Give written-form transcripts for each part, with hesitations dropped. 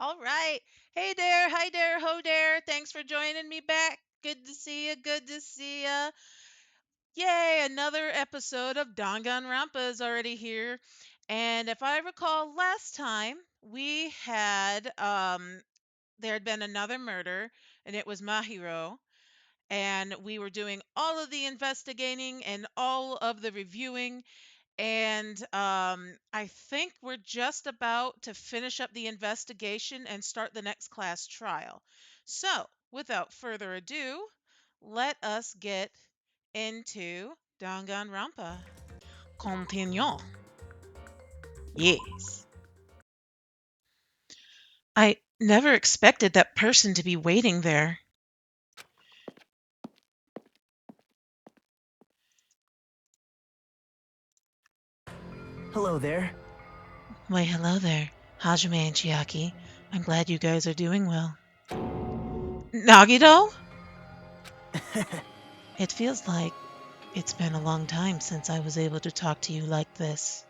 All right. Hey there, hi there, ho there. Thanks for joining me back. Good to see you. Good to see you. Yay, another episode of Danganronpa is already here. And if I recall last time, we had there had been another murder and it was Mahiro, and we were doing all of the investigating and all of the reviewing. And I think we're just about to finish up the investigation and start the next class trial. So, without further ado, let us get into Danganronpa. Continuons. Yes. I never expected that person to be waiting there. Hello there. Why, hello there, Hajime and Chiaki. I'm glad you guys are doing well. Nagito? It feels like it's been a long time since I was able to talk to you like this,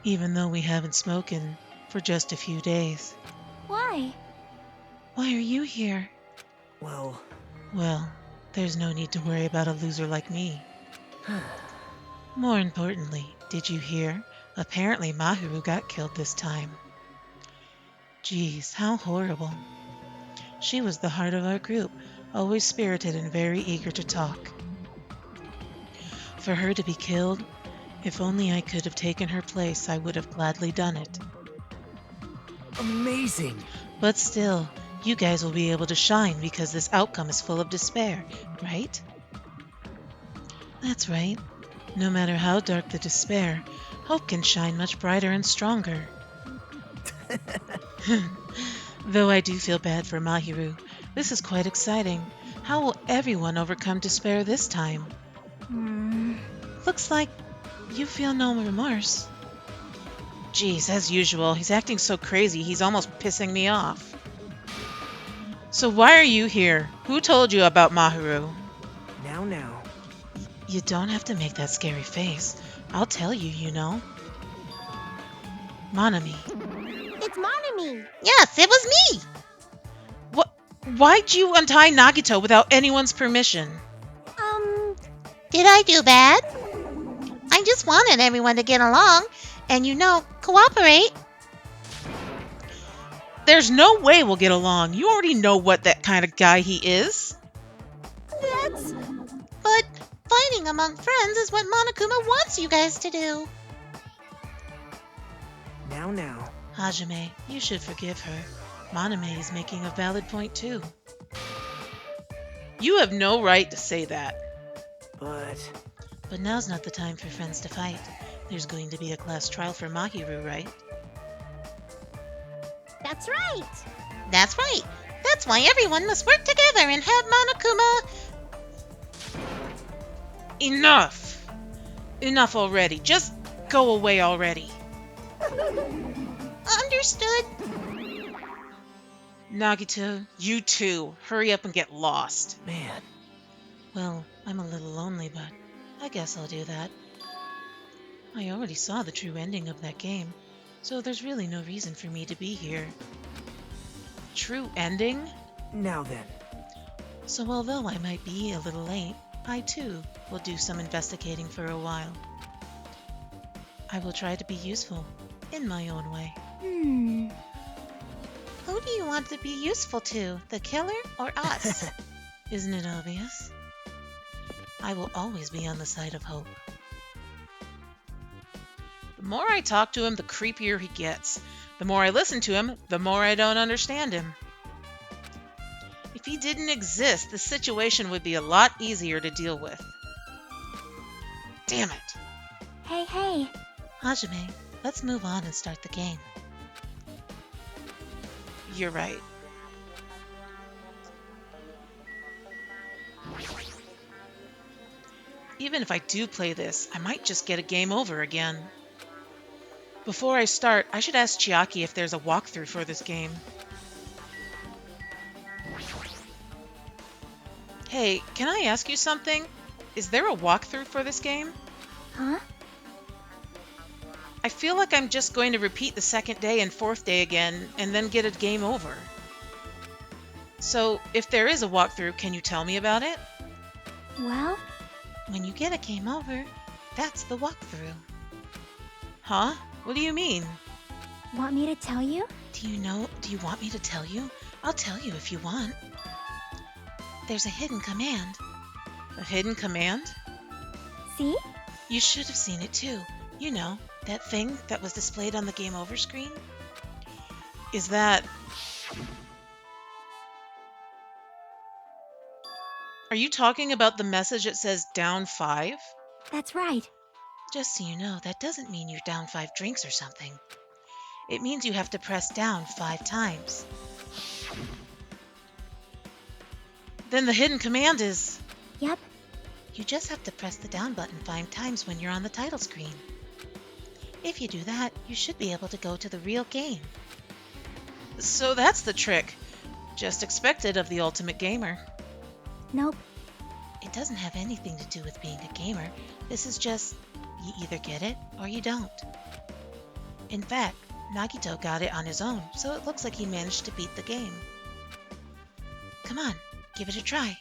even though we haven't spoken for just a few days. Why? Why are you here? Well, Well, there's no need to worry about a loser like me. More importantly, did you hear? Apparently Mahiru got killed this time. Geez, how horrible. She was the heart of our group, always spirited and very eager to talk. For her to be killed, if only I could have taken her place, I would have gladly done it. amazing. But still, you guys will be able to shine because this outcome is full of despair, right? That's right. No matter how dark the despair, hope can shine much brighter and stronger. Though I do feel bad for Mahiru, this is quite exciting. How will everyone overcome despair this time? Hmm. Looks like you feel no remorse. Geez, as usual, he's acting so crazy he's almost pissing me off. So why are you here? Who told you about Mahiru? Now. You don't have to make that scary face. I'll tell you, you know. Monami. It's Monami. Yes, it was me. What? Why'd you untie Nagito without anyone's permission? Um, Did I do bad? I just wanted everyone to get along and, cooperate. There's no way we'll get along. You already know what that kind of guy he is. that's... But fighting among friends is what Monokuma wants you guys to do. Now. Hajime, you should forgive her. Monami is making a valid point too. You have no right to say that. But now's not the time for friends to fight. There's going to be a class trial for Mahiru, right? That's right. That's right. That's why everyone must work together and have Monokuma. Enough! Enough already. Just go away already. Understood. Nagito, you too. Hurry up and get lost. man, Well, I'm a little lonely, but I guess I'll do that. I already saw the true ending of that game, so there's really no reason for me to be here. True ending? now then. So although I might be a little late, I too will do some investigating for a while. I will try to be useful in my own way. Who do you want to be useful to, the killer or us? Isn't it obvious? I will always be on the side of hope. The more I talk to him, the creepier he gets. The more I listen to him, the more I don't understand him. If he didn't exist, the situation would be a lot easier to deal with. Damn it. Hey. Hajime, let's move on and start the game. You're right. Even if I do play this, I might just get a game over again. Before I start, I should ask Chiaki if there's a walkthrough for this game. Hey, can I ask you something? Is there a walkthrough for this game? Huh? I feel like I'm just going to repeat the second day and fourth day again and then get a game over. So, if there is a walkthrough, can you tell me about it? Well, When you get a game over, that's the walkthrough. Huh? What do you mean? want me to tell you? Do you want me to tell you? I'll tell you if you want. There's a hidden command. A hidden command? See? You should have seen it too. You know, that thing that was displayed on the game over screen? Is that... Are you talking about the message that says down 5? That's right. Just so you know, that doesn't mean you're down 5 drinks or something. It means you have to press down 5 times. Then the hidden command is... Yep. You just have to press the down button 5 times when you're on the title screen. If you do that, you should be able to go to the real game. So that's the trick. Just expected of the ultimate gamer. Nope. It doesn't have anything to do with being a gamer. This is just, you either get it or you don't. In fact, Nagito got it on his own, so it looks like he managed to beat the game. Come on, give it a try.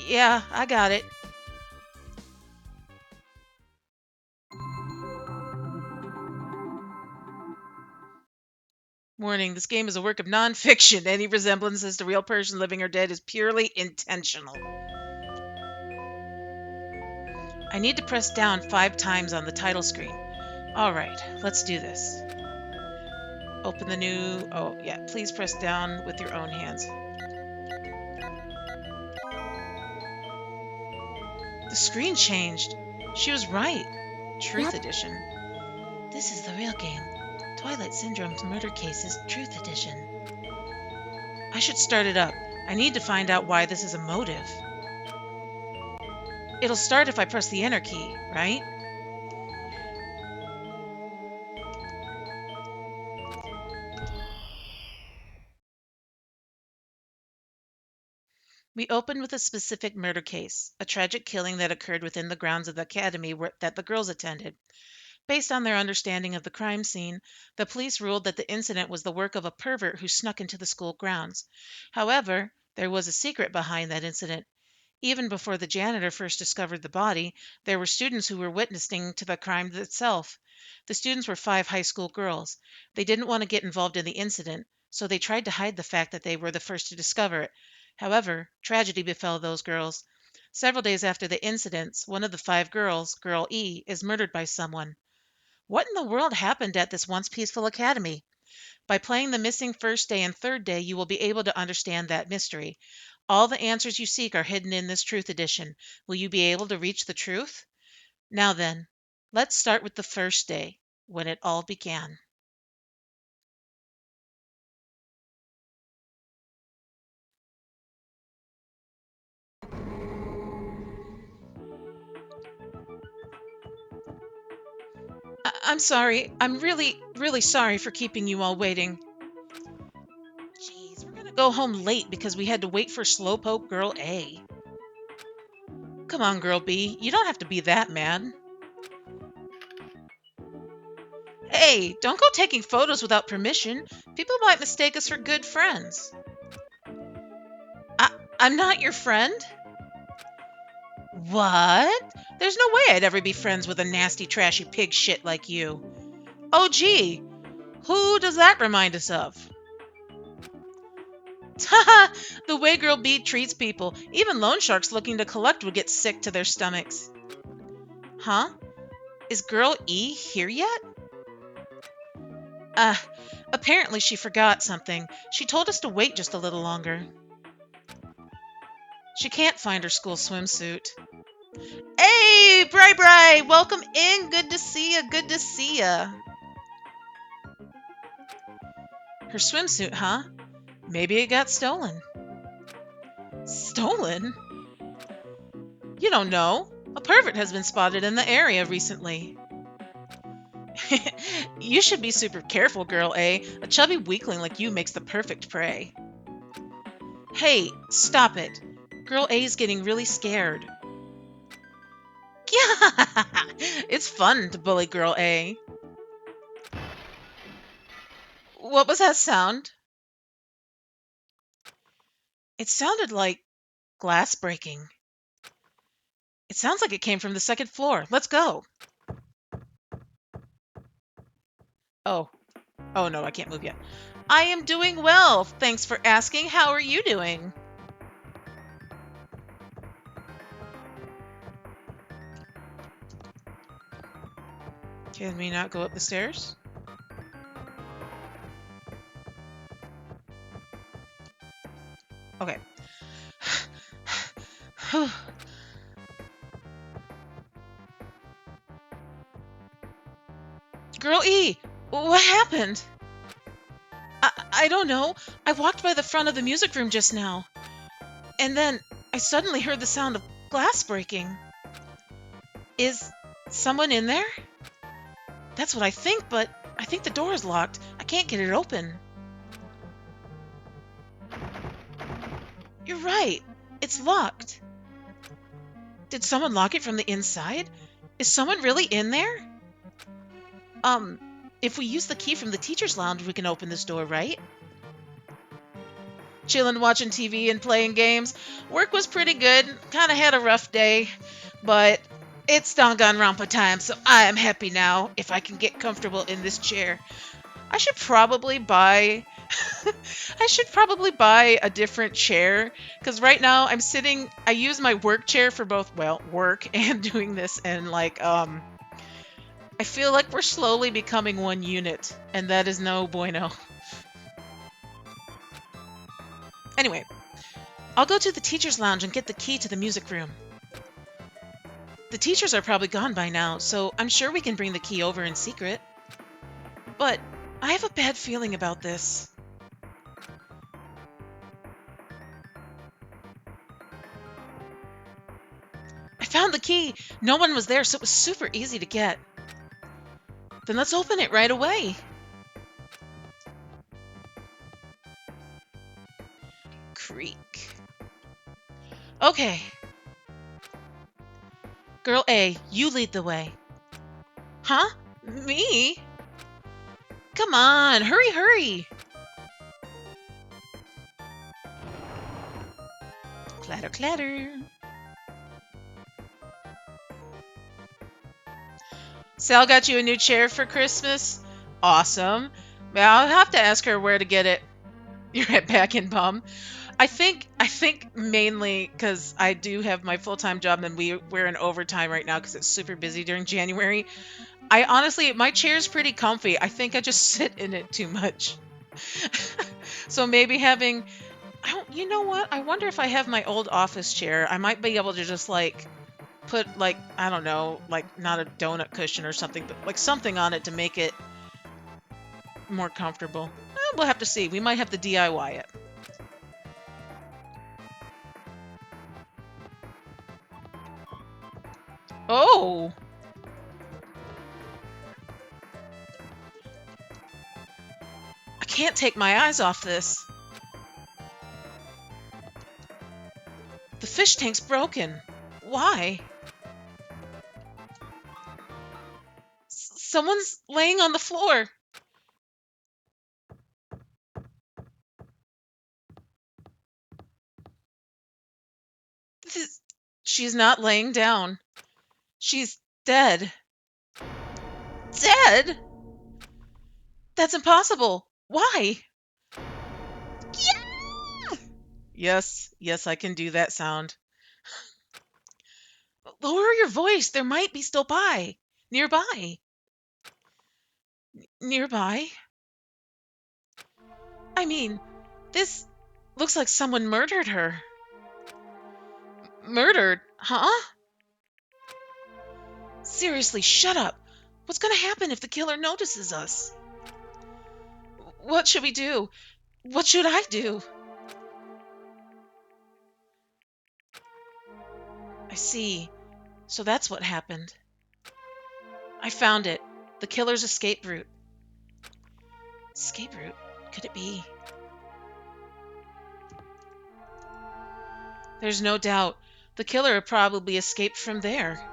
Yeah, I got it. Warning, this game is a work of non-fiction. Any resemblances to real person living or dead is purely intentional. I need to press down 5 times on the title screen. Alright, let's do this. Open the new... Oh, yeah, please press down with your own hands. The screen changed. She was right. Truth Yep. Edition. This is the real game. Twilight Syndrome's Murder Cases Truth Edition. I should start it up. I need to find out why this is a motive. It'll start if I press the enter key, right? We open with a specific murder case, a tragic killing that occurred within the grounds of the academy that the girls attended. Based on their understanding of the crime scene, the police ruled that the incident was the work of a pervert who snuck into the school grounds. However, there was a secret behind that incident. Even before the janitor first discovered the body, there were students who were witnessing to the crime itself. The students were 5 high school girls. They didn't want to get involved in the incident, so they tried to hide the fact that they were the first to discover it. However, tragedy befell those girls. Several days after the incidents, one of the 5 girls, Girl E, is murdered by someone. What in the world happened at this once peaceful academy? By playing the missing first day and third day, you will be able to understand that mystery. All the answers you seek are hidden in this Truth Edition. Will you be able to reach the truth? Now then, let's start with the first day, when it all began. I'm sorry. I'm really, really sorry for keeping you all waiting. Jeez, we're gonna go home late because we had to wait for Slowpoke Girl A. Come on, Girl B. You don't have to be that mad. Hey, don't go taking photos without permission. People might mistake us for good friends. I'm not your friend? What? There's no way I'd ever be friends with a nasty, trashy pig shit like you. Oh, gee. Who does that remind us of? Haha, the way Girl B treats people. Even loan sharks looking to collect would get sick to their stomachs. Huh? Is Girl E here yet? Uh, Apparently she forgot something. She told us to wait just a little longer. She can't find her school swimsuit. Hey, Bri Bri! Welcome in. Good to see ya. Good to see ya. Her swimsuit, huh? Maybe it got stolen. Stolen? You don't know. A pervert has been spotted in the area recently. You should be super careful, Girl A. A chubby weakling like you makes the perfect prey. Hey, stop it. Girl A's getting really scared. Yeah, it's fun to bully Girl A. What was that sound? It sounded like glass breaking. It sounds like it came from the second floor. Let's go. Oh. Oh no, I can't move yet. I am doing well. Thanks for asking. How are you doing? Can we not go up the stairs? Okay. Girl E, what happened? I don't know. I walked by the front of the music room just now, and then I suddenly heard the sound of glass breaking. Is someone in there? That's what I think, but I think the door is locked. I can't get it open. You're right. It's locked. Did someone lock it from the inside? Is someone really in there? Um, if we use the key from the teacher's lounge, we can open this door, right? Chilling, watching TV and playing games. Work was pretty good. Kind of had a rough day, but it's Danganronpa time, so I am happy now if I can get comfortable in this chair. I should probably buy I should probably buy a different chair because right now I use my work chair for both, well, work and doing this, and I feel like we're slowly becoming one unit, and that is no bueno. Anyway, I'll go to the teacher's lounge and get the key to the music room. The teachers are probably gone by now, so I'm sure we can bring the key over in secret. But I have a bad feeling about this. I found the key. No one was there, so it was super easy to get. Then let's open it right away. Creak. Okay. Girl A, you lead the way. Huh? Me? Come on, hurry, hurry. Clatter, clatter. Sal got you a new chair for Christmas? Awesome. Well, I'll have to ask her where to get it. You're at Back in Bum. I think mainly because I do have my full-time job and we're in overtime right now because it's super busy during January. I honestly, my chair's pretty comfy. I think I just sit in it too much. So maybe you know what? I wonder if I have my old office chair, I might be able to just put I don't know, not a donut cushion or something, but like something on it to make it more comfortable. We'll have to see. We might have to DIY it. Oh, I can't take my eyes off this. The fish tank's broken. Why? Someone's laying on the floor. This, she's not laying down. She's dead. Dead? That's impossible. Why? Yeah! Yes, I can do that sound. Lower your voice. There might be still pie. Nearby. Nearby? I mean, this looks like someone murdered her. Murdered? Huh? Seriously, shut up. What's gonna happen if the killer notices us? What should we do? What should I do? I see. So that's what happened. I found it. The killer's escape route. Escape route? Could it be? There's no doubt. The killer probably escaped from there.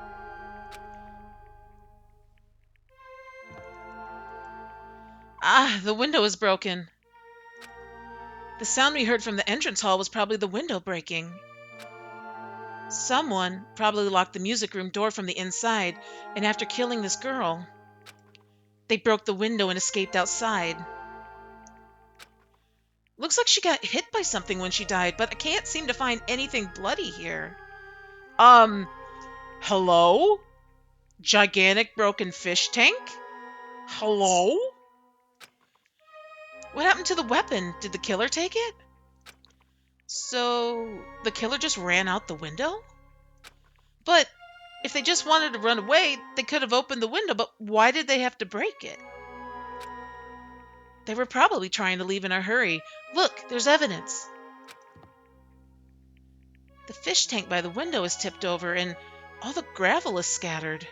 Ah, the window is broken. The sound we heard from the entrance hall was probably the window breaking. Someone probably locked the music room door from the inside, and after killing this girl, they broke the window and escaped outside. Looks like she got hit by something when she died, but I can't seem to find anything bloody here. Um, hello? Gigantic broken fish tank? Hello? What happened to the weapon? Did the killer take it? So, the killer just ran out the window? But if they just wanted to run away, they could have opened the window, but why did they have to break it? They were probably trying to leave in a hurry. Look, there's evidence. The fish tank by the window is tipped over and all the gravel is scattered.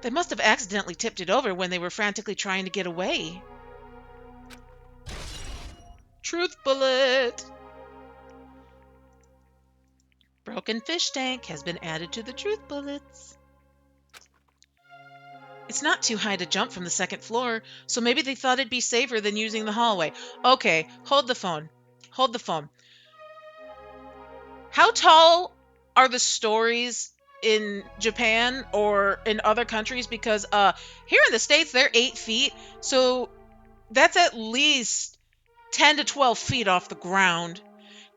They must have accidentally tipped it over when they were frantically trying to get away. Truth bullet! Broken fish tank has been added to the truth bullets. It's not too high to jump from the second floor, so maybe they thought it'd be safer than using the hallway. Okay, hold the phone. Hold the phone. How tall are the stories in Japan or in other countries? Because here in the States, they're 8 feet. So that's at least 10 to 12 feet off the ground.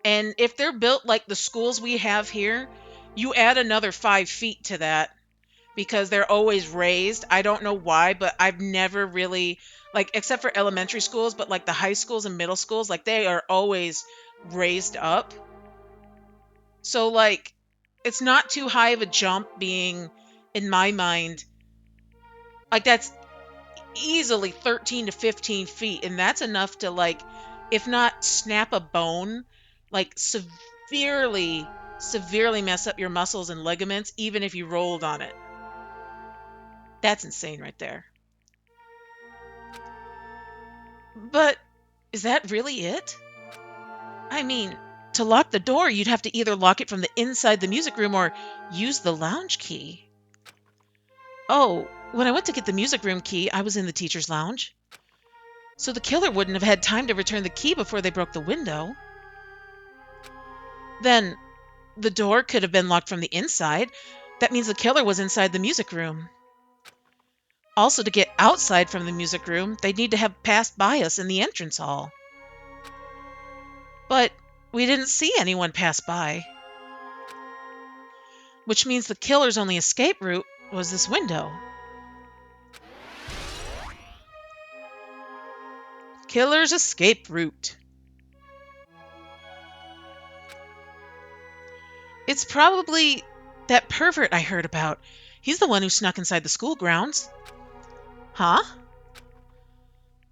And if they're built like the schools we have here, you add another 5 feet to that because they're always raised. I don't know why, but I've never really, like, except for elementary schools, but like the high schools and middle schools, like they are always raised up. So, like, it's not too high of a jump being, in my mind, like, that's easily 13 to 15 feet. And that's enough to, like, if not snap a bone, like, severely mess up your muscles and ligaments, even if you rolled on it. That's insane right there. But is that really it? I mean, to lock the door, you'd have to either lock it from the inside the music room or use the lounge key. Oh, when I went to get the music room key, I was in the teacher's lounge. So the killer wouldn't have had time to return the key before they broke the window. Then the door could have been locked from the inside. That means the killer was inside the music room. Also, to get outside from the music room, they'd need to have passed by us in the entrance hall. But we didn't see anyone pass by. Which means the killer's only escape route was this window. Killer's escape route. It's probably that pervert I heard about. He's the one who snuck inside the school grounds. Huh?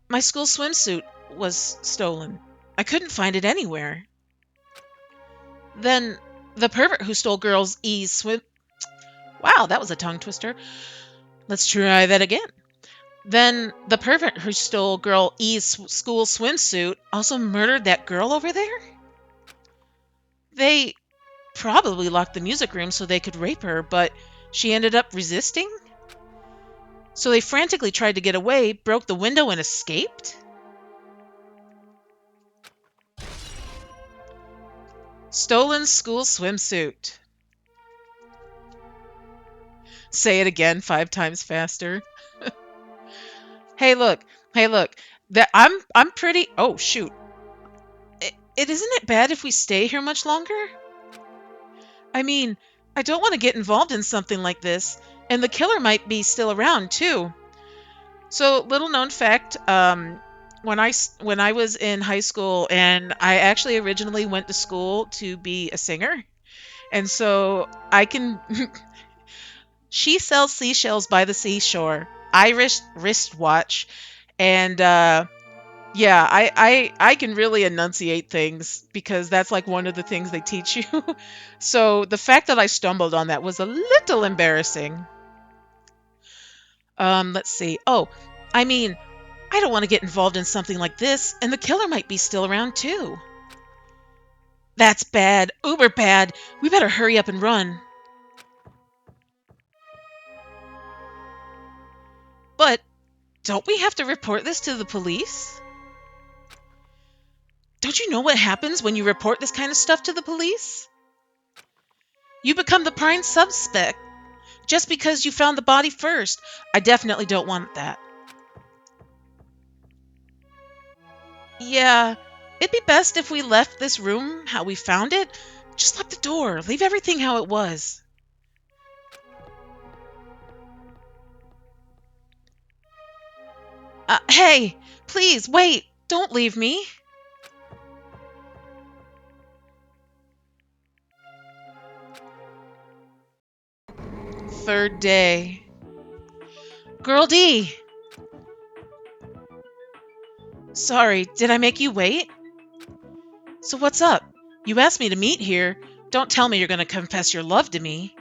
My school swimsuit was stolen. I couldn't find it anywhere. Then the pervert who stole girls' E's swim... Wow, that was a tongue twister. Let's try that again. Then the pervert who stole girl E's school swimsuit also murdered that girl over there? They probably locked the music room so they could rape her, but she ended up resisting? So they frantically tried to get away, broke the window, and escaped? Stolen school swimsuit. Say it again 5 times faster. Hey, look. Hey, look. That I'm pretty... Oh, shoot. It isn't it bad if we stay here much longer? I mean, I don't want to get involved in something like this, and the killer might be still around too. So, little known fact, when I was in high school, and I actually originally went to school to be a singer, and so I can. She sells seashells by the seashore. Irish wristwatch, and yeah, I can really enunciate things because that's like one of the things they teach you. So the fact that I stumbled on that was a little embarrassing. Let's see. Oh, I mean, I don't want to get involved in something like this, and the killer might be still around too. That's bad, uber bad. We better hurry up and run. But Don't we have to report this to the police? Don't you know what happens when you report this kind of stuff to the police? You become the prime suspect just because you found the body first. I definitely don't want that. Yeah, it'd be best if we left this room how we found it. Just lock the door. Leave everything how it was. Hey, please, wait. Don't leave me. Third day. Girl D. Sorry, did I make you wait? So what's up? You asked me to meet here. Don't tell me you're going to confess your love to me.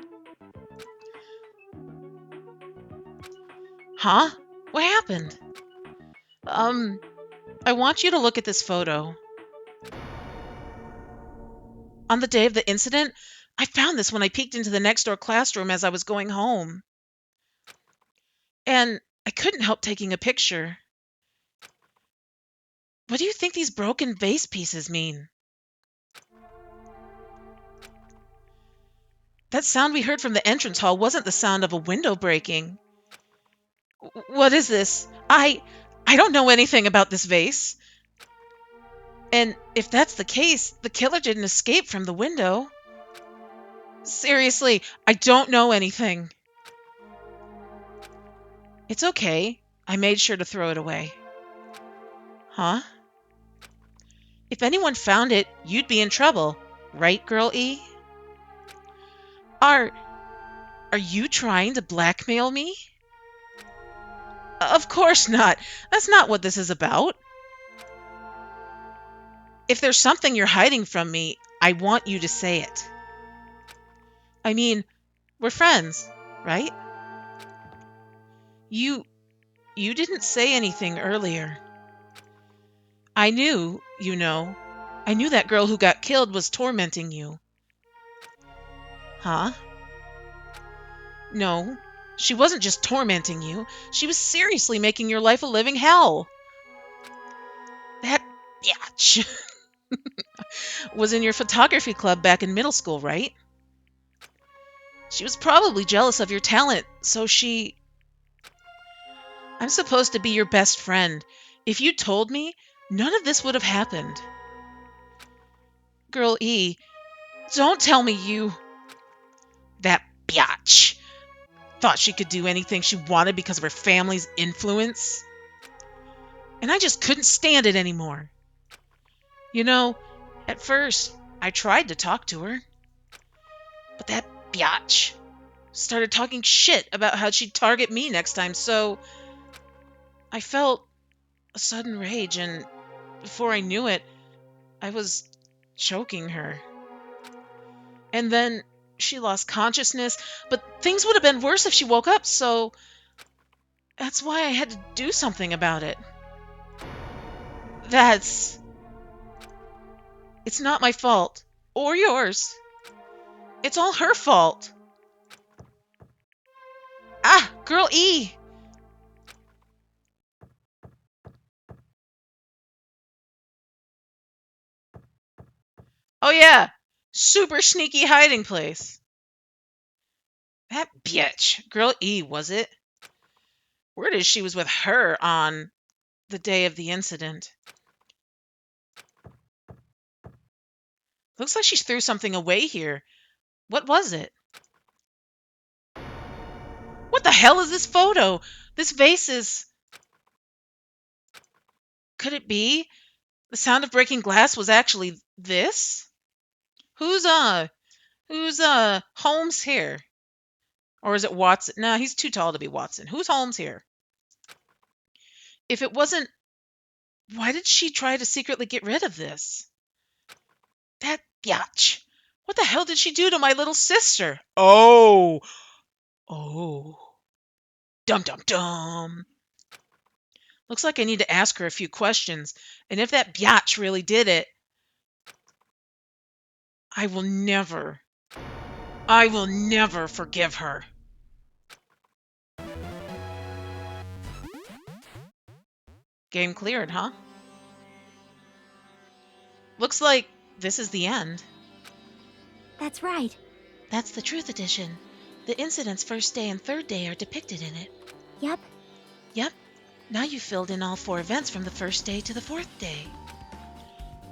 Huh? What happened? Um, I want you to look at this photo. On the day of the incident, I found this when I peeked into the next door classroom as I was going home. And I couldn't help taking a picture. What do you think these broken vase pieces mean? That sound we heard from the entrance hall wasn't the sound of a window breaking. What is this? I don't know anything about this vase. And if that's the case, the killer didn't escape from the window. Seriously, I don't know anything. It's okay. I made sure to throw it away. Huh? If anyone found it, you'd be in trouble. Right, Girl E? Are are you trying to blackmail me? Of course not. That's not what this is about. If there's something you're hiding from me, I want you to say it. I mean, we're friends, right? You you didn't say anything earlier. I knew, I knew that girl who got killed was tormenting you. Huh? No, she wasn't just tormenting you. She was seriously making your life a living hell. That bitch was in your photography club back in middle school, right? She was probably jealous of your talent, so she... I'm supposed to be your best friend. If you told me, none of this would have happened. Girl E, don't tell me you... That biatch thought she could do anything she wanted because of her family's influence. And I just couldn't stand it anymore. You know, at first, I tried to talk to her. But that biatch started talking shit about how she'd target me next time, so I felt a sudden rage, and before I knew it, I was choking her. And then she lost consciousness, but things would have been worse if she woke up, so that's why I had to do something about it. That's... It's not my fault. Or yours. It's all her fault. Ah, Girl E! Oh yeah, super sneaky hiding place. That bitch, Girl E, was it? Word is she was with her on the day of the incident. Looks like she threw something away here. What was it? What the hell is this photo? This vase is... Could it be? The sound of breaking glass was actually this? Who's Holmes here? Or is it Watson? No, he's too tall to be Watson. Who's Holmes here? If it wasn't, why did she try to secretly get rid of this? That biatch. What the hell did she do to my little sister? Oh. Dum dum dum. Looks like I need to ask her a few questions. And if that biatch really did it, I will never, I will never forgive her. Game cleared, huh? Looks like this is the end. That's right. That's the Truth Edition. The incident's first day and third day are depicted in it. Yep. Yep. Now you've filled in all 4 events from the first day to the 4th day.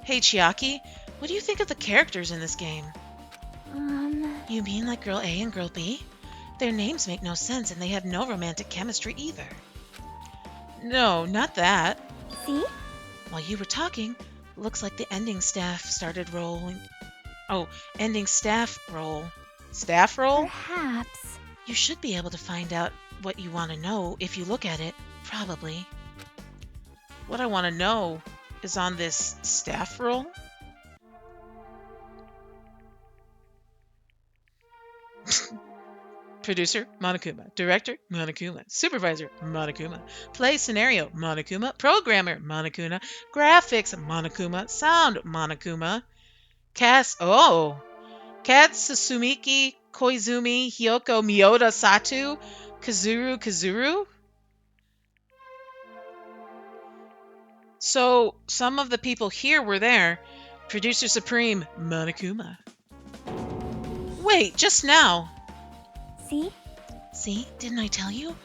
Hey, Chiaki, what do you think of the characters in this game? You mean like Girl A and Girl B? Their names make no sense and they have no romantic chemistry either. No, not that. See? While you were talking, looks like the ending staff started rolling. Oh, ending staff roll. Staff roll? Perhaps. You should be able to find out what you want to know if you look at it, probably. What I want to know is on this staff roll. Producer, Monokuma. Director, Monokuma. Supervisor, Monokuma. Play scenario, Monokuma. Programmer, Monokuma. Graphics, Monokuma. Sound, Monokuma. Cast, Katsumiki Koizumi Hyoko Miyoda Satu. Kazuru. So, some of the people here were there. Producer Supreme, Monokuma. Wait, just now. See? See, didn't I tell you?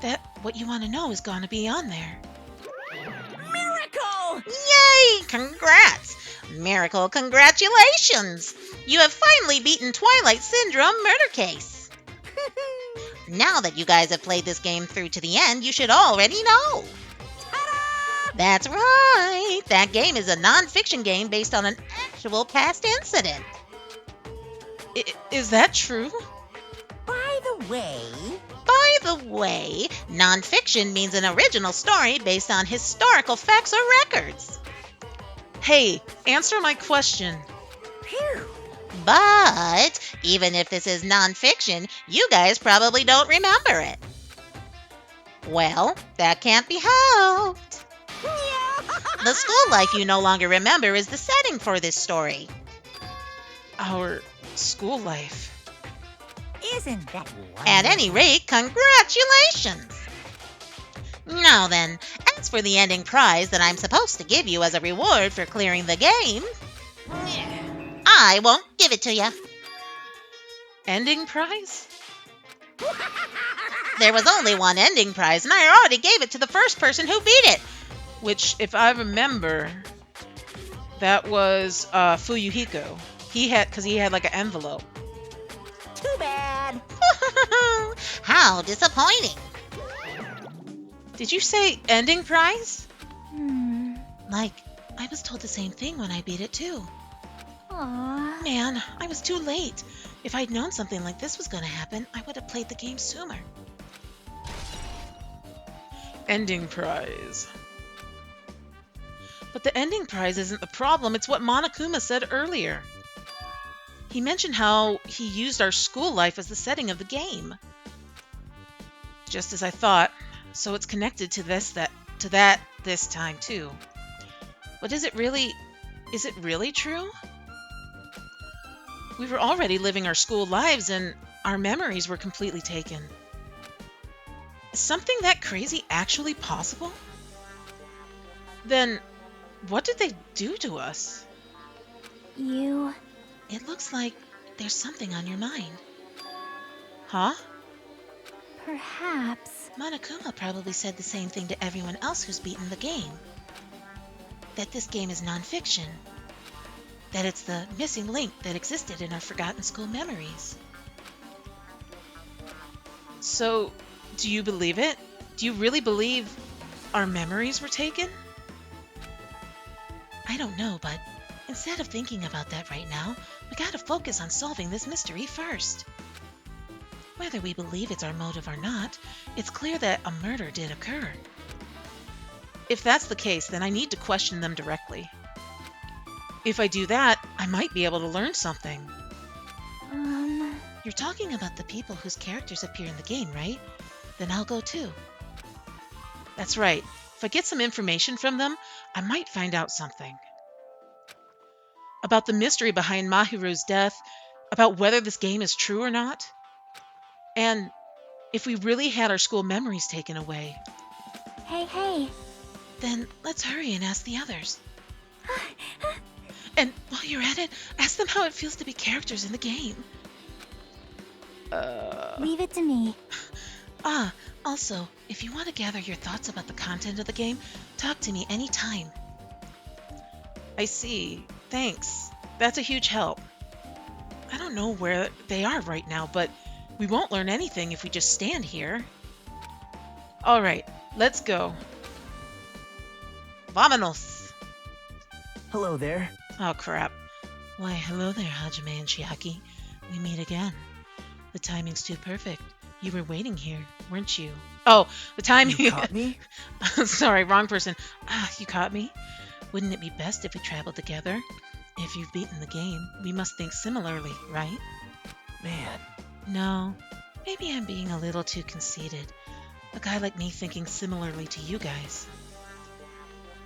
That what you want to know is going to be on there. Miracle! Yay! Congrats! Miracle, congratulations! You have finally beaten Twilight Syndrome Murder Case. Now that you guys have played this game through to the end, you should already know. Ta-da! That's right! That game is a non-fiction game based on an actual past incident. Is that true? By the By the way, non-fiction means an original story based on historical facts or records. Hey, answer my question. Phew. But even if this is non-fiction, you guys probably don't remember it. Well, that can't be helped. The school life you no longer remember is the setting for this story. Our school life. Isn't that wonderful? At any rate, congratulations! Now then, as for the ending prize that I'm supposed to give you as a reward for clearing the game, I won't give it to you. Ending prize? There was only one ending prize, and I already gave it to the first person who beat it. Which, if I remember, that was Fuyuhiko. He had like an envelope. Too bad. How disappointing. Did you say ending prize? Like, I was told the same thing when I beat it too. Aww. Man, I was too late. If I'd known something like this was going to happen, I would have played the game sooner. Ending prize. But the ending prize isn't the problem. It's what Monokuma said earlier. He mentioned how he used our school life as the setting of the game. Just as I thought. So it's connected to that this time too. But is it really true? We were already living our school lives and our memories were completely taken. Is something that crazy actually possible? Then what did they do to us? You... It looks like there's something on your mind. Huh? Perhaps... Monokuma probably said the same thing to everyone else who's beaten the game. That this game is non-fiction. That it's the missing link that existed in our forgotten school memories. So, do you believe it? Do you really believe our memories were taken? I don't know, but instead of thinking about that right now, we gotta focus on solving this mystery first. Whether we believe it's our motive or not, it's clear that a murder did occur. If that's the case, then I need to question them directly. If I do that, I might be able to learn something. You're talking about the people whose characters appear in the game, right? Then I'll go too. That's right. If I get some information from them, I might find out something. About the mystery behind Mahiru's death, about whether this game is true or not, and if we really had our school memories taken away. Hey, hey. Then let's hurry and ask the others. And while you're at it, ask them how it feels to be characters in the game. Leave it to me. Also, if you want to gather your thoughts about the content of the game, talk to me anytime. I see. Thanks. That's a huge help. I don't know where they are right now, but we won't learn anything if we just stand here. All right, let's go. Vamonos! Hello there. Oh, crap. Why, hello there, Hajime and Chiaki. We meet again. The timing's too perfect. You were waiting here, weren't you? Oh, the timing. You caught me? Sorry, wrong person. You caught me? Wouldn't it be best if we traveled together? If you've beaten the game, we must think similarly, right? Man. No, maybe I'm being a little too conceited. A guy like me thinking similarly to you guys.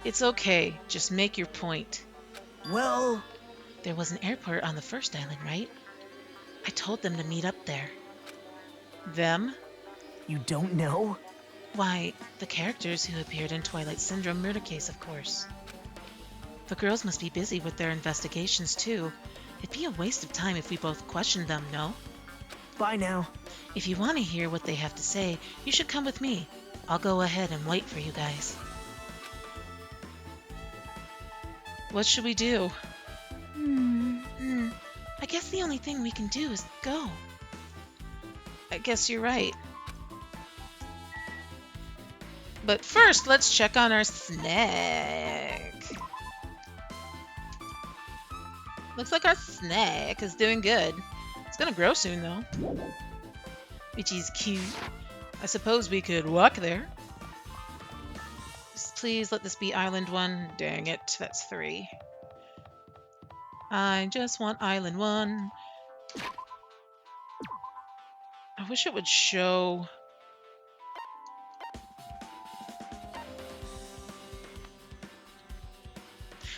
It's okay, just make your point. Well, There was an airport on the first island, right? I told them to meet up there. Them? you don't know? Why, the characters who appeared in Twilight Syndrome murder case, of course. The girls must be busy with their investigations, too. It'd be a waste of time if we both questioned them, no? Bye now. If you want to hear what they have to say, you should come with me. I'll go ahead and wait for you guys. What should we do? I guess the only thing we can do is go. I guess you're right. But first, let's check on our snack. Looks like our snack is doing good. It's gonna grow soon, though. Which is cute. I suppose we could walk there. Just please let this be Island 1. Dang it, that's 3. I just want Island 1. I wish it would show...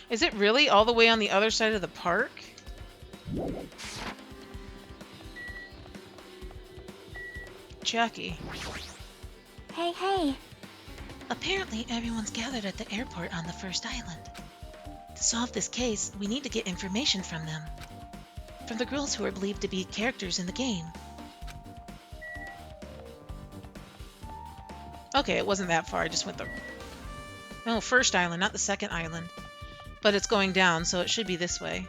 Is it really all the way on the other side of the park? Jackie. Hey. Apparently everyone's gathered at the airport on the first island. To solve this case, we need to get information from them. From the girls who are believed to be characters in the game. Okay, it wasn't that far. I just went the... No, first island, not the second island. But it's going down, so it should be this way.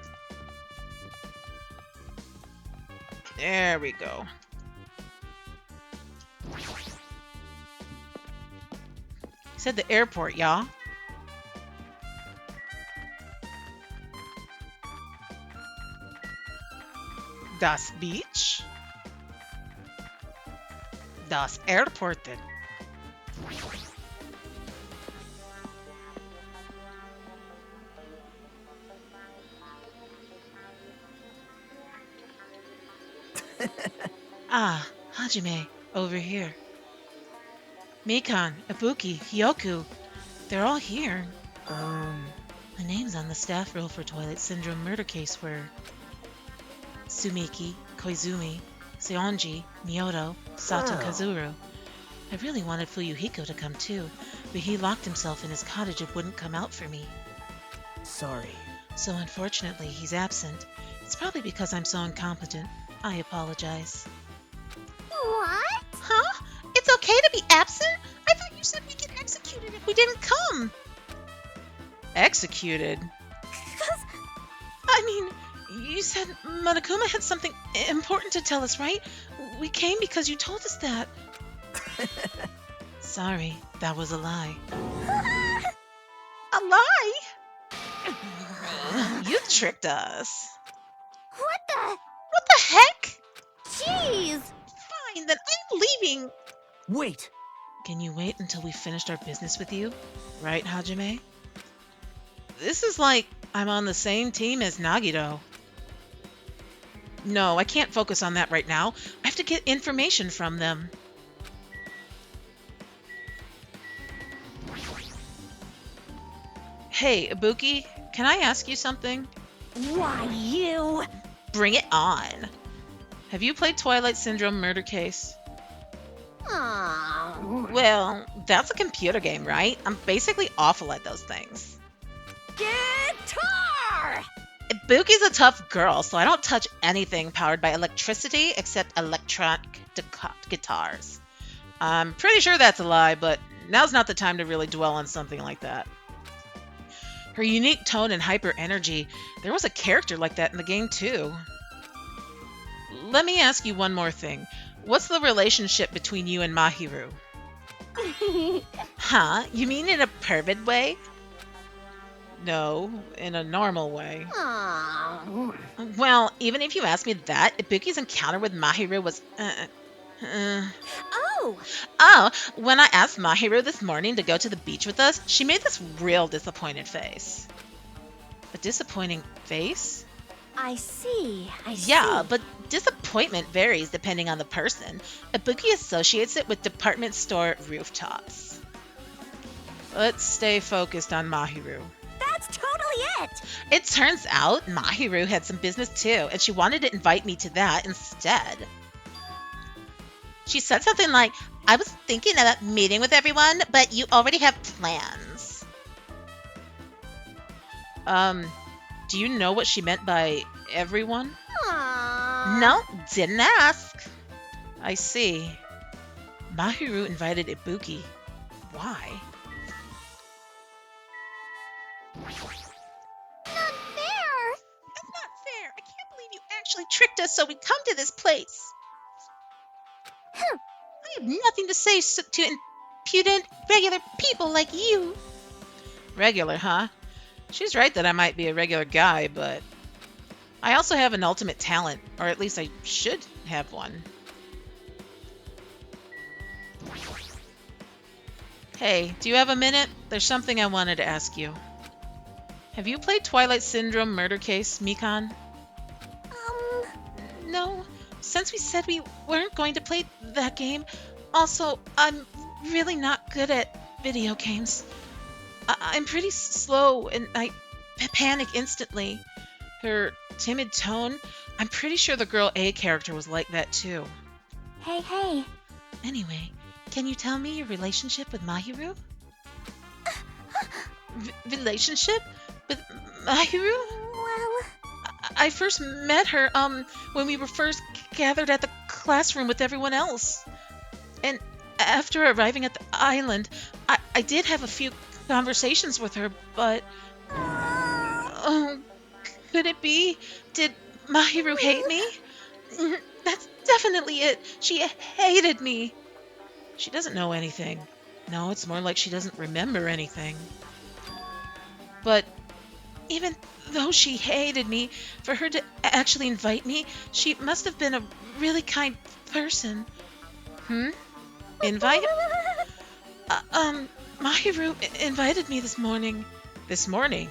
There we go. Said the airport, y'all. Das Beach? Das Airporten. Hajime, over here. Mikan, Ibuki, Hyoku, they're all here. The names on the staff roll for Twilight Syndrome murder case were Sumiki, Koizumi, Seonji, Miyoto, Sato Kazuru. I really wanted Fuyuhiko to come too, but he locked himself in his cottage and wouldn't come out for me. Sorry. So unfortunately, he's absent. It's probably because I'm so incompetent. I apologize. What? Huh? It's okay to be absent? I thought you said we'd get executed if we didn't come. Executed? I mean, you said Monokuma had something important to tell us, right? We came because you told us that. Sorry, that was a lie. A lie? You tricked us. What the? What the heck? Jeez! Fine, then I'm leaving. Wait! Can you wait until we finished our business with you? Right, Hajime? This is like I'm on the same team as Nagito. No, I can't focus on that right now. I have to get information from them. Hey, Ibuki, can I ask you something? Why, you... Bring it on. Have you played Twilight Syndrome Murder Case? Aw, Well, that's a computer game, right? I'm basically awful at those things. Guitar! Ibuki's a tough girl, so I don't touch anything powered by electricity except electronic guitars. I'm pretty sure that's a lie, but now's not the time to really dwell on something like that. Her unique tone and hyper energy, there was a character like that in the game too. Let me ask you one more thing. What's the relationship between you and Mahiru? Huh? You mean in a pervert way? No, in a normal way. Aw. Well, even if you ask me that, Ibuki's encounter with Mahiru was Oh! Oh, when I asked Mahiru this morning to go to the beach with us, she made this real disappointed face. A disappointing face? I see. Yeah, but disappointment varies depending on the person. Ibuki associates it with department store rooftops. Let's stay focused on Mahiru. That's totally it! It turns out Mahiru had some business too, and she wanted to invite me to that instead. She said something like, I was thinking about meeting with everyone, but you already have plans. Do you know what she meant by everyone? Aww. No, didn't ask. I see. Mahiru invited Ibuki. Why? Not fair! That's not fair. I can't believe you actually tricked us so we come to this place. I have nothing to say to impudent, regular people like you. Regular, huh? She's right that I might be a regular guy, but I also have an ultimate talent, or at least I should have one. Hey, do you have a minute? There's something I wanted to ask you. Have you played Twilight Syndrome Murder Case, Mikan? No. Since we said we weren't going to play that game, also, I'm really not good at video games. I'm pretty slow and I panic instantly. Her timid tone, I'm pretty sure the girl A character was like that too. Hey. Anyway, can you tell me your relationship with Mahiru? Relationship? With Mahiru? Well... I first met her when we were first gathered at the classroom with everyone else. And after arriving at the island, I did have a few conversations with her, but could it be? Did Mahiru hate me? That's definitely it. She hated me. She doesn't know anything. No, it's more like she doesn't remember anything. But even though she hated me, for her to actually invite me, she must have been a really kind person. Invite? Mahiru invited me this morning. This morning?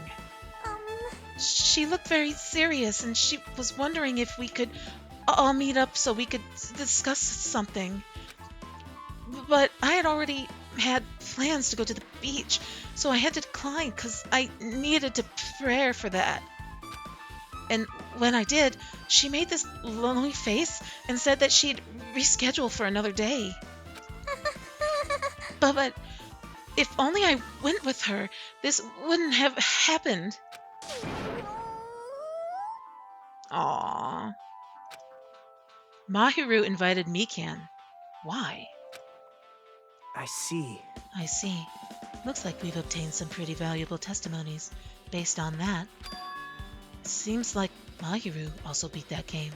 She looked very serious, and she was wondering if we could all meet up so we could discuss something. But I had already had plans to go to the beach, so I had to decline because I needed to prepare for that. And when I did, she made this lonely face and said that she'd reschedule for another day. But if only I went with her, this wouldn't have happened. Aww. Mahiru invited Mikan. Why? I see. I see. Looks like we've obtained some pretty valuable testimonies based on that. Seems like Mahiru also beat that game.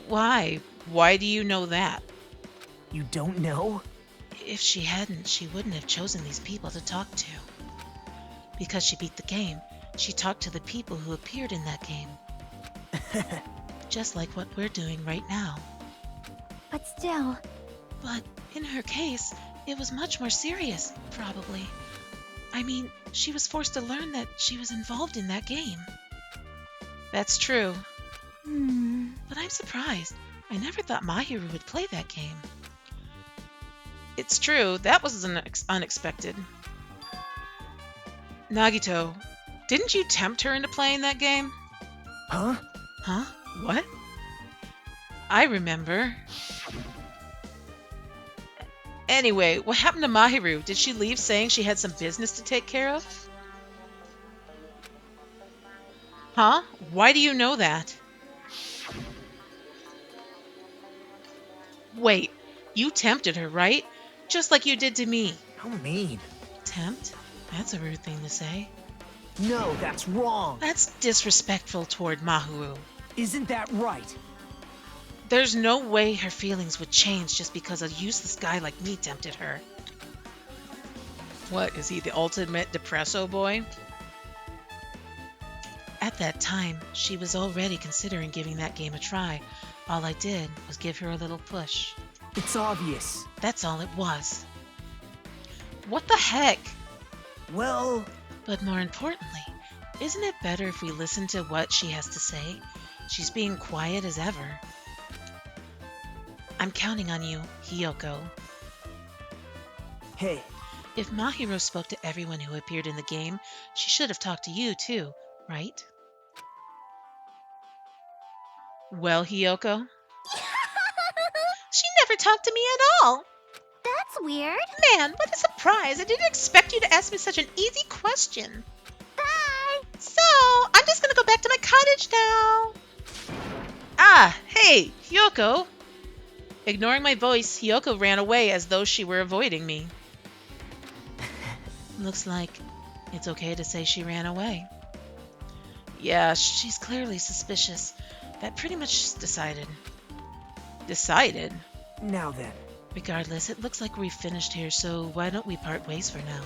Why? Why do you know that? You don't know? If she hadn't, she wouldn't have chosen these people to talk to. Because she beat the game, she talked to the people who appeared in that game. Just like what we're doing right now. But still... But in her case, it was much more serious, probably. I mean, she was forced to learn that she was involved in that game. That's true. But I'm surprised. I never thought Mahiru would play that game. It's true, that was unexpected. Nagito, didn't you tempt her into playing that game? Huh? Huh? What? I remember. Anyway, what happened to Mahiru? Did she leave saying she had some business to take care of? Huh? Why do you know that? Wait, you tempted her, right? Just like you did to me. How mean. Tempt? That's a rude thing to say. No, that's wrong. That's disrespectful toward Mahiru. Isn't that right? There's no way her feelings would change just because a useless guy like me tempted her. What, is he the ultimate depresso boy? At that time, she was already considering giving that game a try. All I did was give her a little push. It's obvious. That's all it was. What the heck? Well, But more importantly, isn't it better if we listen to what she has to say? She's being quiet as ever. I'm counting on you, Hiyoko. hey, If Mahiru spoke to everyone who appeared in the game, she should have talked to you too, right? Well, Hiyoko? She never talked to me at all. That's weird. Man, what a surprise. I didn't expect you to ask me such an easy question. Bye. So, I'm just gonna go back to my cottage now. Ah, hey, Hiyoko! Ignoring my voice, Hiyoko ran away as though she were avoiding me. Looks like it's okay to say she ran away. Yeah, She's clearly suspicious. That pretty much decided. decided. now then. Regardless, it looks like we've finished here, so why don't we part ways for now?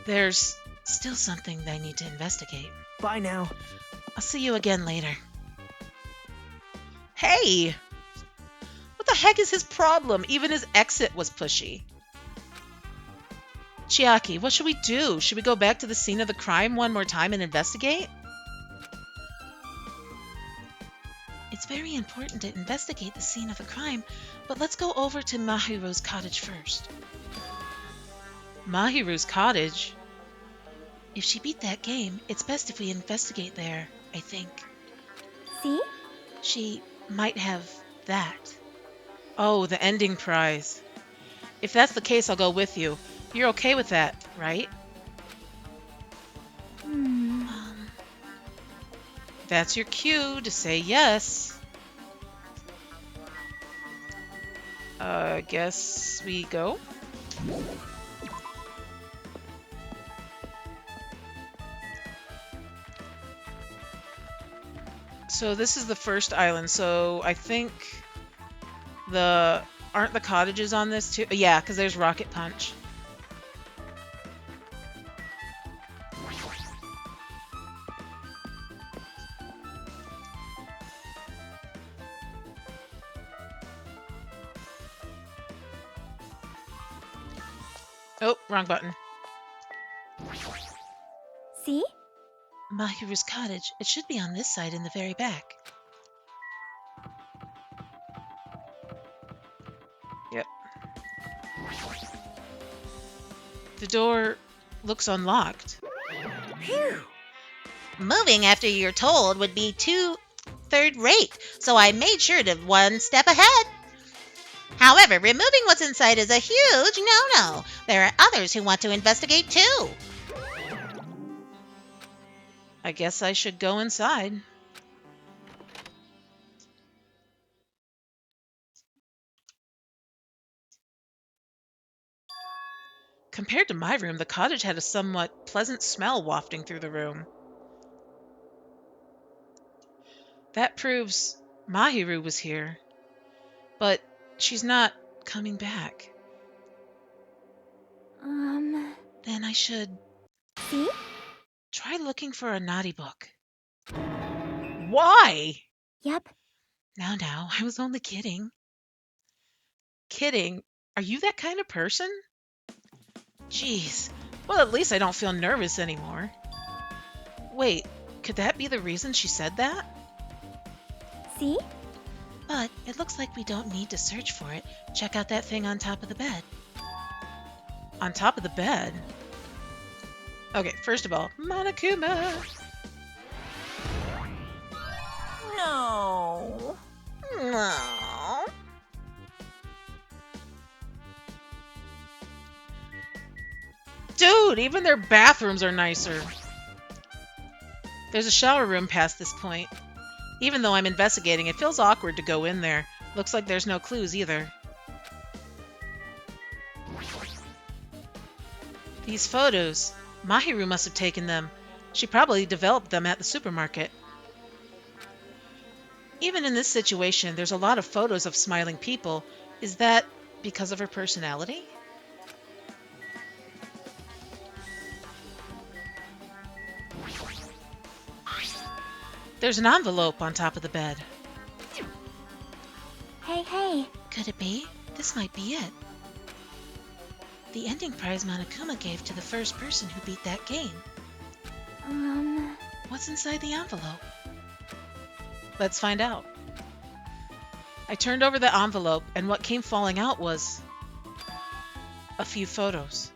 There's still something that I need to investigate. Bye now. I'll see you again later. Hey! What the heck is his problem? Even his exit was pushy. Chiaki, what should we do? Should we go back to the scene of the crime one more time and investigate? It's very important to investigate the scene of the crime, but let's go over to Mahiru's cottage first. Mahiru's cottage? If she beat that game, it's best if we investigate there, I think. See? She might have that. Oh, the ending prize. If that's the case, I'll go with you. You're okay with that, right? That's your cue to say yes. Guess we go? So this is the first island, so I think aren't the cottages on this too? Yeah, because there's Rocket Punch. Oh, wrong button. See? Mahiru's cottage. It should be on this side in the very back. Yep. The door looks unlocked. Phew. Moving after you're told would be too third-rate, so I made sure to one step ahead. However, removing what's inside is a huge no-no. There are others who want to investigate too. I guess I should go inside. Compared to my room, the cottage had a somewhat pleasant smell wafting through the room. That proves Mahiru was here. But she's not coming back. Then I should See? try looking for a naughty book. Why? Yep. Now, I was only kidding. Kidding. Are you that kind of person? Jeez, Well, at least I don't feel nervous anymore. Wait, could that be the reason she said that? See? but it looks like we don't need to search for it. Check out that thing on top of the bed. On top of the bed? Okay, first of all, Monokuma! No. No. Dude, even their bathrooms are nicer. There's a shower room past this point. Even though I'm investigating, it feels awkward to go in there. Looks like there's no clues either. These photos. Mahiru must have taken them. She probably developed them at the supermarket. Even in this situation, there's a lot of photos of smiling people. Is that because of her personality? There's an envelope on top of the bed. Hey. Could it be? This might be it. The ending prize Monokuma gave to the first person who beat that game. What's inside the envelope? Let's find out. I turned over the envelope, and what came falling out was a few photos.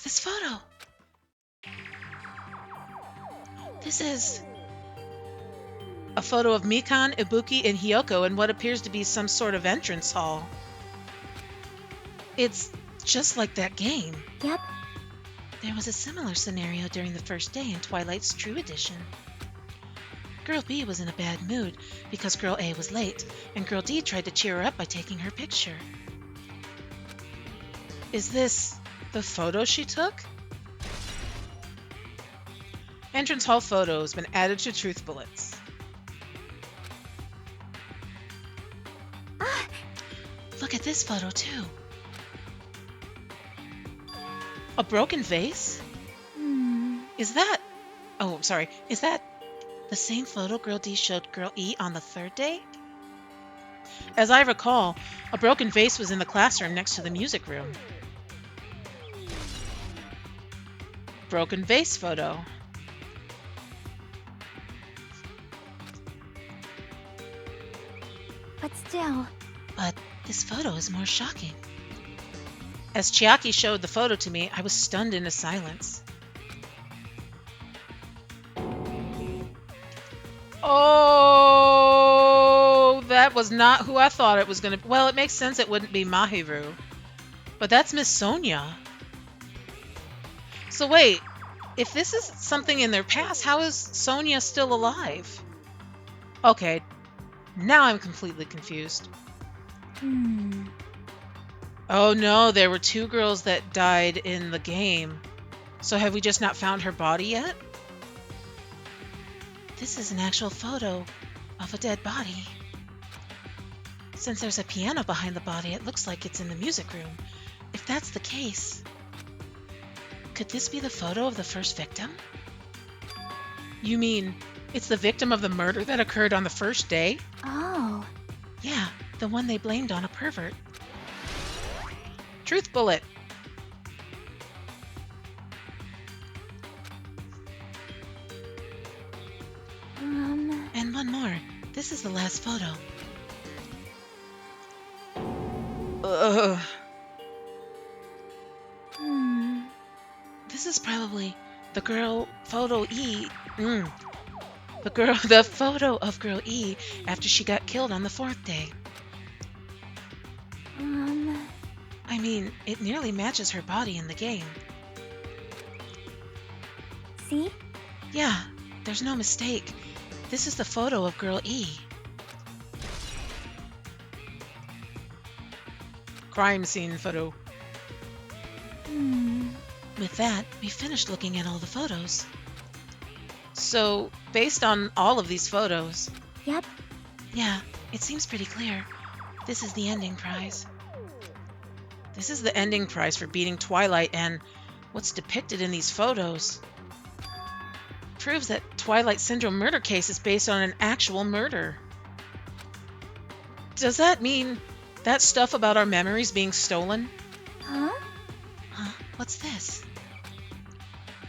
This photo! This is a photo of Mikan, Ibuki, and Hiyoko in what appears to be some sort of entrance hall. It's just like that game. Yep. There was a similar scenario during the first day in Twilight's True Edition. Girl B was in a bad mood because Girl A was late, and Girl D tried to cheer her up by taking her picture. Is this the photo she took? Entrance hall photos been added to Truth Bullets. Look at this photo too. A broken vase? Is that... Oh, I'm sorry. Is that the same photo Girl D showed Girl E on the third day? As I recall, a broken vase was in the classroom next to the music room. Broken vase photo. But still. But this photo is more shocking. As Chiaki showed the photo to me, I was stunned into silence. Oh, that was not who I thought it was going to be. Well, it makes sense it wouldn't be Mahiru. But that's Miss Sonia. So wait, if this is something in their past, how is Sonia still alive? Okay, now I'm completely confused. Oh no, there were two girls that died in the game. So have we just not found her body yet? This is an actual photo of a dead body. Since there's a piano behind the body, it looks like it's in the music room. If that's the case, could this be the photo of the first victim? You mean it's the victim of the murder that occurred on the first day? Oh. Yeah, the one they blamed on a pervert. Truth bullet. And one more. This is the last photo. Ugh. This is probably the girl photo E. The photo of Girl E after she got killed on the fourth day. I mean, it nearly matches her body in the game. See? Yeah, there's no mistake. This is the photo of Girl E. Crime scene photo. With that, we finished looking at all the photos. So, based on all of these photos, Yep. Yeah, it seems pretty clear. This is the ending prize. this is the ending prize for beating Twilight, and what's depicted in these photos proves that Twilight Syndrome murder case is based on an actual murder. Does that mean that stuff about our memories being stolen? Huh? Huh? What's this?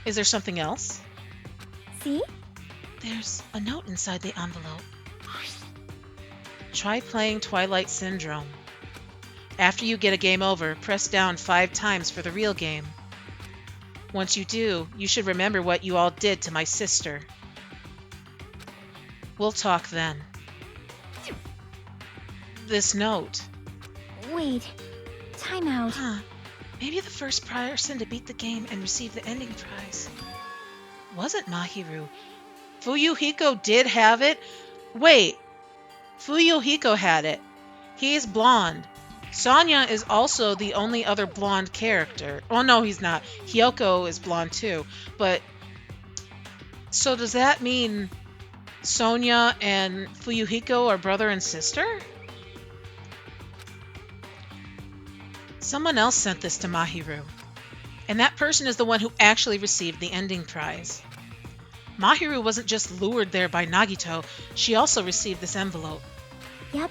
Is there something else? See? There's a note inside the envelope. Try playing Twilight Syndrome. After you get a game over, press down 5 times for the real game. Once you do, you should remember what you all did to my sister. We'll talk then. This note. Wait. Time out. Huh. Maybe the first person to beat the game and receive the ending prize wasn't Mahiru. Fuyuhiko did have it? Wait, Fuyuhiko had it. He's blonde. Sonya is also the only other blonde character. Oh, no, he's not. Hyoko is blonde too. But, so does that mean Sonya and Fuyuhiko are brother and sister? Someone else sent this to Mahiru. And that person is the one who actually received the ending prize. Mahiru wasn't just lured there by Nagito, she also received this envelope. Yep.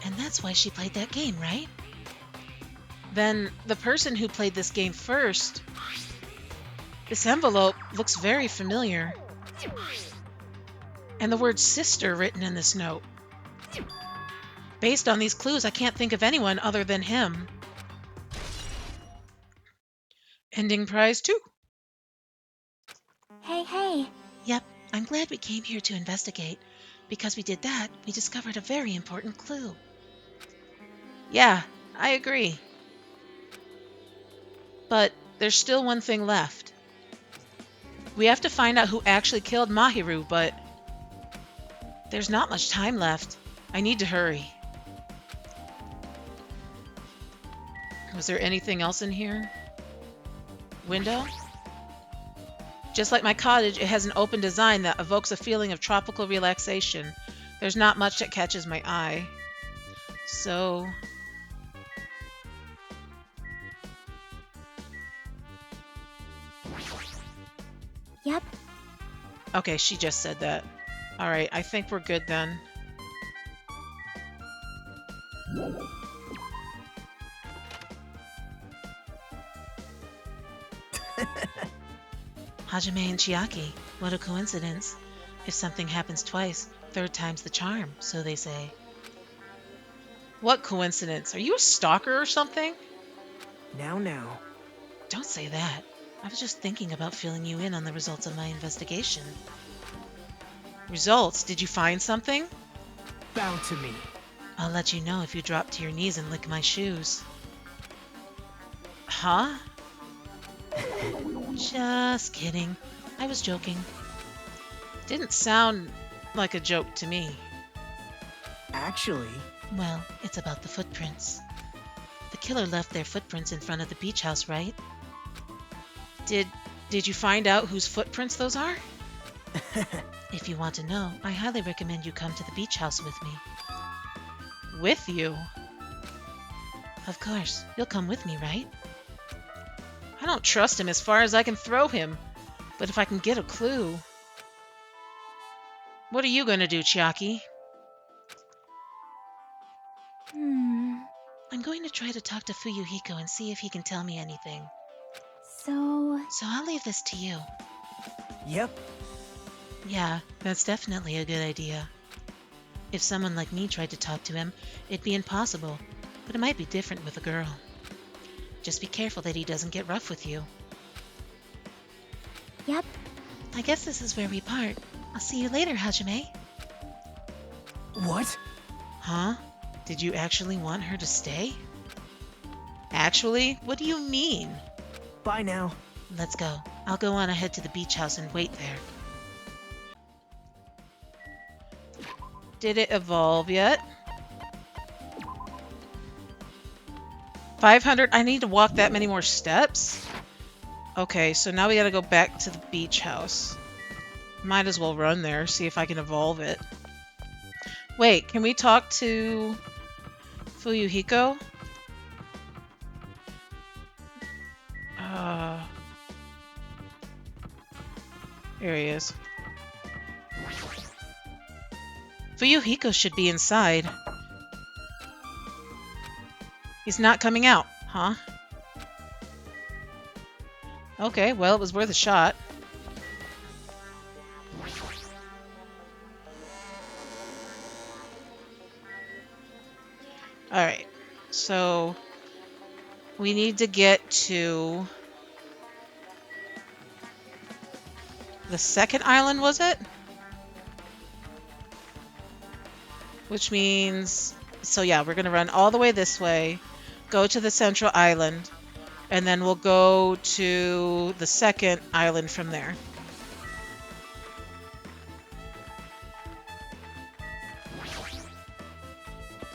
And that's why she played that game, right? Then the person who played this game first. This envelope looks very familiar. And the word sister written in this note. Based on these clues, I can't think of anyone other than him. Ending prize 2. Hey. Yep, I'm glad we came here to investigate. Because we did that, we discovered a very important clue. Yeah, I agree. But there's still one thing left. We have to find out who actually killed Mahiru, but there's not much time left. I need to hurry. Was there anything else in here? Window? Just like my cottage, it has an open design that evokes a feeling of tropical relaxation. There's not much that catches my eye. So... Yep. Okay, she just said that. Alright, I think we're good then. Hajime and Chiaki, what a coincidence. If something happens twice, third time's the charm, so they say. What coincidence? Are you a stalker or something? Now. Don't say that. I was just thinking about filling you in on the results of my investigation. Results? Did you find something? Bow to me. I'll let you know if you drop to your knees and lick my shoes. Huh? Just kidding. I was joking. Didn't sound like a joke to me. Actually, Well, it's about the footprints. The killer left their footprints in front of the beach house, right? Did you find out whose footprints those are? If you want to know, I highly recommend you come to the beach house with me. With you? Of course, you'll come with me, right? I don't trust him as far as I can throw him. But if I can get a clue... What are you going to do, Chiaki? I'm going to try to talk to Fuyuhiko and see if he can tell me anything. So, So I'll leave this to you. yep. Yeah, that's definitely a good idea. If someone like me tried to talk to him, it'd be impossible, but it might be different with a girl. Just be careful that he doesn't get rough with you. yep. I guess this is where we part. I'll see you later, Hajime. What? Huh? Did you actually want her to stay? Actually? What do you mean? Bye now. Let's go. I'll go on ahead to the beach house and wait there. Did it evolve yet? 500? I need to walk that many more steps? Okay, so now we gotta go back to the beach house. Might as well run there, see if I can evolve it. Wait, can we talk to Fuyuhiko? Here he is. Fuyuhiko should be inside. He's not coming out, huh? Okay, well, it was worth a shot. Alright, so we need to get to the second island, was it? Which means, so yeah, we're going to run all the way this way, go to the central island, And then we'll go to the second island from there.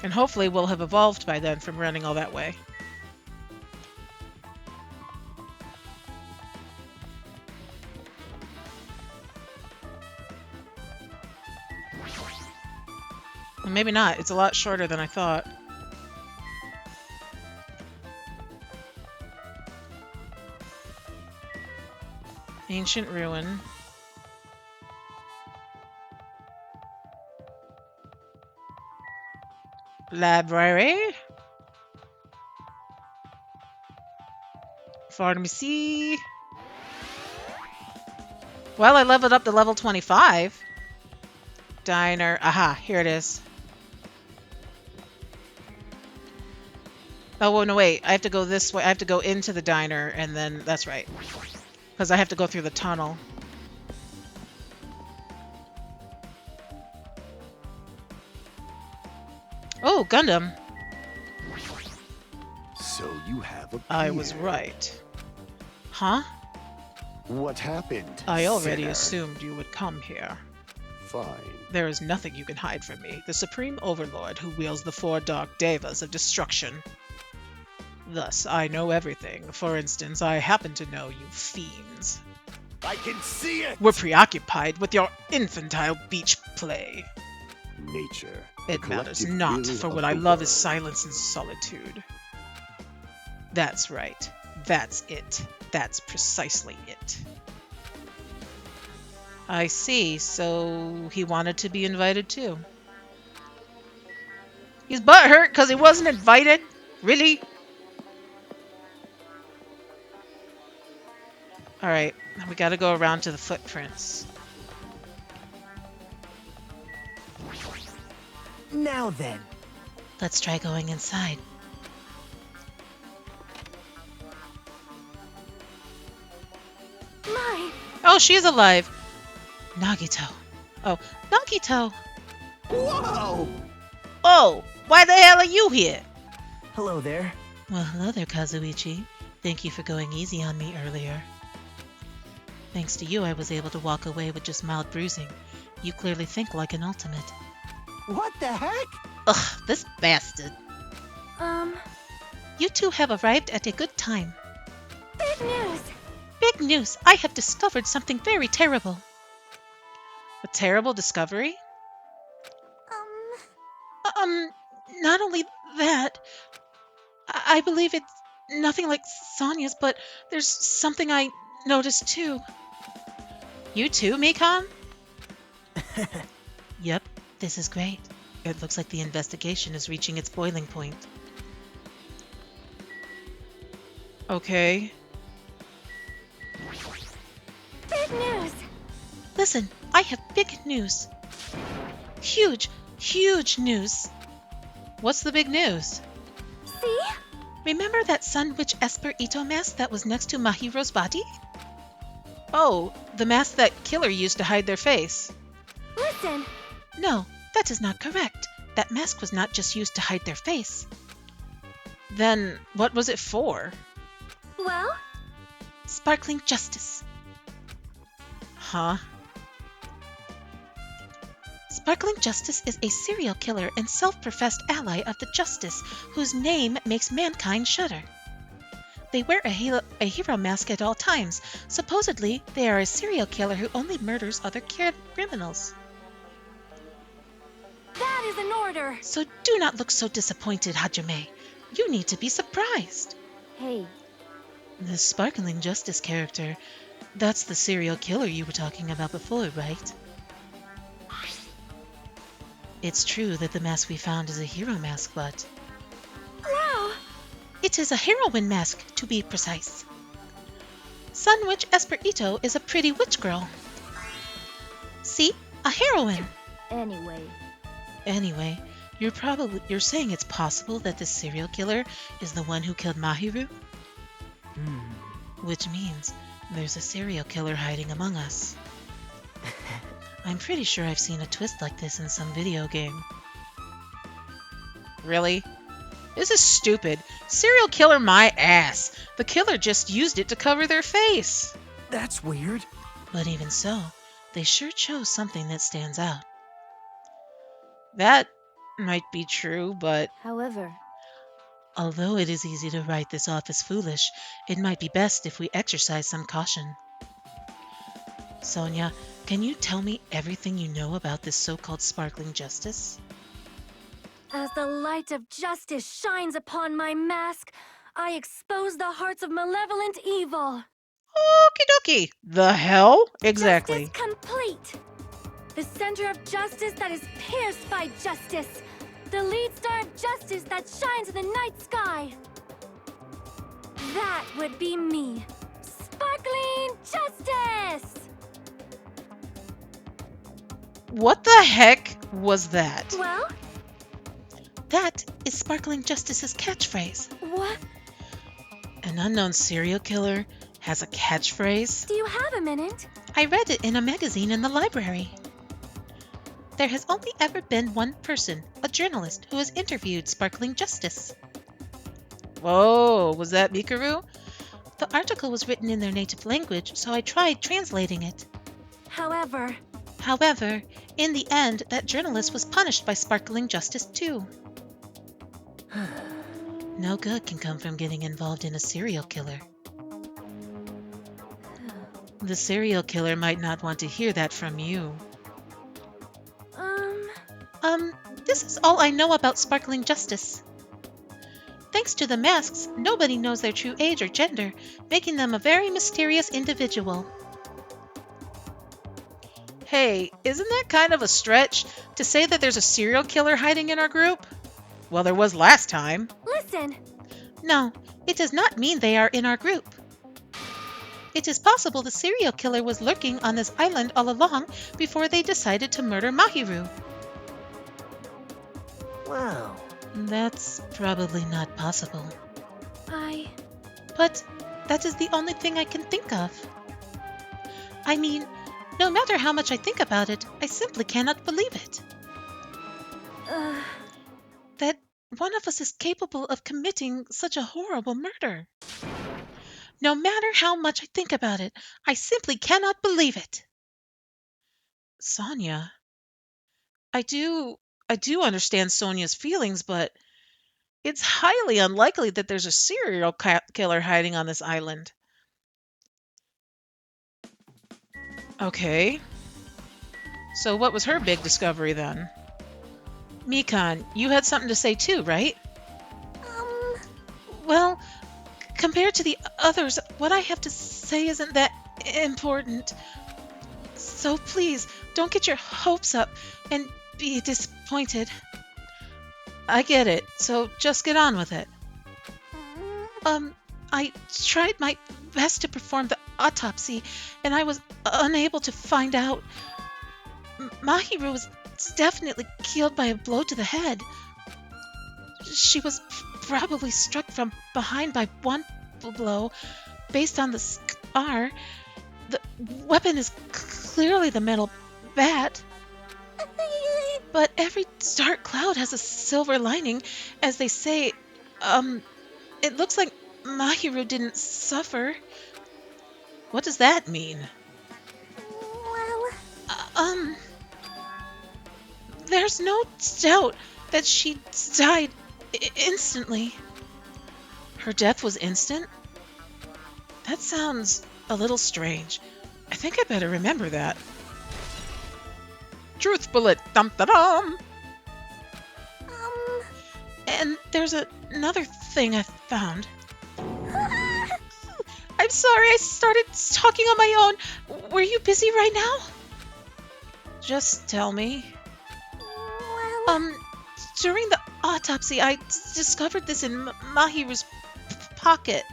And hopefully we'll have evolved by then from running all that way. Well, maybe not. It's a lot shorter than I thought. Ancient ruin. Library. Pharmacy. Well, I leveled up to level 25. Diner. Aha, here it is. Oh, well, no, wait. I have to go this way. I have to go into the diner, and then... That's right. Because I have to go through the tunnel. Oh, Gundam. So you have a I was right. Huh? What happened? I already sinner? assumed you would come here. Fine. There is nothing you can hide from me, the Supreme Overlord who wields the four dark devas of destruction. Thus, I know everything. For instance, I happen to know you fiends. I can see it! We're preoccupied with your infantile beach play. Nature. It the matters collective not, will for of what the I love is world. silence and solitude. That's right. That's it. That's precisely it. I see, so he wanted to be invited too. He's butthurt because he wasn't invited? Really? Alright, we gotta go around to the footprints. Now then. Let's try going inside. My, Oh, she's alive. Nagito. Oh, Nagito. Whoa! Oh, why the hell are you here? Hello there. Well, hello there, Kazuichi. Thank you for going easy on me earlier. Thanks to you, I was able to walk away with just mild bruising. You clearly think like an ultimate. What the heck? Ugh, this bastard. You two have arrived at a good time. big news. Big news! I have discovered something very terrible. A terrible discovery? Not only that, I believe it's nothing like Sonya's, but there's something I noticed too. You too, Mikan? Yep, this is great. It looks like the investigation is reaching its boiling point. Okay. Big news. Listen, I have big news. Huge, huge news. What's the big news? See? Remember that Sun Witch Esper Ito mask that was next to Mahiru's body? Oh, the mask that Killer used to hide their face. Listen. No, that is not correct. That mask was not just used to hide their face. Then what was it for? Well, Sparkling justice. Huh? Sparkling Justice is a serial killer and self-professed ally of the Justice, whose name makes mankind shudder. They wear a hero mask at all times. Supposedly, they are a serial killer who only murders other criminals. that is an order. So do not look so disappointed, Hajime. You need to be surprised. Hey, The Sparkling Justice character, that's the serial killer you were talking about before, right? It's true that the mask we found is a hero mask, but wow. it is a heroine mask, to be precise. Sun Witch Esper Ito is a pretty witch girl. See? A heroine. Anyway, You're saying it's possible that this serial killer is the one who killed Mahiru? Which means there's a serial killer hiding among us. I'm pretty sure I've seen a twist like this in some video game. Really? This is stupid. Serial killer my ass. The killer just used it to cover their face. That's weird. But even so, they sure chose something that stands out. That might be true, but However, Although it is easy to write this off as foolish, it might be best if we exercise some caution. Sonia, can you tell me everything you know about this so-called sparkling justice? as the light of justice shines upon my mask, I expose the hearts of malevolent evil. okie dokie. The hell? Exactly. Justice complete. The center of justice that is pierced by justice. The lead star of justice that shines in the night sky. That would be me. Sparkling justice! What the heck was that? Well, That is Sparkling Justice's catchphrase. what? An unknown serial killer has a catchphrase? Do you have a minute? I read it in a magazine in the library. There has only ever been one person, a journalist, who has interviewed Sparkling Justice. Whoa, was that Mahiru? The article was written in their native language, so I tried translating it. However, However, in the end, that journalist was punished by Sparkling Justice too. No good can come from getting involved in a serial killer. The serial killer might not want to hear that from you. This is all I know about Sparkling Justice. Thanks to the masks, nobody knows their true age or gender, making them a very mysterious individual. Hey, isn't that kind of a stretch to say that there's a serial killer hiding in our group? Well, there was last time. listen. No, it does not mean they are in our group. It is possible the serial killer was lurking on this island all along before they decided to murder Mahiru. Wow. That's probably not possible. I... But that is the only thing I can think of. I mean, no matter how much I think about it, I simply cannot believe it. That one of us is capable of committing such a horrible murder. No matter how much I think about it, I simply cannot believe it. Sonia, I do understand Sonia's feelings, but it's highly unlikely that there's a serial killer hiding on this island. Okay. So what was her big discovery then? Mikan, you had something to say too, right? Well, compared to the others, what I have to say isn't that important. So please, don't get your hopes up and be disappointed. I get it. So just get on with it. I tried my best to perform the autopsy, and I was unable to find out. Mahiru was definitely killed by a blow to the head. She was probably struck from behind by one blow. Based on the scar, the weapon is clearly the metal bat. But every dark cloud has a silver lining, as they say. It looks like Mahiru didn't suffer. What does that mean? Well... There's no doubt that she died instantly. Her death was instant? That sounds a little strange. I think I better remember that. Truth bullet, dum da dum. And there's another thing I found. I'm sorry, I started talking on my own. Were you busy right now? Just tell me. During the autopsy, I discovered this in Mahiru's pocket.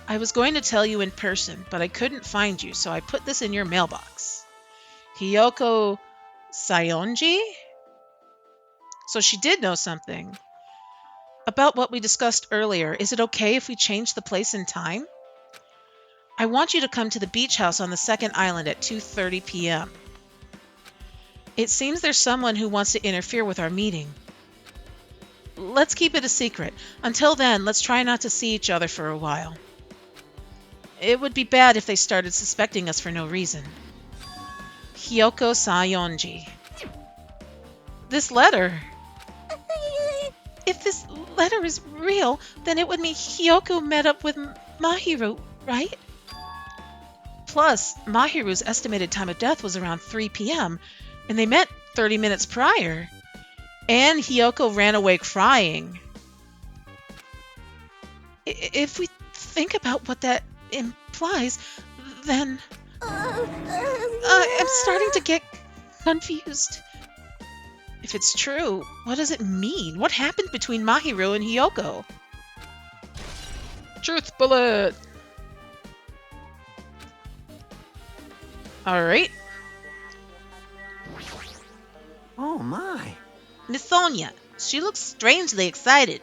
I was going to tell you in person, but I couldn't find you, so I put this in your mailbox. Hiyoko Sayonji? So she did know something. About what we discussed earlier, is it okay if we change the place and time? I want you to come to the beach house on the second island at 2:30 p.m. It seems there's someone who wants to interfere with our meeting. let's keep it a secret. Until then, let's try not to see each other for a while. It would be bad if they started suspecting us for no reason. Hyoko Sayonji. This letter. If this letter is real, then it would mean Hyoko met up with Mahiru, right? Plus, Mahiru's estimated time of death was around 3 p.m., and they met 30 minutes prior. And Hyoko ran away crying. If we think about what that implies, then I'm starting to get confused. If it's true, what does it mean? What happened between Mahiru and Hyoko? Truth bullet! Alright. Oh my. Miss Sonia, she looks strangely excited.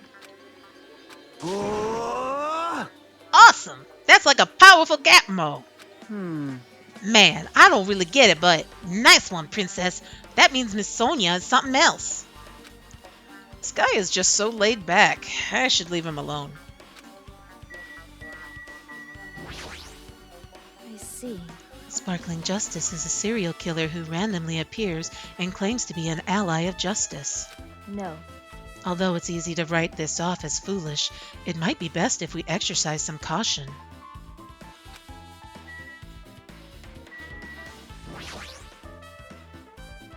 Oh! Awesome! That's like a powerful Gapmo. Hmm. Man, I don't really get it, but nice one, princess. That means Miss Sonia is something else. This guy is just so laid back. I should leave him alone. I see. Sparkling Justice is a serial killer who randomly appears and claims to be an ally of justice. No. Although it's easy to write this off as foolish, it might be best if we exercise some caution.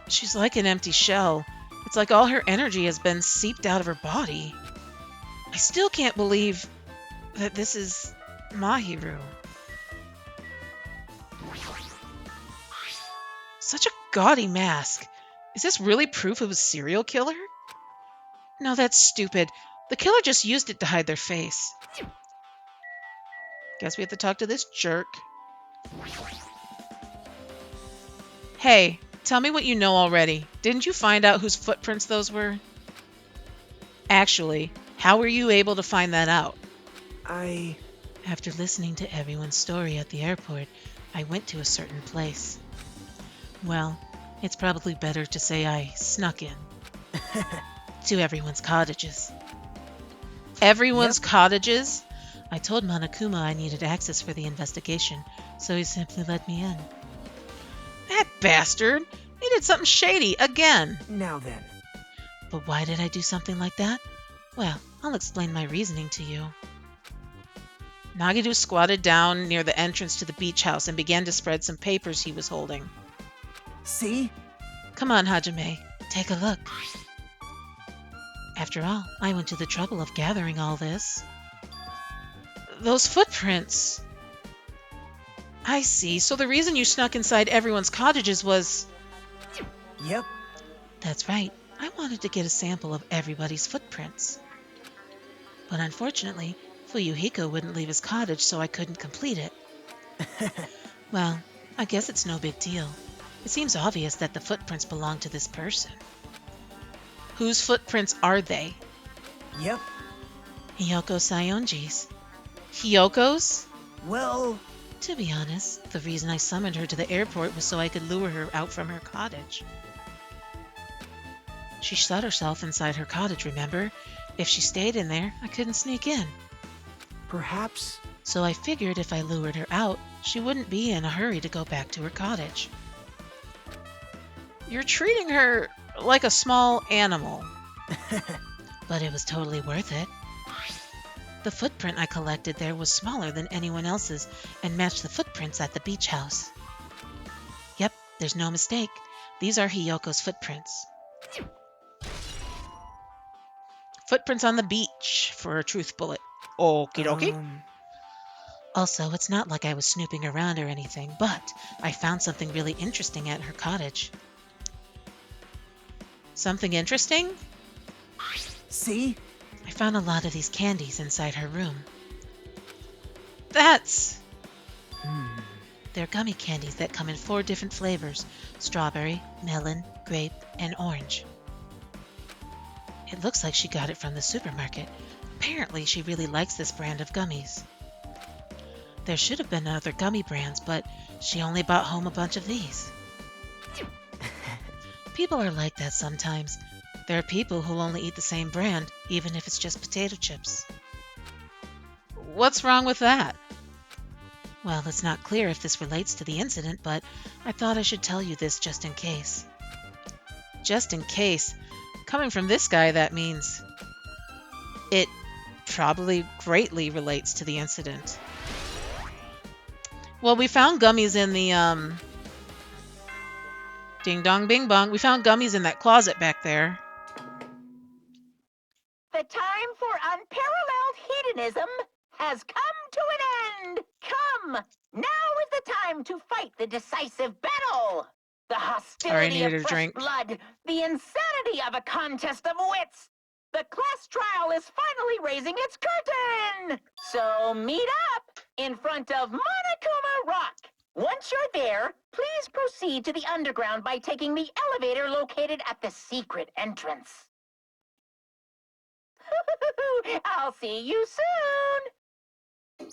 She's like an empty shell. It's like all her energy has been seeped out of her body. I still can't believe that this is Mahiru. Such a gaudy mask. Is this really proof of a serial killer? No, that's stupid. The killer just used it to hide their face. Guess we have to talk to this jerk. Hey, tell me what you know already. Didn't you find out whose footprints those were? Actually, how were you able to find that out? After listening to everyone's story at the airport, I went to a certain place. Well, it's probably better to say I snuck in. To everyone's cottages. Everyone's cottages? I told Monokuma I needed access for the investigation, so he simply let me in. That bastard! He did something shady again. Now then. But why did I do something like that? Well, I'll explain my reasoning to you. Nagido squatted down near the entrance to the beach house and began to spread some papers he was holding. See? Come on, Hajime. Take a look. After all, I went to the trouble of gathering all this. Those footprints. I see. So the reason you snuck inside everyone's cottages was... Yep. That's right. I wanted to get a sample of everybody's footprints. But unfortunately, Fuyuhiko wouldn't leave his cottage, so I couldn't complete it. Well, I guess it's no big deal. It seems obvious that the footprints belong to this person. Whose footprints are they? Yep. Hyoko Sayonji's. Hyoko's? Well, To be honest, the reason I summoned her to the airport was so I could lure her out from her cottage. She shut herself inside her cottage, remember? If she stayed in there, I couldn't sneak in. perhaps. So I figured if I lured her out, she wouldn't be in a hurry to go back to her cottage. You're treating her like a small animal. But it was totally worth it. The footprint I collected there was smaller than anyone else's and matched the footprints at the beach house. Yep, there's no mistake. These are Hyoko's footprints. Footprints on the beach for a truth bullet. Okie dokie. Also, it's not like I was snooping around or anything, but I found something really interesting at her cottage. Something interesting? See? I found a lot of these candies inside her room. That's... They're gummy candies that come in 4 different flavors: strawberry, melon, grape, and orange. It looks like she got it from the supermarket. Apparently, she really likes this brand of gummies. There should have been other gummy brands, but she only bought home a bunch of these. People are like that sometimes. There are people who'll only eat the same brand, even if it's just potato chips. What's wrong with that? Well, it's not clear if this relates to the incident, but I thought I should tell you this just in case. Just in case. Coming from this guy, that means it probably greatly relates to the incident. Well, we found gummies in the, ding dong bing bong. We found gummies in that closet back there. The time for unparalleled hedonism has come to an end. Come, now is the time to fight the decisive battle. The hostility needed a of fresh drink. blood, the insanity of a contest of wits. The class trial is finally raising its curtain. So meet up in front of Monokuma Rock. Once you're there, please proceed to the underground by taking the elevator located at the secret entrance. I'll see you soon.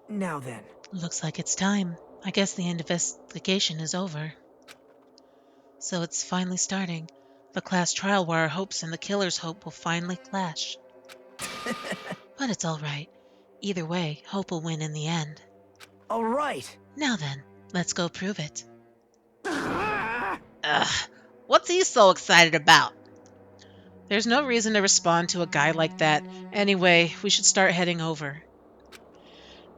Now then. Looks like it's time. I guess the investigation is over. So it's finally starting. The class trial where our hopes and the killer's hope will finally clash. But it's all right. Either way, hope will win in the end. All right. Now then, let's go prove it. Ugh, what's he so excited about? There's no reason to respond to a guy like that. Anyway, we should start heading over.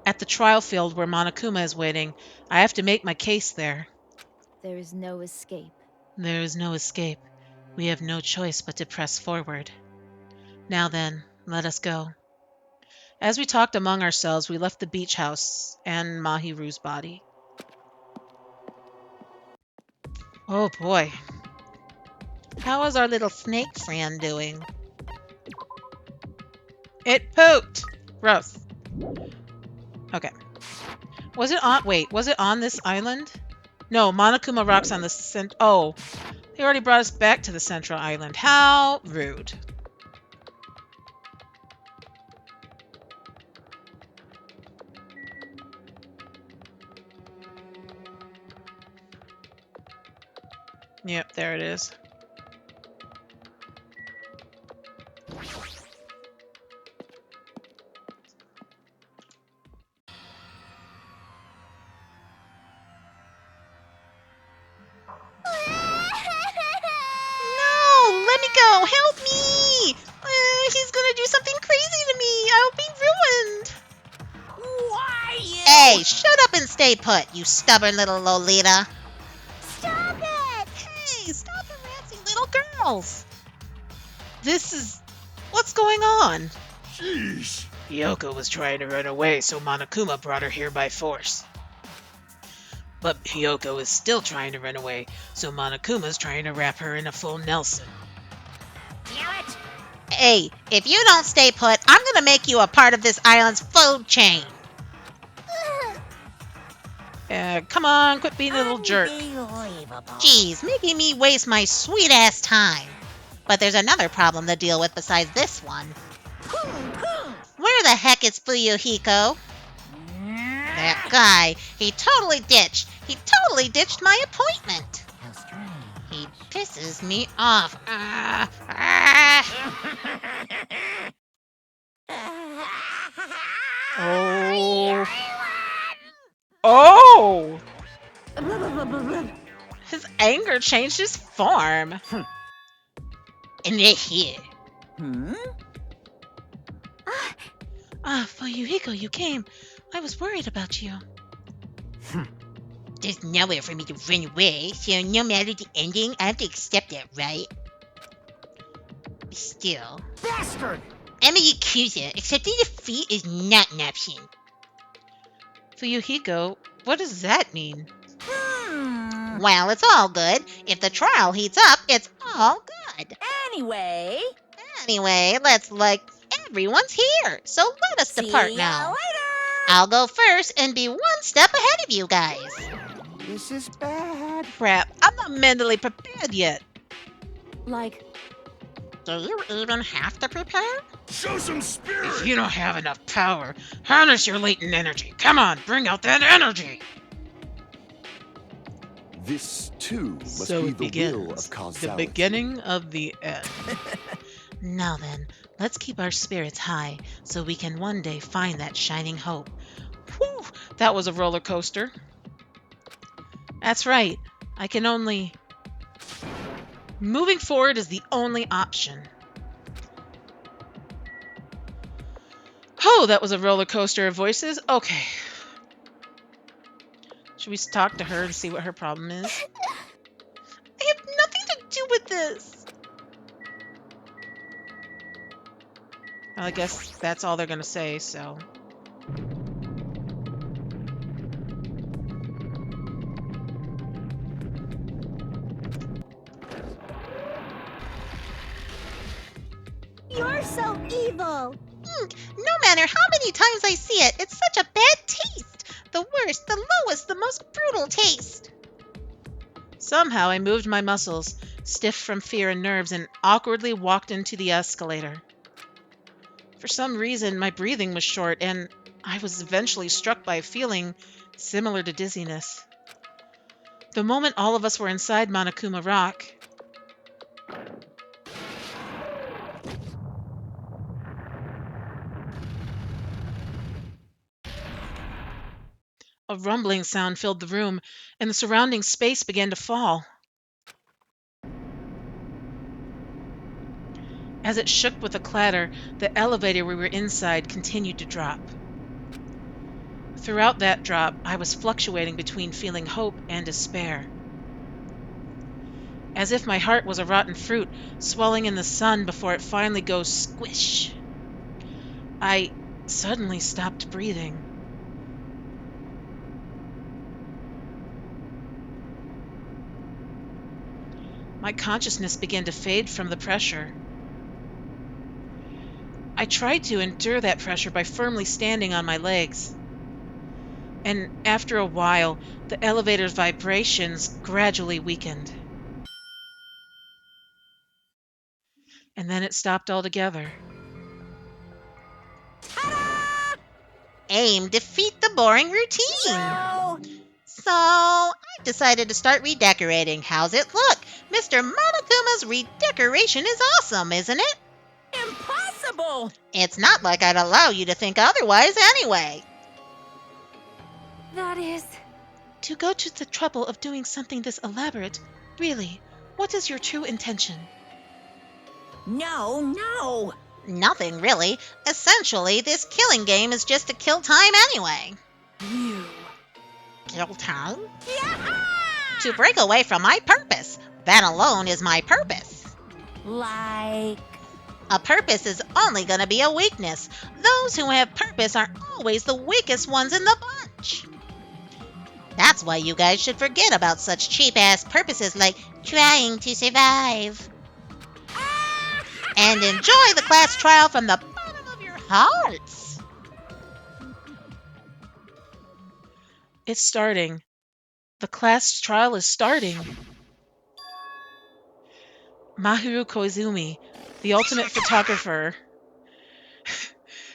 At the trial field where Monokuma is waiting, I have to make my case there. There is no escape. There is no escape. We have no choice but to press forward. Now then, let us go. As we talked among ourselves, we left the beach house and Mahiru's body. Oh boy. How is our little snake friend doing? It pooped! Gross. Okay. Was it on this island? No, Monokuma Rock's on the oh. They already brought us back to the central island. How rude. Yep, there it is. No, let me go. Help me. He's gonna do something crazy to me. I'll be ruined. Why you? Hey, shut up and stay put, you stubborn little Lolita. Stop it! Hey, stop harassing little girls. What's going on? Jeez. Hiyoko was trying to run away, so Monokuma brought her here by force. But Hiyoko is still trying to run away, so Monokuma's trying to wrap her in a full Nelson. Damn it! Hey, if you don't stay put, I'm gonna make you a part of this island's food chain. Come on, quit being a little jerk. Unbelievable. Geez, making me waste my sweet-ass time. But there's another problem to deal with besides this one. Where the heck is Fuyuhiko? That guy, he totally ditched my appointment. How strange. He pisses me off. Oh. Oh! His anger changed his form. And they're here. Fuyuhiko, you came. I was worried about you. There's nowhere for me to run away, so no matter the ending, I have to accept it, right? Still, Bastard! I'm a Yakuza. Accepting defeat is not an option. Fuyuhiko, what does that mean? Well, it's all good. If the trial heats up, it's all good. Anyway, Let's everyone's here, so let us see depart ya now. later! I'll go first and be one step ahead of you guys. This is bad. Crap, I'm not mentally prepared yet. Like, Do you even have to prepare? Show some spirit. If you don't have enough power, harness your latent energy. Come on, bring out that energy. This, too, must So be it the will begins. of The causality. beginning of the end. Now then, let's keep our spirits high so we can one day find that shining hope. Whew, that was a roller coaster. That's right. I can only... Moving forward is the only option. Oh, that was a roller coaster of voices. Okay. Should we talk to her and see what her problem is? I have nothing to do with this. Well, I guess that's all they're going to say, so... You're so evil! No matter how many times I see it, it's such a bad taste. The worst, the lowest, the most brutal taste. Somehow I moved my muscles, stiff from fear and nerves, and awkwardly walked into the escalator. For some reason, my breathing was short, and I was eventually struck by a feeling similar to dizziness. The moment all of us were inside Monokuma Rock, a rumbling sound filled the room, and the surrounding space began to fall. As it shook with a clatter, the elevator we were inside continued to drop. Throughout that drop, I was fluctuating between feeling hope and despair. As if my heart was a rotten fruit, swelling in the sun before it finally goes squish. I suddenly stopped breathing. My consciousness began to fade from the pressure. I tried to endure that pressure by firmly standing on my legs. And after a while, the elevator's vibrations gradually weakened. And then it stopped altogether. Aim, defeat the boring routine. No! So, I've decided to start redecorating. How's it look? Mr. Monokuma's redecoration is awesome, isn't it? Impossible! It's not like I'd allow you to think otherwise anyway. That is... To go to the trouble of doing something this elaborate, really, what is your true intention? No! Nothing really. Essentially, this killing game is just to kill time anyway. You. Kill time? To break away from my purpose. That alone is my purpose. Like... A purpose is only going to be a weakness. Those who have purpose are always the weakest ones in the bunch. That's why you guys should forget about such cheap-ass purposes like trying to survive. And enjoy the class trial from the bottom of your hearts. It's starting. The class trial is starting. Mahiru Koizumi, the ultimate photographer.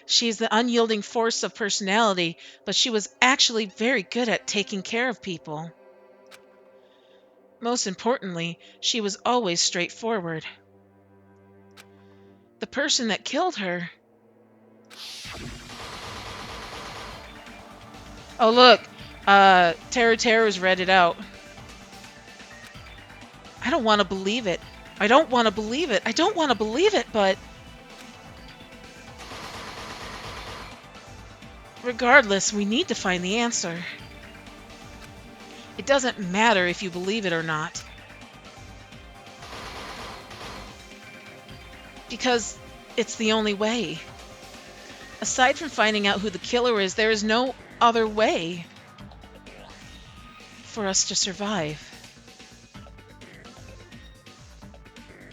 She's the unyielding force of personality, but she was actually very good at taking care of people. Most importantly, she was always straightforward. The person that killed her... Oh, look! Teru's read it out. I don't want to believe it. I don't want to believe it. I don't want to believe it, but... Regardless, we need to find the answer. It doesn't matter if you believe it or not. Because it's the only way. Aside from finding out who the killer is, there is no other way for us to survive.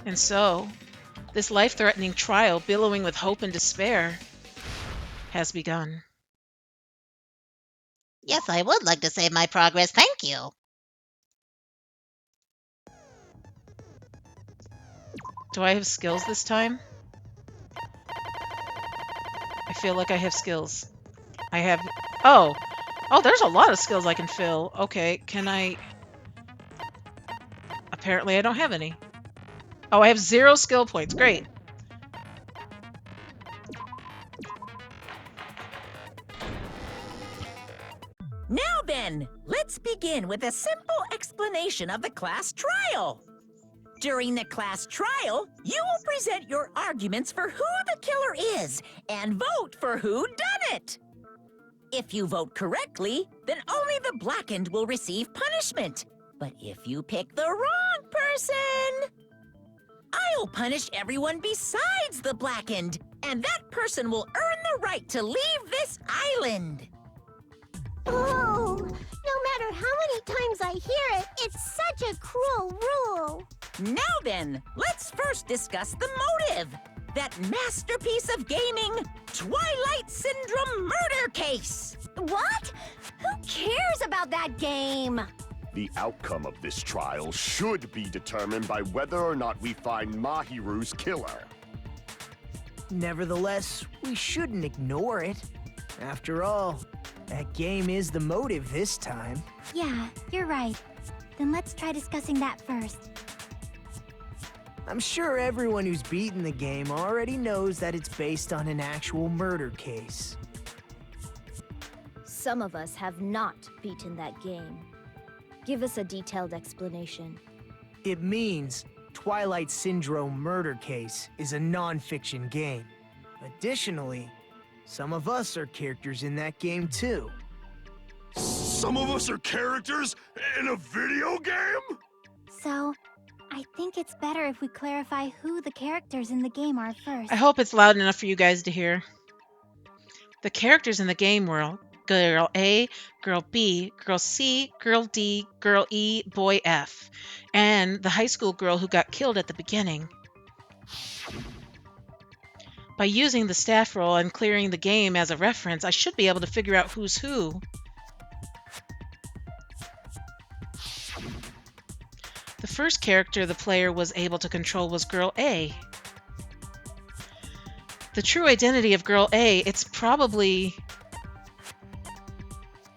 And so, this life-threatening trial, billowing with hope and despair, has begun. Yes, I would like to save my progress, thank you. Do I have skills this time? I feel like I have skills. I have... Oh! Oh, there's a lot of skills I can fill. Okay, can I... Apparently I don't have any. Oh, I have 0 skill points. Great. Now then, let's begin with a simple explanation of the class trial. During the class trial, you will present your arguments for who the killer is and vote for who done it. If you vote correctly, then only the blackened will receive punishment. But if you pick the wrong person, I'll punish everyone besides the blackened, and that person will earn the right to leave this island. Oh, no matter how many times I hear it, it's such a cruel rule. Now then, let's first discuss the motive. That masterpiece of gaming, Twilight Syndrome murder case. What? Who cares about that game? The outcome of this trial should be determined by whether or not we find Mahiru's killer. Nevertheless, we shouldn't ignore it. After all, that game is the motive this time. Yeah, you're right. Then let's try discussing that first. I'm sure everyone who's beaten the game already knows that it's based on an actual murder case. Some of us have not beaten that game. Give us a detailed explanation. It means Twilight Syndrome Murder Case is a non-fiction game. Additionally, some of us are characters in that game too. Some of us are characters in a video game? So, I think it's better if we clarify who the characters in the game are first. I hope it's loud enough for you guys to hear. The characters in the game were Girl A, Girl B, Girl C, Girl D, Girl E, Boy F, and the high school girl who got killed at the beginning. By using the staff roll and clearing the game as a reference, I should be able to figure out who's who. The first character the player was able to control was Girl A. The true identity of Girl A, it's probably...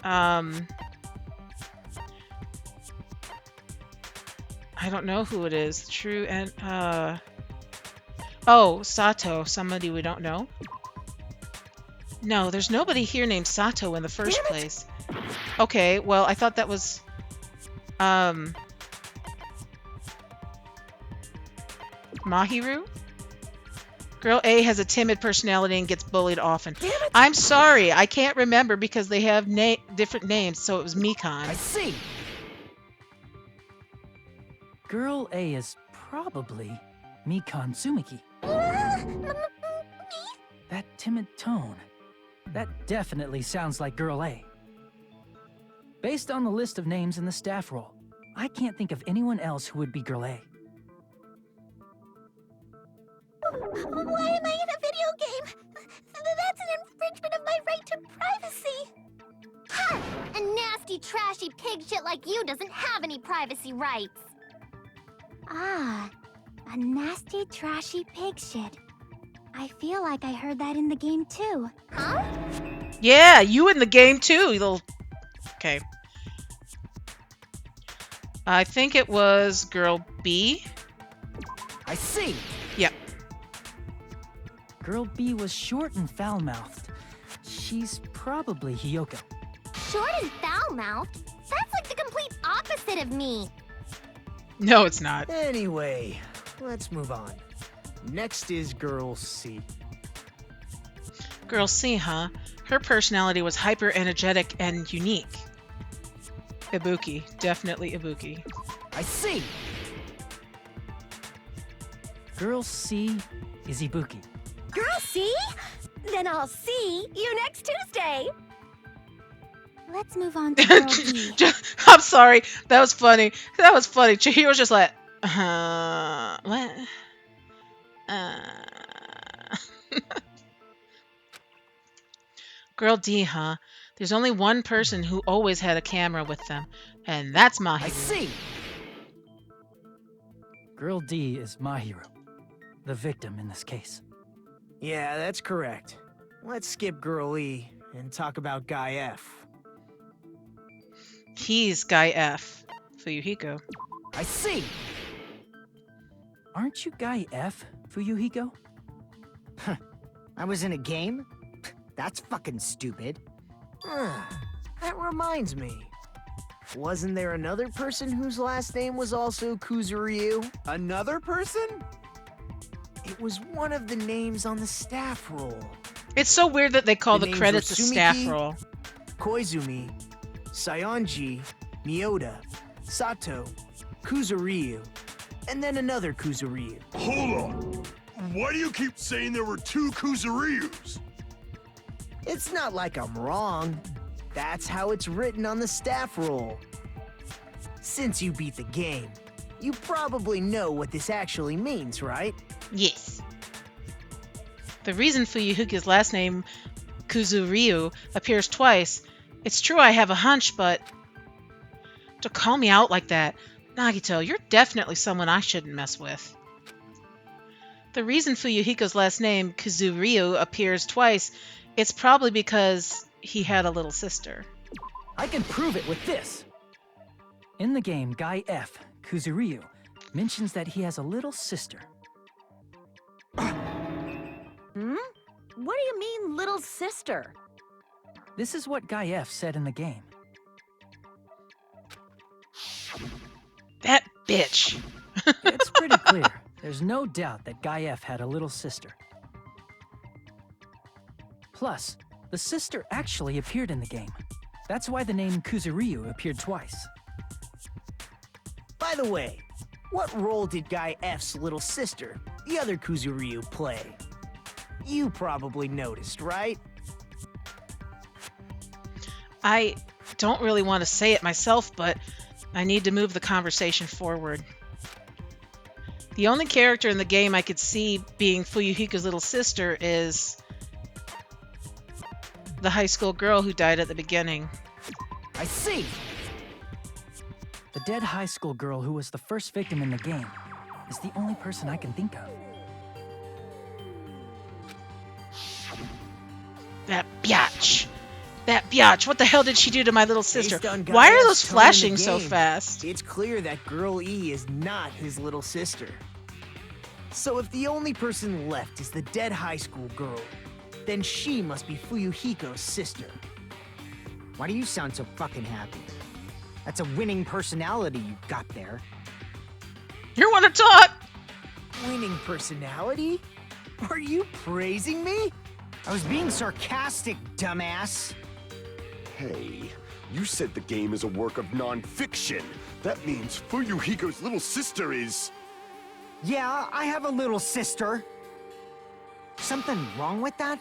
I don't know who it is. True and... Oh, Sato. Somebody we don't know? No, there's nobody here named Sato in the first place. Okay, well, I thought that was... Mahiru? Girl A has a timid personality and gets bullied often. I'm sorry, I can't remember because they have different names, so it was Mikan. I see. Girl A is probably Mikan Tsumiki. That timid tone. That definitely sounds like Girl A. Based on the list of names in the staff roll, I can't think of anyone else who would be Girl A. Why am I in a video game? That's an infringement of my right to privacy. Ha! A nasty, trashy pig shit like you doesn't have any privacy rights. Ah, a nasty, trashy pig shit. I feel like I heard that in the game too. Huh? Yeah, you in the game too, you little... Okay. I think it was Girl B. I see. Yep. Girl B was short and foul-mouthed. She's probably Hiyoko. Short and foul-mouthed? That's like the complete opposite of me. No, it's not. Anyway, let's move on. Next is Girl C. Girl C, huh? Her personality was hyper-energetic and unique. Ibuki. Definitely Ibuki. I see. Girl C is Ibuki. Girl C? Then I'll see you next Tuesday. Let's move on to Girl B. I'm sorry. That was funny. That was funny. Chihiro's just like, what? Girl D, huh? There's only one person who always had a camera with them, and that's Mahiru. I see. Girl D is Mahiru, the victim in this case. Yeah, that's correct. Let's skip Girl E and talk about Guy F. He's Guy F. Fuyuhiko. I see. Aren't you Guy F, Fuyuhiko? I was in a game? That's fucking stupid. That reminds me. Wasn't there another person whose last name was also Kuzuryu? Another person? It was one of the names on the staff roll. It's so weird that they call The the names credits a were staff Sumiki. roll. Koizumi, Sayonji, Miyoda, Sato, Kuzuryu, and then another Kuzuryu. Hold on. Why do you keep saying there were two Kuzuryus? It's not like I'm wrong. That's how it's written on the staff roll. Since you beat the game, you probably know what this actually means, right? Yes. The reason Fuyuhiko's last name, Kuzuryu, appears twice, it's true I have a hunch, but to call me out like that, Nagito, you're definitely someone I shouldn't mess with. The reason Fuyuhiko's last name, Kuzuryu, appears twice, it's probably because he had a little sister. I can prove it with this. In the game, Guy F, Kuzuryu, mentions that he has a little sister. What do you mean, little sister? This is what Guy F said in the game. That bitch. It's pretty clear. There's no doubt that Guy F had a little sister. Plus, the sister actually appeared in the game. That's why the name Kuzuryu appeared twice. By the way, what role did Guy F's little sister, the other Kuzuryu, play? You probably noticed, right? I don't really want to say it myself, but I need to move the conversation forward. The only character in the game I could see being Fuyuhiko's little sister is the high school girl who died at the beginning. I see. The dead high school girl who was the first victim in the game is the only person I can think of. That biatch. That biatch. What the hell did she do to my little sister? Based on Why are Gaia's those tone in the flashing so game, fast? It's clear that Girl E is not his little sister. So if the only person left is the dead high school girl, then she must be Fuyuhiko's sister. Why do you sound so fucking happy? That's a winning personality you've got there. You want to talk? Winning personality? Are you praising me? I was being sarcastic, dumbass. Hey, you said the game is a work of non-fiction. That means Fuyuhiko's little sister is... Yeah, I have a little sister. Something wrong with that?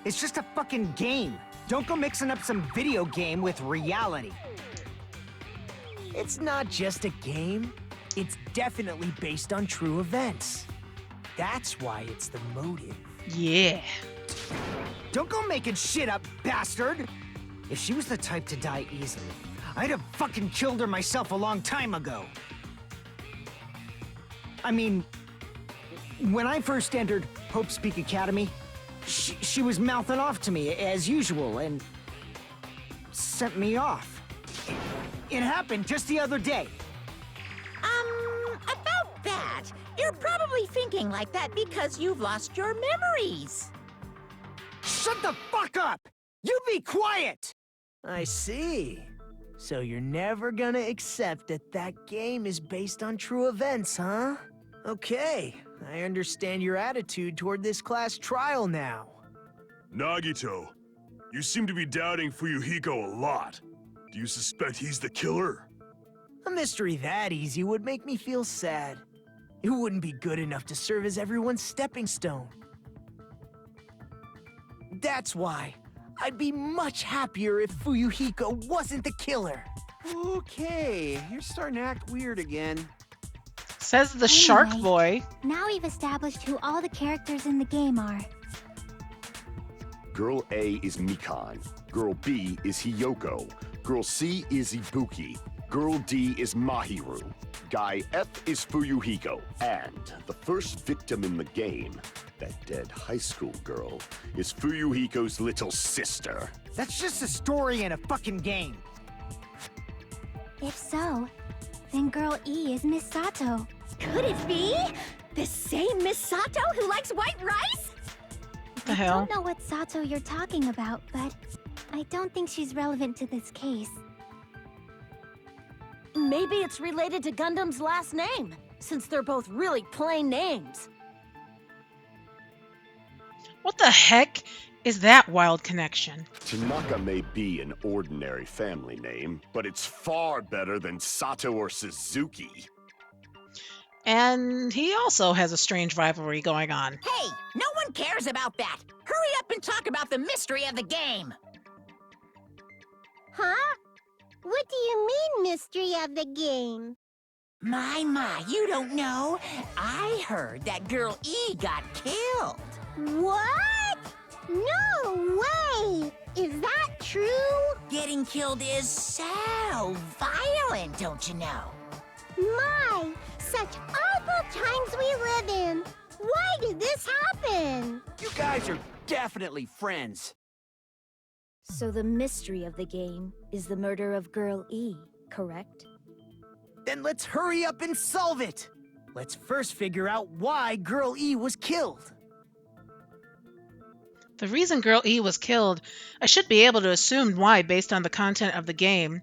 It's just a fucking game. Don't go mixing up some video game with reality. It's not just a game. It's definitely based on true events. That's why it's the motive. Yeah. Don't go making shit up, bastard! If she was the type to die easily, I'd have fucking killed her myself a long time ago. I mean, when I first entered Hope's Peak Academy, she was mouthing off to me as usual and sent me off. It happened just the other day. About that, you're probably thinking like that because you've lost your memories. Shut the fuck up! You be quiet! I see. So you're never gonna accept that that game is based on true events, huh? Okay, I understand your attitude toward this class trial now. Nagito, you seem to be doubting Fuyuhiko a lot. Do you suspect he's the killer? A mystery that easy would make me feel sad. It wouldn't be good enough to serve as everyone's stepping stone. That's why I'd be much happier if Fuyuhiko wasn't the killer. Okay, you're starting to act weird again. Says the shark Anyway. boy. Now we've established who all the characters in the game are. Girl A is Mikan. Girl B is Hiyoko. Girl C is Ibuki. Girl D is Mahiru. Guy F is Fuyuhiko. And the first victim in the game, that dead high school girl, is Fuyuhiko's little sister. That's just a story in a fucking game. If so, then Girl E is Miss Sato. Could it be? The same Miss Sato who likes white rice? What the I hell? don't know what Sato you're talking about, but I don't think she's relevant to this case. Maybe it's related to Gundam's last name, since they're both really plain names. What the heck is that wild connection? Tanaka may be an ordinary family name, but it's far better than Sato or Suzuki. And he also has a strange rivalry going on. Hey, no one cares about that. Hurry up and talk about the mystery of the game. Huh? What do you mean, mystery of the game? My, you don't know. I heard that girl E got killed. What? No way! Is that true? Getting killed is so violent, don't you know? My, such awful times we live in. Why did this happen? You guys are definitely friends. So the mystery of the game is the murder of Girl E, correct? Then let's hurry up and solve it. Let's first figure out why Girl E was killed. The reason Girl E was killed, I should be able to assume why based on the content of the game.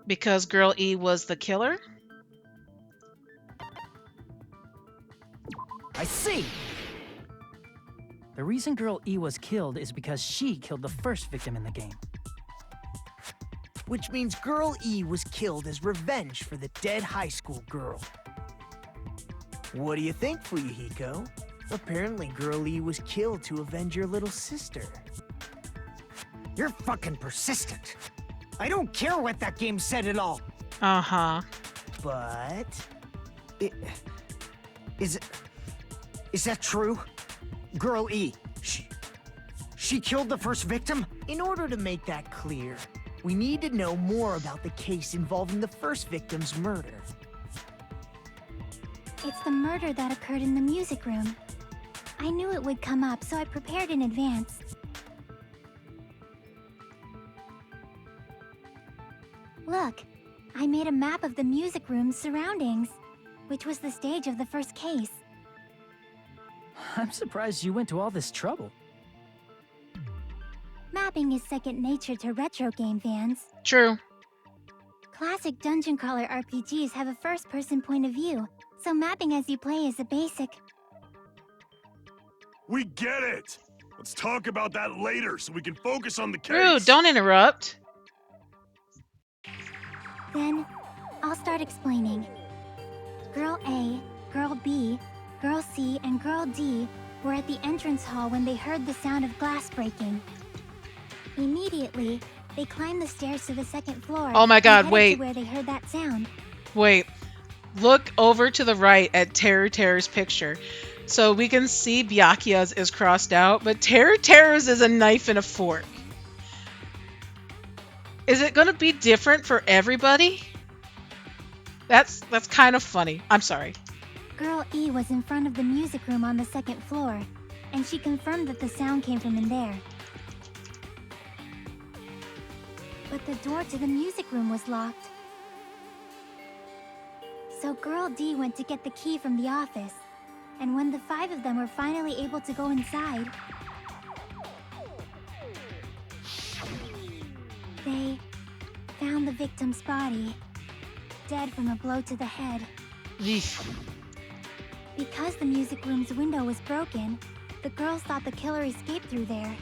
Because Girl E was the killer? I see. The reason Girl E was killed is because she killed the first victim in the game. Which means Girl E was killed as revenge for the dead high school girl. What do you think, Fuyuhiko? Apparently Girl E was killed to avenge your little sister. You're fucking persistent. I don't care what that game said at all. Uh-huh. But... Is that true? Girl E, she killed the first victim? in order to make that clear, we need to know more about the case involving the first victim's murder. It's the murder that occurred in the music room. I knew it would come up, so I prepared in advance. Look, I made a map of the music room's surroundings, which was the stage of the first case. I'm surprised you went to all this trouble. Mapping is second nature to retro game fans. True. Classic dungeon crawler RPGs have a first-person point of view, so mapping as you play is a basic. We get it! Let's talk about that later so we can focus on the case. Rude, don't interrupt. Then, I'll start explaining. Girl A, Girl B, Girl C, and Girl D were at the entrance hall when they heard the sound of glass breaking. Immediately, they climbed the stairs to the second floor. Oh my God, and headed wait. to where they heard that sound. Wait. Look over to the right at Terra's picture. So we can see Byakuya's is crossed out, but Terra's is a knife and a fork. Is it going to be different for everybody? That's kind of funny. I'm sorry. Girl E was in front of the music room on the second floor, and she confirmed that the sound came from in there. But the door to the music room was locked. So Girl D went to get the key from the office, and when the 5 of them were finally able to go inside, they found the victim's body, dead from a blow to the head. Yeesh. Because the music room's window was broken, the girls thought the killer escaped through there.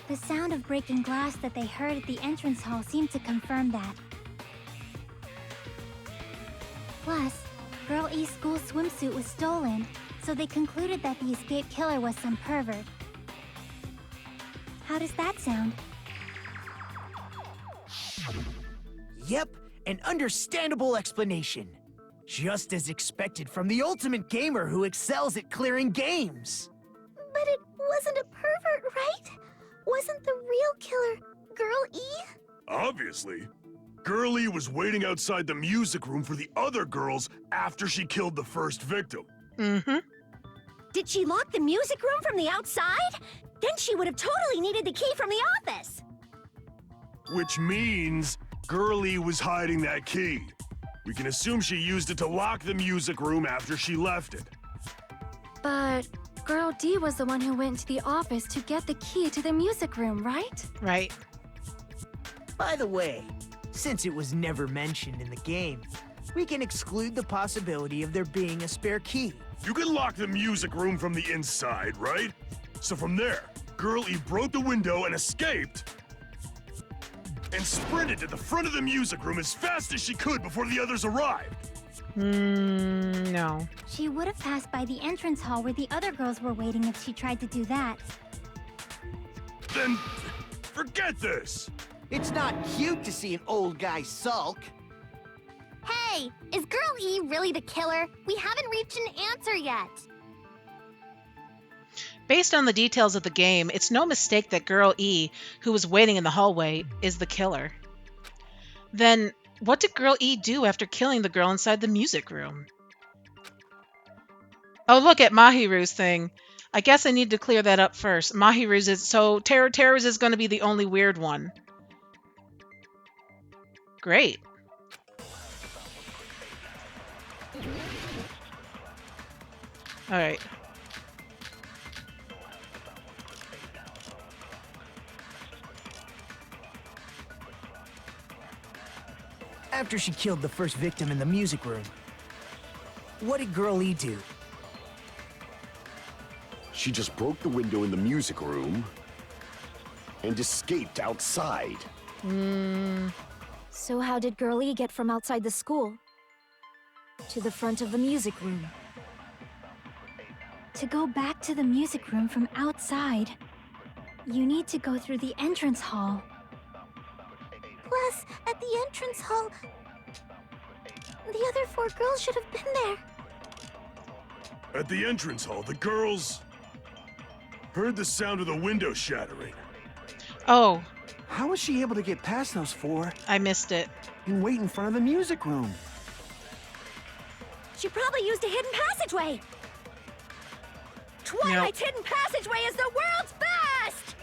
The sound of breaking glass that they heard at the entrance hall seemed to confirm that. Plus, Girl E's school swimsuit was stolen, so they concluded that the escaped killer was some pervert. How does that sound? Yep, an understandable explanation. Just as expected from the ultimate gamer who excels at clearing games. But it wasn't a pervert, right? Wasn't the real killer Girl E? Obviously. Girlie was waiting outside the music room for the other girls after she killed the first victim. Mm-hmm. Did she lock the music room from the outside? Then she would have totally needed the key from the office. Which means Girlie was hiding that key. We can assume she used it to lock the music room after she left it. But Girl D was the one who went to the office to get the key to the music room, right? Right. By the way, since it was never mentioned in the game, we can exclude the possibility of there being a spare key. You can lock the music room from the inside, right? So from there, Girl E broke the window and escaped, and sprinted to the front of the music room as fast as she could before the others arrived. No. She would have passed by the entrance hall where the other girls were waiting if she tried to do that. Then, forget this! It's not cute to see an old guy sulk. Hey, is Girl E really the killer? We haven't reached an answer yet. Based on the details of the game, it's no mistake that Girl E, who was waiting in the hallway, is the killer. Then, what did Girl E do after killing the girl inside the music room? Oh, look at Mahiru's thing. I guess I need to clear that up first. Mahiru's is... So, Terra's is going to be the only weird one. Great. Alright. After she killed the first victim in the music room, what did Girl E do? She just broke the window in the music room and escaped outside. So how did Girl E get from outside the school to the front of the music room? To go back to the music room from outside, you need to go through the entrance hall. Plus, at the entrance hall, the other 4 girls should have been there. At the entrance hall, the girls heard the sound of the window shattering. Oh, How was she able to get past those 4 I missed it. and wait in front of the music room? She probably used a hidden passageway. Twilight's hidden passageway is the world's best!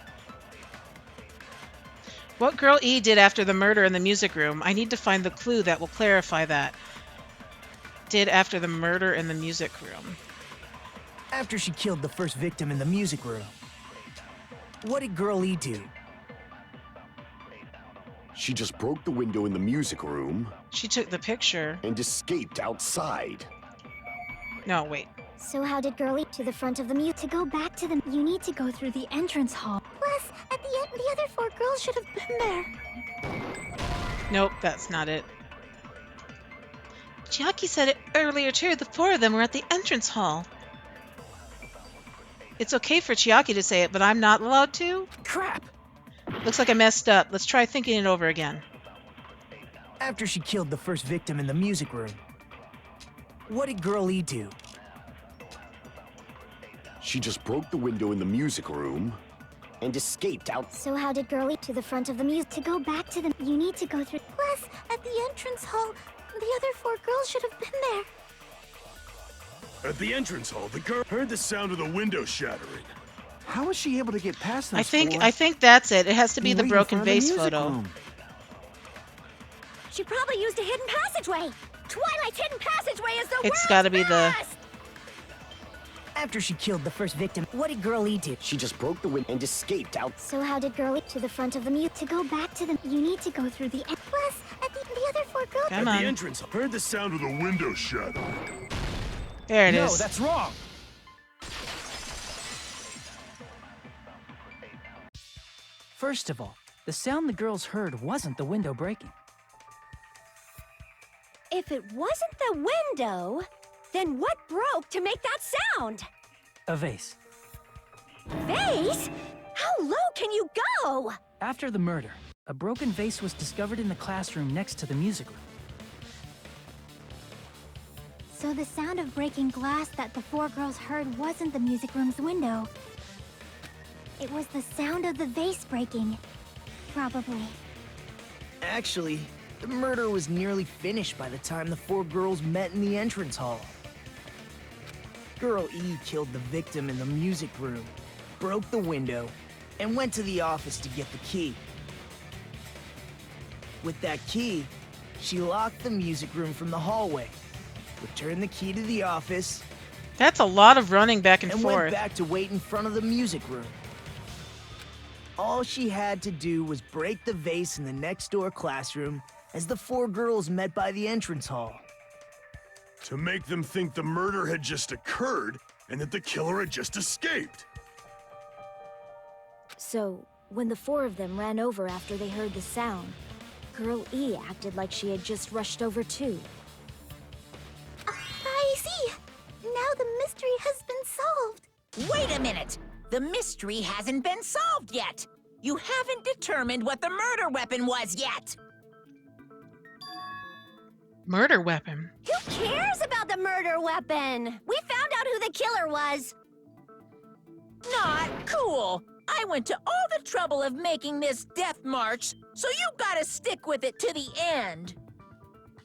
What Girl E did after the murder in the music room, I need to find the clue that will clarify that. Did after the murder in the music room. After she killed the first victim in the music room, what did Girl E do? She just broke the window in the music room She took the picture. and escaped outside. No, wait. So how did Girl E to the front of the To go back to you need to go through the entrance hall. Plus, at the end, the other 4 girls should have been there. Nope, that's not it. Chiaki said it earlier too. The 4 of them were at the entrance hall. It's okay for Chiaki to say it, but I'm not allowed to? Crap! Looks like I messed up. Let's try thinking it over again. After she killed the first victim in the music room, what did Girl E do? She just broke the window in the music room and escaped out. So how did Girl E to the front of the To go back to you need to go through. Plus, at the entrance hall, the other 4 girls should have been there. At the entrance hall, the girl heard the sound of the window shattering. How was she able to get past those I think 4 that's it. It has to be and the wait in broken front of the vase music photo. room? She probably used a hidden passageway. Twilight's hidden passageway is the It's world's gotta be the... best! After she killed the first victim, what did Girl E do? She just broke the window and escaped out. So how did Girl E to the front of the To go back to you need to go through the plus, at the other 4 girls. Come At on. the entrance, heard the sound of the window shattering. There it No, is. that's wrong. First of all, the sound the girls heard wasn't the window breaking. If it wasn't the window, then what broke to make that sound? A vase. Vase? How low can you go? After the murder, a broken vase was discovered in the classroom next to the music room. So the sound of breaking glass that the 4 girls heard wasn't the music room's window. It was the sound of the vase breaking. Probably. Actually, the murder was nearly finished by the time the 4 girls met in the entrance hall. Girl E killed the victim in the music room, broke the window, and went to the office to get the key. With that key, she locked the music room from the hallway, returned the key to the office, That's a lot of running back and and forth. went back to wait in front of the music room. All she had to do was break the vase in the next door classroom as the four girls met by the entrance hall. To make them think the murder had just occurred and that the killer had just escaped. So, when the four of them ran over after they heard the sound, Girl E acted like she had just rushed over too. I see. Now the mystery has been solved. Wait a minute! The mystery hasn't been solved yet! You haven't determined what the murder weapon was yet! Murder weapon. Who cares about the murder weapon? We found out who the killer was. Not cool! I went to all the trouble of making this death march, so you gotta stick with it to the end!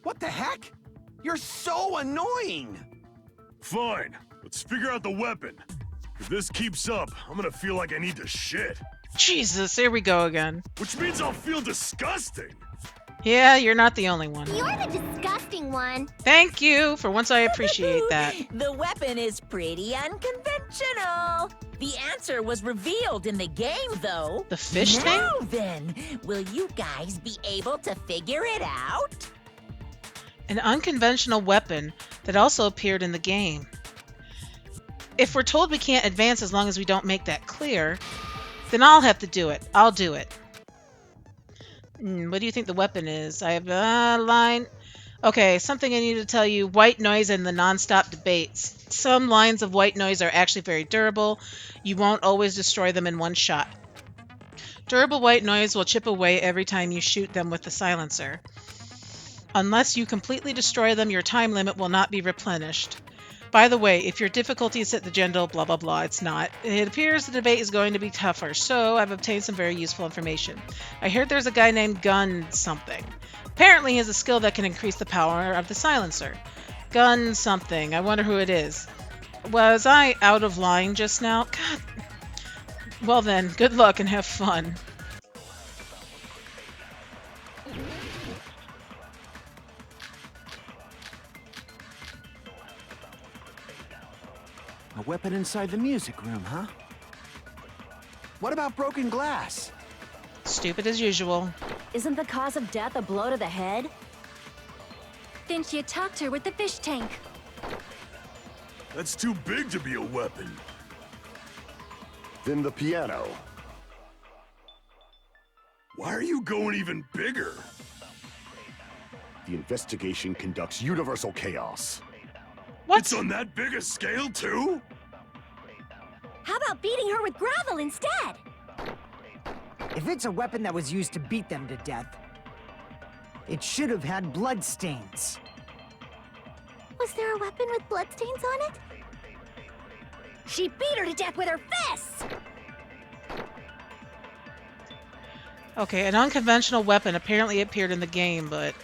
What the heck? You're so annoying! Fine, let's figure out the weapon. If this keeps up, I'm gonna feel like I need to shit. Jesus, here we go again. Which means I'll feel disgusting. Yeah, you're not the only one. You're the disgusting one. Thank you. For once, I appreciate that. The weapon is pretty unconventional. The answer was revealed in the game, though. The fish tank? Now then, will you guys be able to figure it out? An unconventional weapon that also appeared in the game. If we're told we can't advance as long as we don't make that clear, then I'll have to do it. I'll do it. What do you think the weapon is? I have a line. Okay, something I need to tell you. White noise and the non-stop debates. Some lines of white noise are actually very durable. You won't always destroy them in one shot. Durable white noise will chip away every time you shoot them with the silencer. Unless you completely destroy them, your time limit will not be replenished. By the way, if your difficulty is at the general blah blah blah, it's not. It appears the debate is going to be tougher, so I've obtained some very useful information. I heard there's a guy named Gun something. Apparently he has a skill that can increase the power of the silencer. Gun something. I wonder who it is. Was I out of line just now? God. Well then, good luck and have fun. A weapon inside the music room, huh? What about broken glass? Stupid as usual. Isn't the cause of death a blow to the head? Then she attacked her with the fish tank. That's too big to be a weapon. Then the piano. Why are you going even bigger? The investigation conducts universal chaos. What? It's on that big a scale, too? How about beating her with gravel instead? If it's a weapon that was used to beat them to death, it should have had blood stains. Was there a weapon with bloodstains on it? She beat her to death with her fists! Okay, an unconventional weapon apparently appeared in the game, but...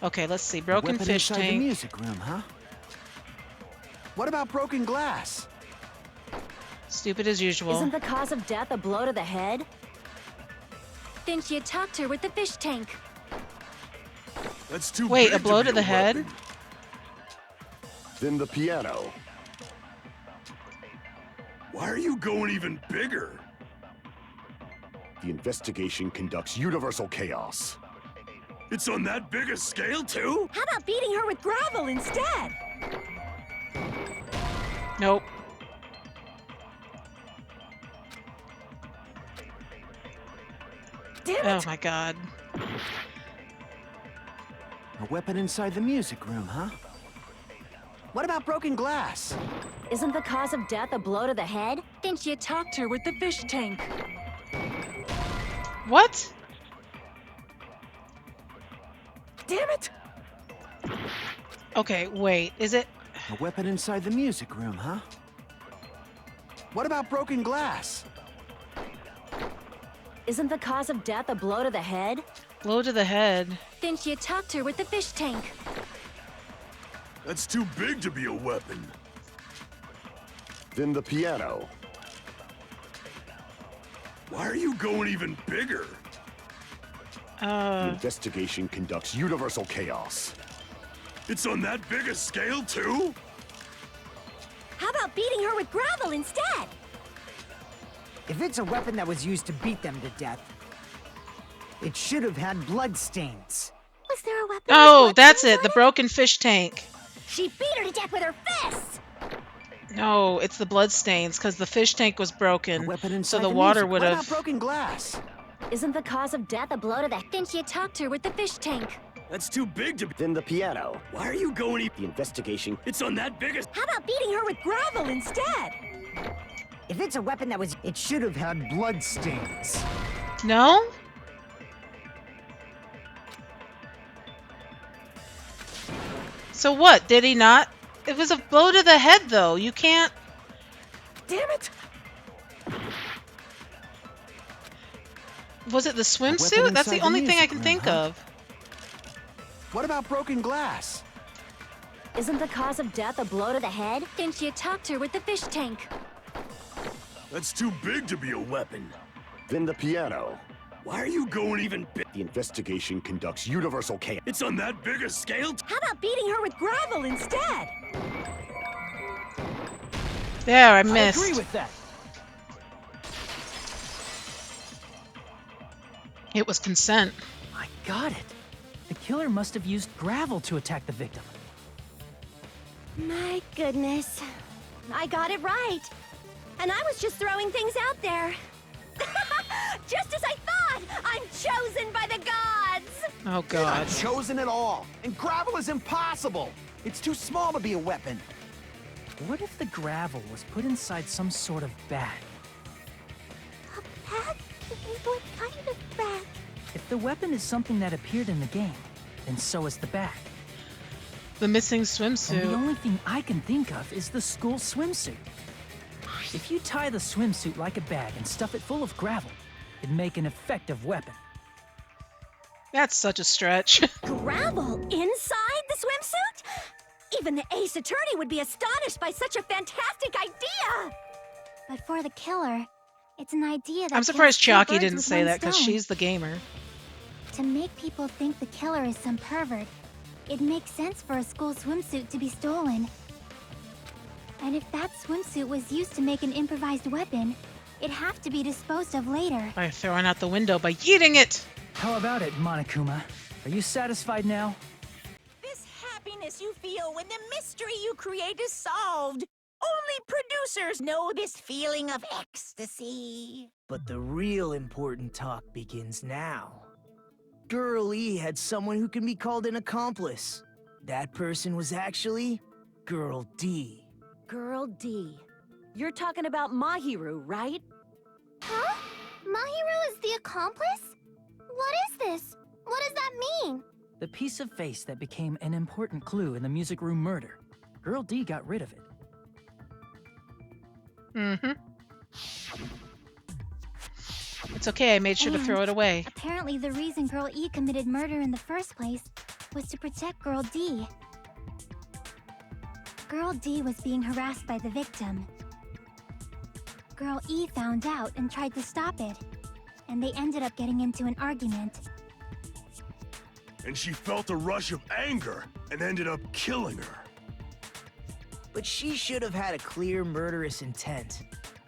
Okay, let's see. Broken weapon fish inside the tank. music room, huh? What about broken glass? Stupid as usual. Isn't the cause of death a blow to the head? Then she attacked her with the fish tank. That's too Wait, big a blow be to the head? weapon. Then the piano. Why are you going even bigger? The investigation conducts universal chaos. It's on that big a scale, too? How about beating her with gravel instead? Nope. Damn Oh it! my god. A weapon inside the music room, huh? What about broken glass? Isn't the cause of death a blow to the head? Then she attacked her with the fish tank. What? Damn it! Okay, wait. Is it... A weapon inside the music room, huh? What about broken glass? Isn't the cause of death a blow to the head? Blow to the head? Then she attacked her with the fish tank. That's too big to be a weapon. Then the piano. Why are you going even bigger? The investigation conducts universal chaos. It's on that big a scale, too? How about beating her with gravel instead? If it's a weapon that was used to beat them to death, it should have had bloodstains. Was there a weapon? Oh, that's it. The broken fish tank. She beat her to death with her fists! No, it's the bloodstains because the fish tank was broken, weapon so inside the the water music. would What have. about broken glass? Isn't the cause of death a blow to the... Then she attacked her with the fish tank. That's too big to be. Then the piano. Why are you going? The investigation. It's on that big a. How about beating her with gravel instead? If it's a weapon that was... It should have had bloodstains. No? So what? Did he not? It was a blow to the head, though. You can't. Damn it! Was it the weapon swimsuit? That's the inside the only thing I music can room, think huh? of. What about broken glass? Isn't the cause of death a blow to the head? Then she attacked her with the fish tank. That's too big to be a weapon. Then the piano. Why are you going even big? The investigation conducts universal chaos. It's on that big a scale? How about beating her with gravel instead? There, I I missed. agree with that. It was consent. I got it. The killer must have used gravel to attack the victim. My goodness. I got it right. And I was just throwing things out there. Just as I thought! I'm chosen by the gods! Oh, You're God. not chosen at all. And gravel is impossible. It's too small to be a weapon. What if the gravel was put inside some sort of bag? A bag? What kind of bag? If the weapon is something that appeared in the game, then so is the bag. The missing And the swimsuit. only thing I can think of is the school swimsuit. If you tie the swimsuit like a bag and stuff it full of gravel, it'd make an effective weapon. That's such a stretch. Gravel inside the swimsuit? Even the ace attorney would be astonished by such a fantastic idea! But for the killer, it's an idea that I'm surprised kills two Chalky birds didn't with say one that because stone. she's the gamer. To make people think the killer is some pervert, it makes sense for a school swimsuit to be stolen. And if that swimsuit was used to make an improvised weapon, it'd have to be disposed of later. By throwing out the window, by yeeting it! How about it, Monokuma? Are you satisfied now? This happiness you feel when the mystery you create is solved. Only producers know this feeling of ecstasy. But the real important talk begins now. Girl E had someone who can be called an accomplice. That person was actually Girl D. Girl D. You're talking about Mahiru, right? Huh? Mahiru is the accomplice? What is this? What does that mean? The piece of face that became an important clue in the music room murder. Girl D got rid of it. Mm-hmm. It's okay, I made sure to throw it away. Apparently the reason Girl E committed murder in the first place was to protect Girl D. Girl D was being harassed by the victim. Girl E found out and tried to stop it, and they ended up getting into an argument. And she felt a rush of anger and ended up killing her. But she should have had a clear murderous intent.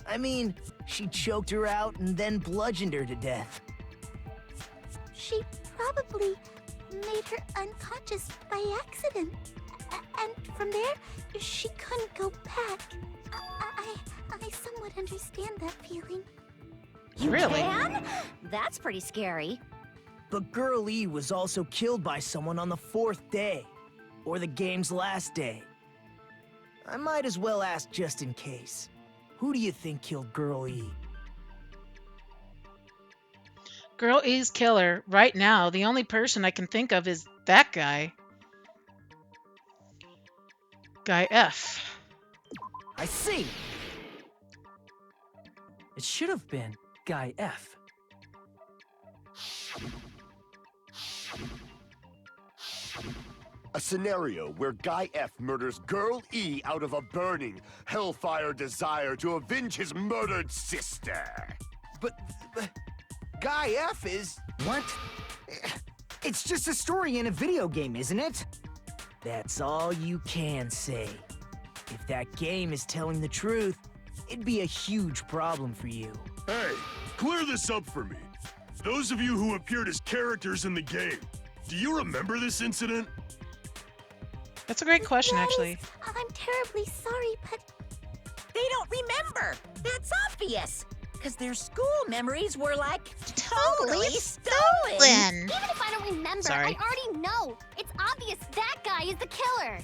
I mean, she choked her out and then bludgeoned her to death. She probably made her unconscious by accident. And from there, she couldn't go back. I somewhat understand that feeling. You Really? can? That's pretty scary. But Girl E was also killed by someone on the 4th day, or the game's last day. I might as well ask just in case. Who do you think killed Girl E? Girl E's killer, right now, the only person I can think of is that guy. Guy F. I see. It should have been Guy F. A scenario where Guy F murders Girl E out of a burning, hellfire desire to avenge his murdered sister. But Guy F is... What? It's just a story in a video game, isn't it? That's all you can say. If that game is telling the truth, it'd be a huge problem for you. Hey, clear this up for me. Those of you who appeared as characters in the game, do you remember this incident? That's a great question, actually. I'm terribly sorry, but They don't remember. That's obvious. Because their school memories were like Totally stolen. stolen. even if I don't remember, Sorry. I already know. It's obvious that guy is the killer.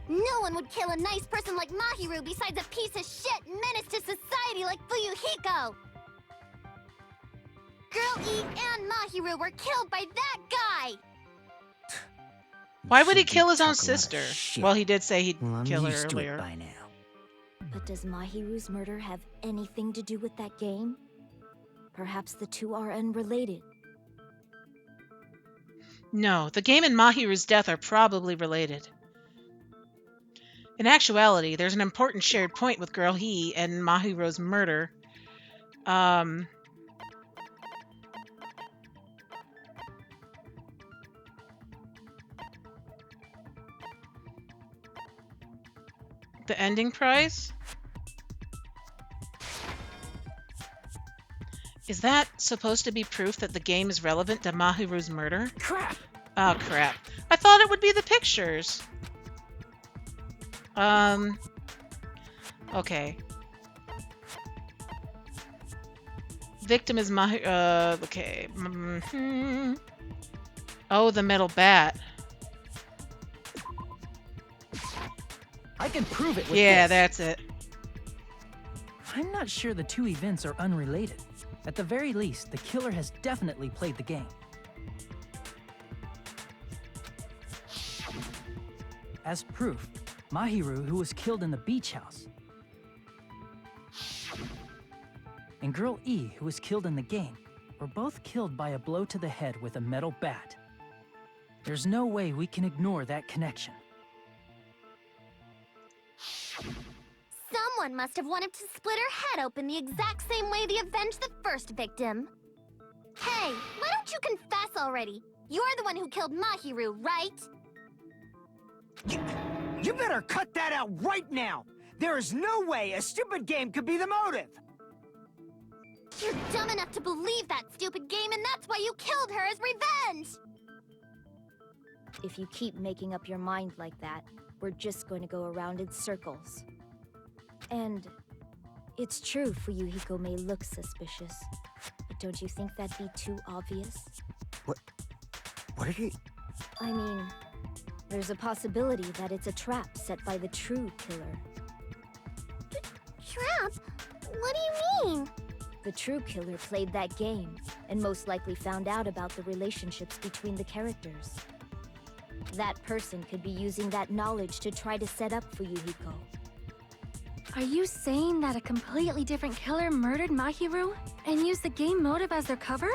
No one would kill a nice person like Mahiru besides a piece of shit menace to society like Fuyuhiko. Girl E and Mahiru were killed by that guy. Why would he Should kill be his own talking a lot of sister? shit. Well, he did say he'd Well, I'm kill her used to it earlier. by now. But does Mahiru's murder have anything to do with that game? Perhaps the two are unrelated. No, the game and Mahiru's death are probably related. In actuality, there's an important shared point with Girl He and Mahiru's murder. The ending prize? Is that supposed to be proof that the game is relevant to Mahiru's murder? Crap! Oh, crap. I thought it would be the pictures. Okay. Victim is Mahiru. Okay. Oh, the metal bat. I can prove it with Yeah, this. that's it. I'm not sure the two events are unrelated. At the very least, the killer has definitely played the game. As proof, Mahiru, who was killed in the beach house, and Girl E, who was killed in the game, were both killed by a blow to the head with a metal bat. There's no way we can ignore that connection. Someone must have wanted to split her head open the exact same way they avenged the first victim. Hey, why don't you confess already? You're the one who killed Mahiru, right? You better cut that out right now! There is no way a stupid game could be the motive! You're dumb enough to believe that stupid game, and that's why you killed her as revenge! If you keep making up your mind like that, we're just going to go around in circles. And it's true Fuyuhiko may look suspicious, but don't you think that'd be too obvious? What are you... I mean, there's a possibility that it's a trap set by the true killer. Trap? What do you mean? The true killer played that game, and most likely found out about the relationships between the characters. That person could be using that knowledge to try to set up Fuyuhiko. Are you saying that a completely different killer murdered Mahiru and used the game motive as their cover?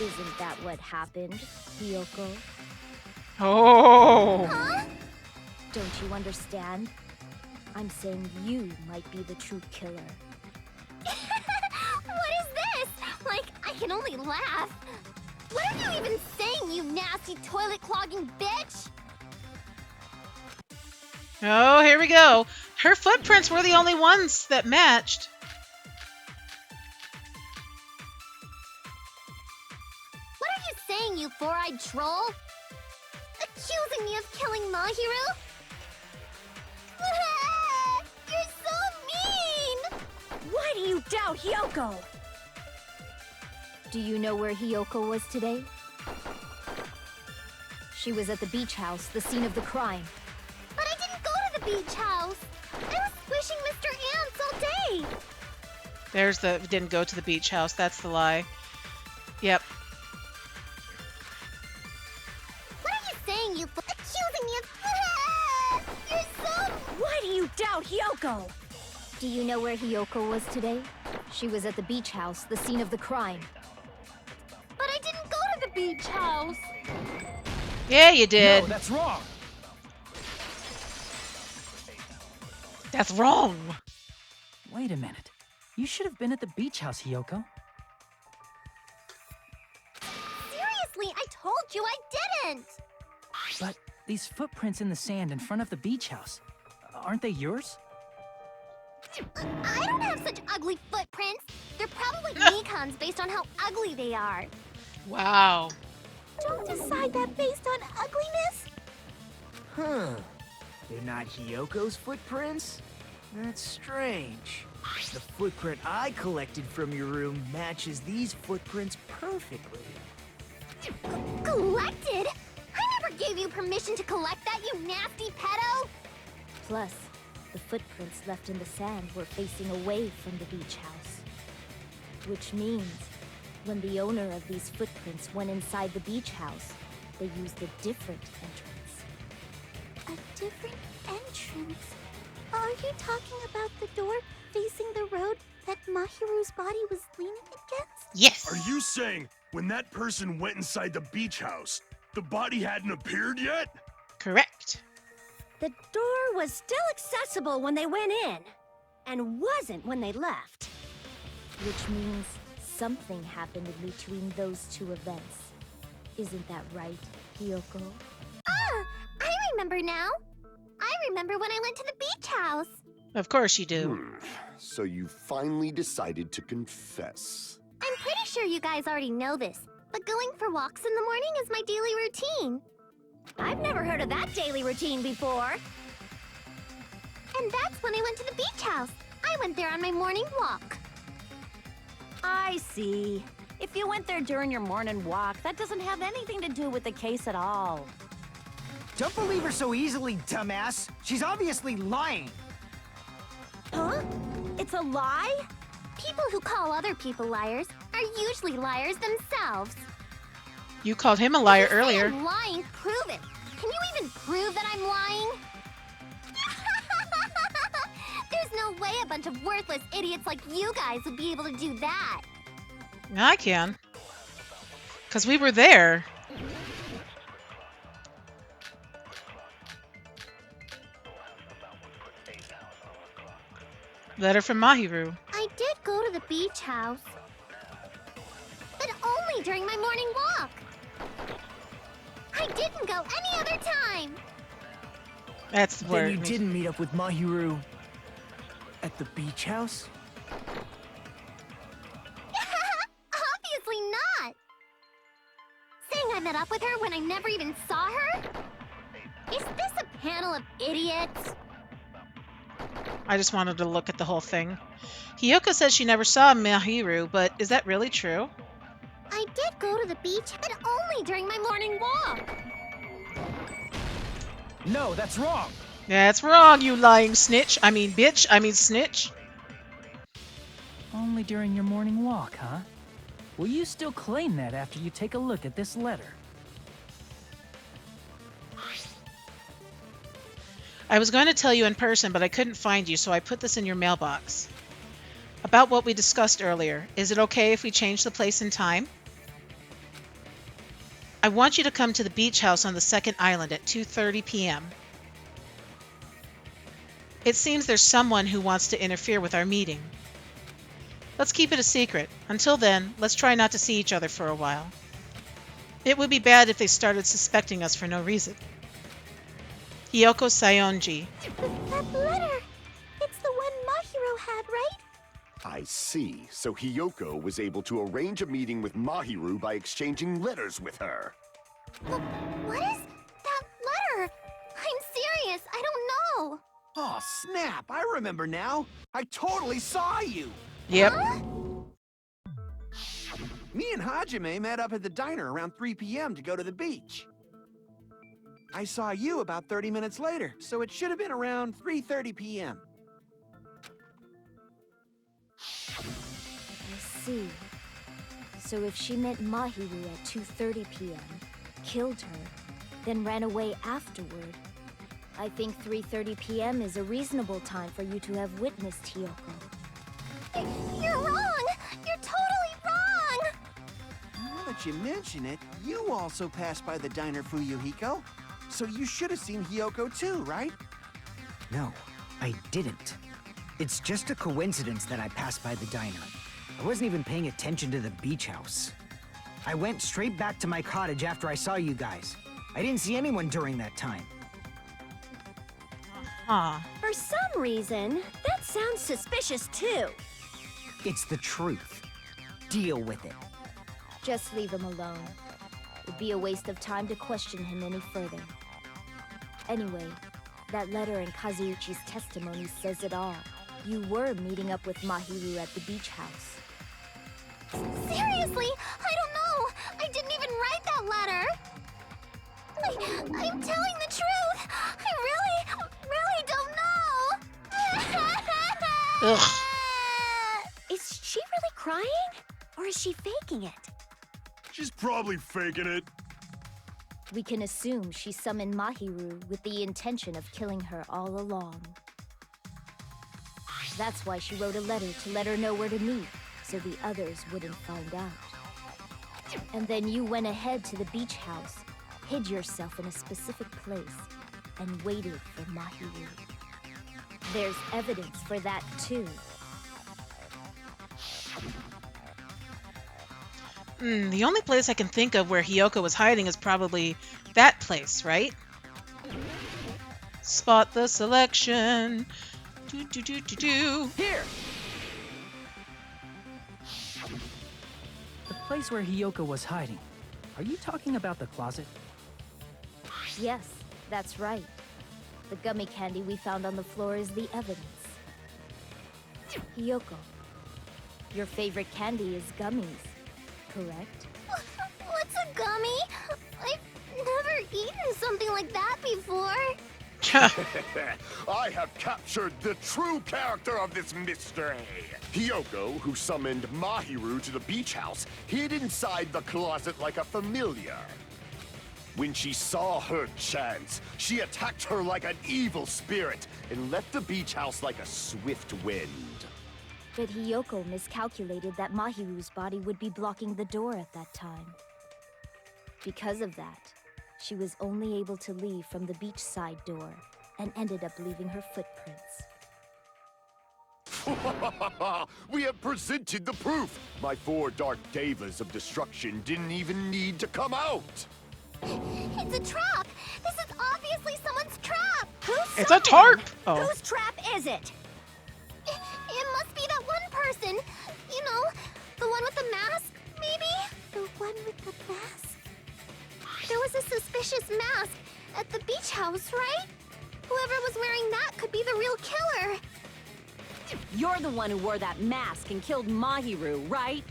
Isn't that what happened, Hiyoko? Oh! Huh? Don't you understand? I'm saying you might be the true killer. What is this? Like, I can only laugh. What are you even saying, you nasty toilet-clogging bitch? Oh, here we go. Her footprints were the only ones that matched. What are you saying, you four-eyed troll? Accusing me of killing Mahiru? You're so mean! Why do you doubt Hiyoko? Do you know where Hiyoko was today? She was at the beach house, the scene of the crime. But I didn't go to the beach house. I was squishing Mr. Ants all day. There's the didn't go to the beach house. That's the lie. Yep. What are you saying, you accusing me of... You're so... Why do you doubt Hiyoko? Do you know where Hiyoko was today? She was at the beach house, the scene of the crime. But I didn't go to the beach house. Yeah, you did. No, that's wrong. That's wrong. Wait a minute. You should have been at the beach house, Hiyoko. told you I didn't! But these footprints in the sand in front of the beach house, aren't they yours? I don't have such ugly footprints. They're probably Nikon's based on how ugly they are. Wow. Don't decide that based on ugliness. Huh. They're not Hiyoko's footprints? That's strange. The footprint I collected from your room matches these footprints perfectly. Collected? I never gave you permission to collect that, you nasty pedo! Plus, the footprints left in the sand were facing away from the beach house. Which means, when the owner of these footprints went inside the beach house, they used a different entrance. A different entrance? Are you talking about the door facing the road that Mahiru's body was leaning against? Yes. Are you saying when that person went inside the beach house, the body hadn't appeared yet? Correct. The door was still accessible when they went in, and wasn't when they left. Which means something happened in between those two events. Isn't that right, Hiyoko? Ah! I remember now! I remember when I went to the beach house! Of course you do. So you finally decided to confess. I'm pretty sure you guys already know this, but going for walks in the morning is my daily routine. I've never heard of that daily routine before. And that's when I went to the beach house. I went there on my morning walk. I see. If you went there during your morning walk, that doesn't have anything to do with the case at all. Don't believe her so easily, dumbass. She's obviously lying. Huh? It's a lie? People who call other people liars are usually liars themselves. You called him a liar If you say earlier. I'm lying, prove it. Can you even prove that I'm lying? There's no way a bunch of worthless idiots like you guys would be able to do that. I can. Because we were there. Letter from Mahiru. I did go to the beach house. But only during my morning walk. I didn't go any other time. That's the word. Then you didn't meet up with Mahiru at the beach house? Obviously not. Saying I met up with her when I never even saw her? Is this a panel of idiots? I just wanted to look at the whole thing. Hiyoko says she never saw Mahiru, but is that really true? I did go to the beach, but only during my morning walk. No, that's wrong. That's wrong, you lying snitch. I mean bitch. I mean snitch. Only during your morning walk, huh? Will you still claim that after you take a look at this letter? I was going to tell you in person, but I couldn't find you, so I put this in your mailbox. About what we discussed earlier. Is it okay if we change the place and time? I want you to come to the beach house on the second island at 2:30 p.m. It seems there's someone who wants to interfere with our meeting. Let's keep it a secret. Until then, let's try not to see each other for a while. It would be bad if they started suspecting us for no reason. Hiyoko Sayonji. That letter! It's the one Mahiru had, right? I see. So Hiyoko was able to arrange a meeting with Mahiru by exchanging letters with her. What is that letter? I'm serious, I don't know. Oh, snap! I remember now. I totally saw you. Yep. Huh? Me and Hajime met up at the diner around 3 p.m. to go to the beach. I saw you about 30 minutes later, so it should have been around 3:30 p.m. I see. So if she met Mahiru at 2:30 p.m., killed her, then ran away afterward, I think 3:30 p.m. is a reasonable time for you to have witnessed Hiyoko. You're wrong! You're totally wrong! Now that you mention it, you also passed by the diner, Fuyuhiko. So you should have seen Hiyoko too, right? No, I didn't. It's just a coincidence that I passed by the diner. I wasn't even paying attention to the beach house. I went straight back to my cottage after I saw you guys. I didn't see anyone during that time. Huh. For some reason, that sounds suspicious too. It's the truth. Deal with it. Just leave him alone. It'd be a waste of time to question him any further. Anyway, that letter in Kazuichi's testimony says it all. You were meeting up with Mahiru at the beach house. Seriously, I don't know. I didn't even write that letter. I'm telling the truth. I really don't know. Ugh. Is she really crying? Or is she faking it? She's probably faking it. We can assume she summoned Mahiru with the intention of killing her all along. That's why she wrote a letter to let her know where to meet, so the others wouldn't find out. And then you went ahead to the beach house, hid yourself in a specific place, and waited for Mahiru. There's evidence for that too. The only place I can think of where Hiyoko was hiding is probably that place, right? Spot the selection. Do do do do do. Here! The place where Hiyoko was hiding. Are you talking about the closet? Yes, that's right. The gummy candy we found on the floor is the evidence. Hiyoko, your favorite candy is gummies, correct? What's a gummy? I've never eaten something like that before. I have captured the true character of this mystery. Hiyoko, who summoned Mahiru to the beach house, hid inside the closet like a familiar. When she saw her chance, she attacked her like an evil spirit and left the beach house like a swift wind. But Hiyoko miscalculated that Mahiru's body would be blocking the door at that time. Because of that, she was only able to leave from the beachside door and ended up leaving her footprints. We have presented the proof. My 4 dark devas of destruction didn't even need to come out. It's a trap. This is obviously someone's trap. It's a tarp! Oh. Whose trap is it? It must be that one person. You know, the one with the mask, maybe? The one with the mask? There was a suspicious mask at the beach house, right? Whoever was wearing that could be the real killer. You're the one who wore that mask and killed Mahiru, right?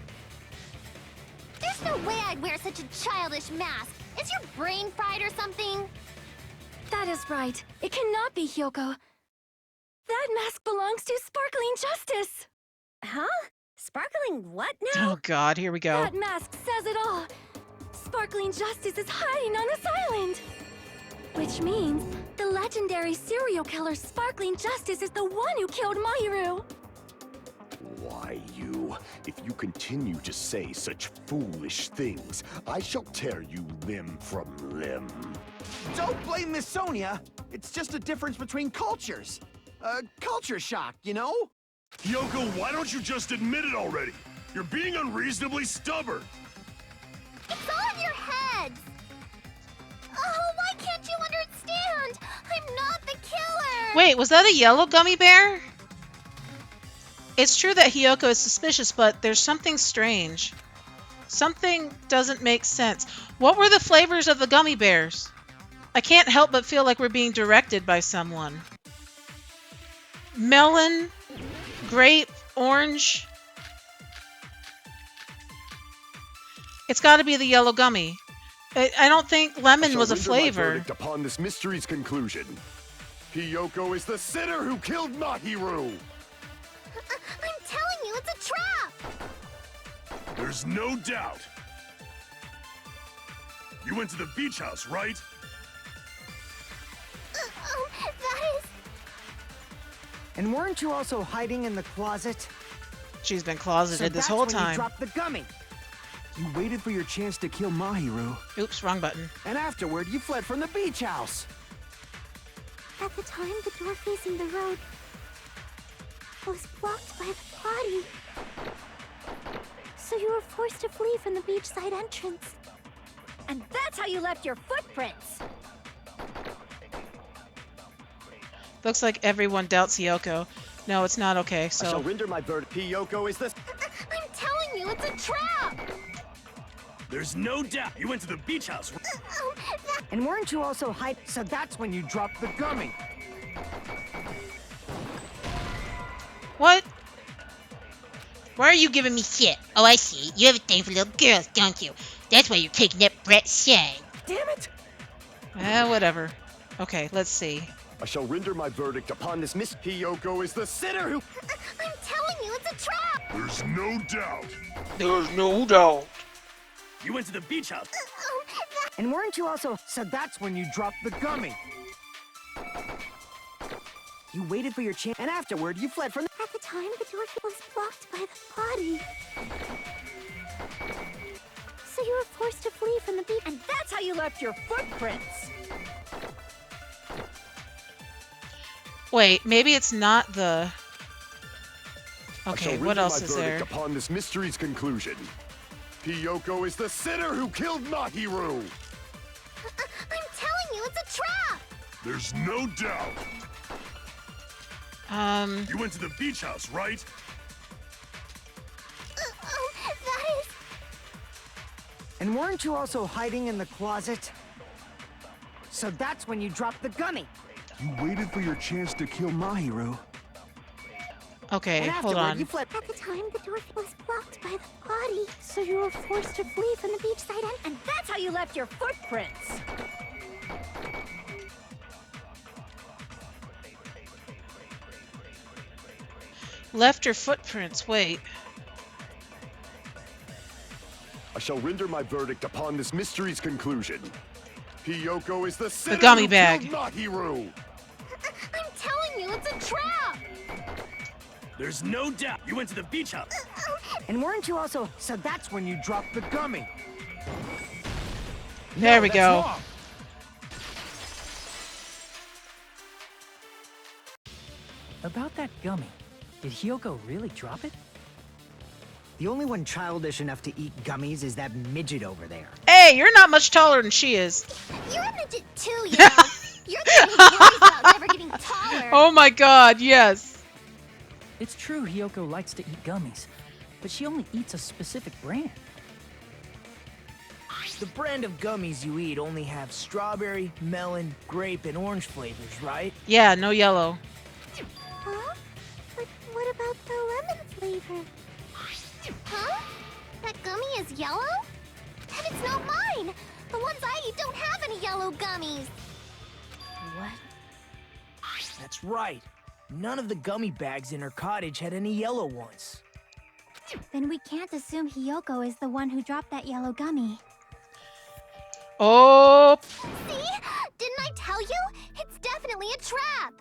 There's no way I'd wear such a childish mask. Is your brain fried or something? That is right. It cannot be Hiyoko. That mask belongs to Sparkling Justice. Huh? Sparkling what now? Oh god, here we go. That mask says it all. Sparkling Justice is hiding on this island. Which means the legendary serial killer Sparkling Justice is the one who killed Mahiru. Why, you? If you continue to say such foolish things, I shall tear you limb from limb. Don't blame Miss Sonia. It's just a difference between cultures. Culture shock, you know? Hiyoko, why don't you just admit it already? You're being unreasonably stubborn. It's all in your heads. Oh, why can't you understand? I'm not the killer. Wait, was that a yellow gummy bear? It's true that Hiyoko is suspicious, but there's something strange. Something doesn't make sense. What were the flavors of the gummy bears? I can't help but feel like we're being directed by someone. Melon, grape, orange. It's got to be the yellow gummy. I don't think lemon was a flavor. Verdict upon this mystery's conclusion. Hiyoko is the sinner who killed Mahiru. I'm telling you, it's a trap. There's no doubt. You went to the beach house, right? That is... And weren't you also hiding in the closet? She's been closeted this whole When you time. dropped the gummy. You waited for your chance to kill Mahiru. Oops, wrong button. And afterward, you fled from the beach house. At the time, the door facing the road was blocked by the body. So you were forced to flee from the beachside entrance. And that's how you left your footprints. Looks like everyone doubts Yoko. No, it's not okay, I shall so... render my verdict. Yoko is this. I'm telling you, it's a trap! There's no doubt you went to the beach house. And weren't you also hyped? So that's when you dropped the gummy. What? Why are you giving me shit? Oh, I see. You have a thing for little girls, don't you? That's why you're taking that Brett's shine. Damn it! Whatever. Okay, let's see. I shall render my verdict upon this Miss Yoko is the sinner who. I'm telling you, it's a trap! There's no doubt. There's no doubt. You went to the beach house. And weren't you also... So that's when you dropped the gummy. You waited for your chance, and afterward, you fled from the... At the time, the door was blocked by the body. So you were forced to flee from the beach. And that's how you left your footprints. Wait, maybe it's not the... I Okay, shall what render else my is verdict there? upon this mystery's conclusion. Yoko is the sinner who killed Mahiru. I'm telling you, it's a trap! There's no doubt. You went to the beach house, right? That is... And weren't you also hiding in the closet? So that's when you dropped the gummy. You waited for your chance to kill Mahiru. Okay, And hold afterward, on. you fled... At the time, the door was blocked by the body. So you were forced to flee from the beachside entrance. And that's how you left your footprints. Left your footprints, wait. I shall render my verdict upon this mystery's conclusion. Yoko is the sinner gummy who bag. killed Mahiru. I'm telling you, it's a trap! There's no doubt you went to the beach house. And weren't you also... So that's when you dropped the gummy. There we that's go. wrong. About that gummy, did Hyoko really drop it? The only one childish enough to eat gummies is that midget over there. Hey, you're not much taller than she is. You're a midget too, you know. You're the one who worries about never getting taller. Oh my god, yes. It's true Hyoko likes to eat gummies, but she only eats a specific brand. The brand of gummies you eat only have strawberry, melon, grape, and orange flavors, right? Yeah, no yellow. Huh? But what about the lemon flavor? Huh? That gummy is yellow? And it's not mine! The ones I eat don't have any yellow gummies! What? That's right. None of the gummy bags in her cottage had any yellow ones. Then we can't assume Hyoko is the one who dropped that yellow gummy. Oh, See? Didn't I tell you? It's definitely a trap!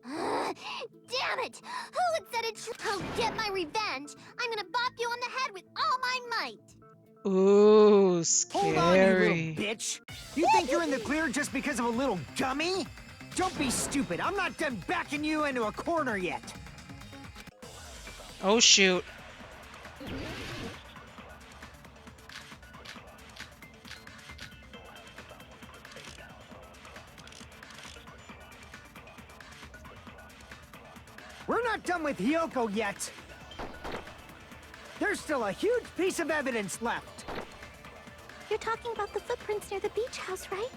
Damn it! Who had said it? I'll get my revenge! I'm gonna bop you on the head with all my might! ooh, Hold on, you little scary. bitch. You think you're in the clear just because of a little gummy? Don't be stupid. I'm not done backing you into a corner yet. Oh shoot. We're not done with Hyoko yet. There's still a huge piece of evidence left. You're talking about the footprints near the beach house, right?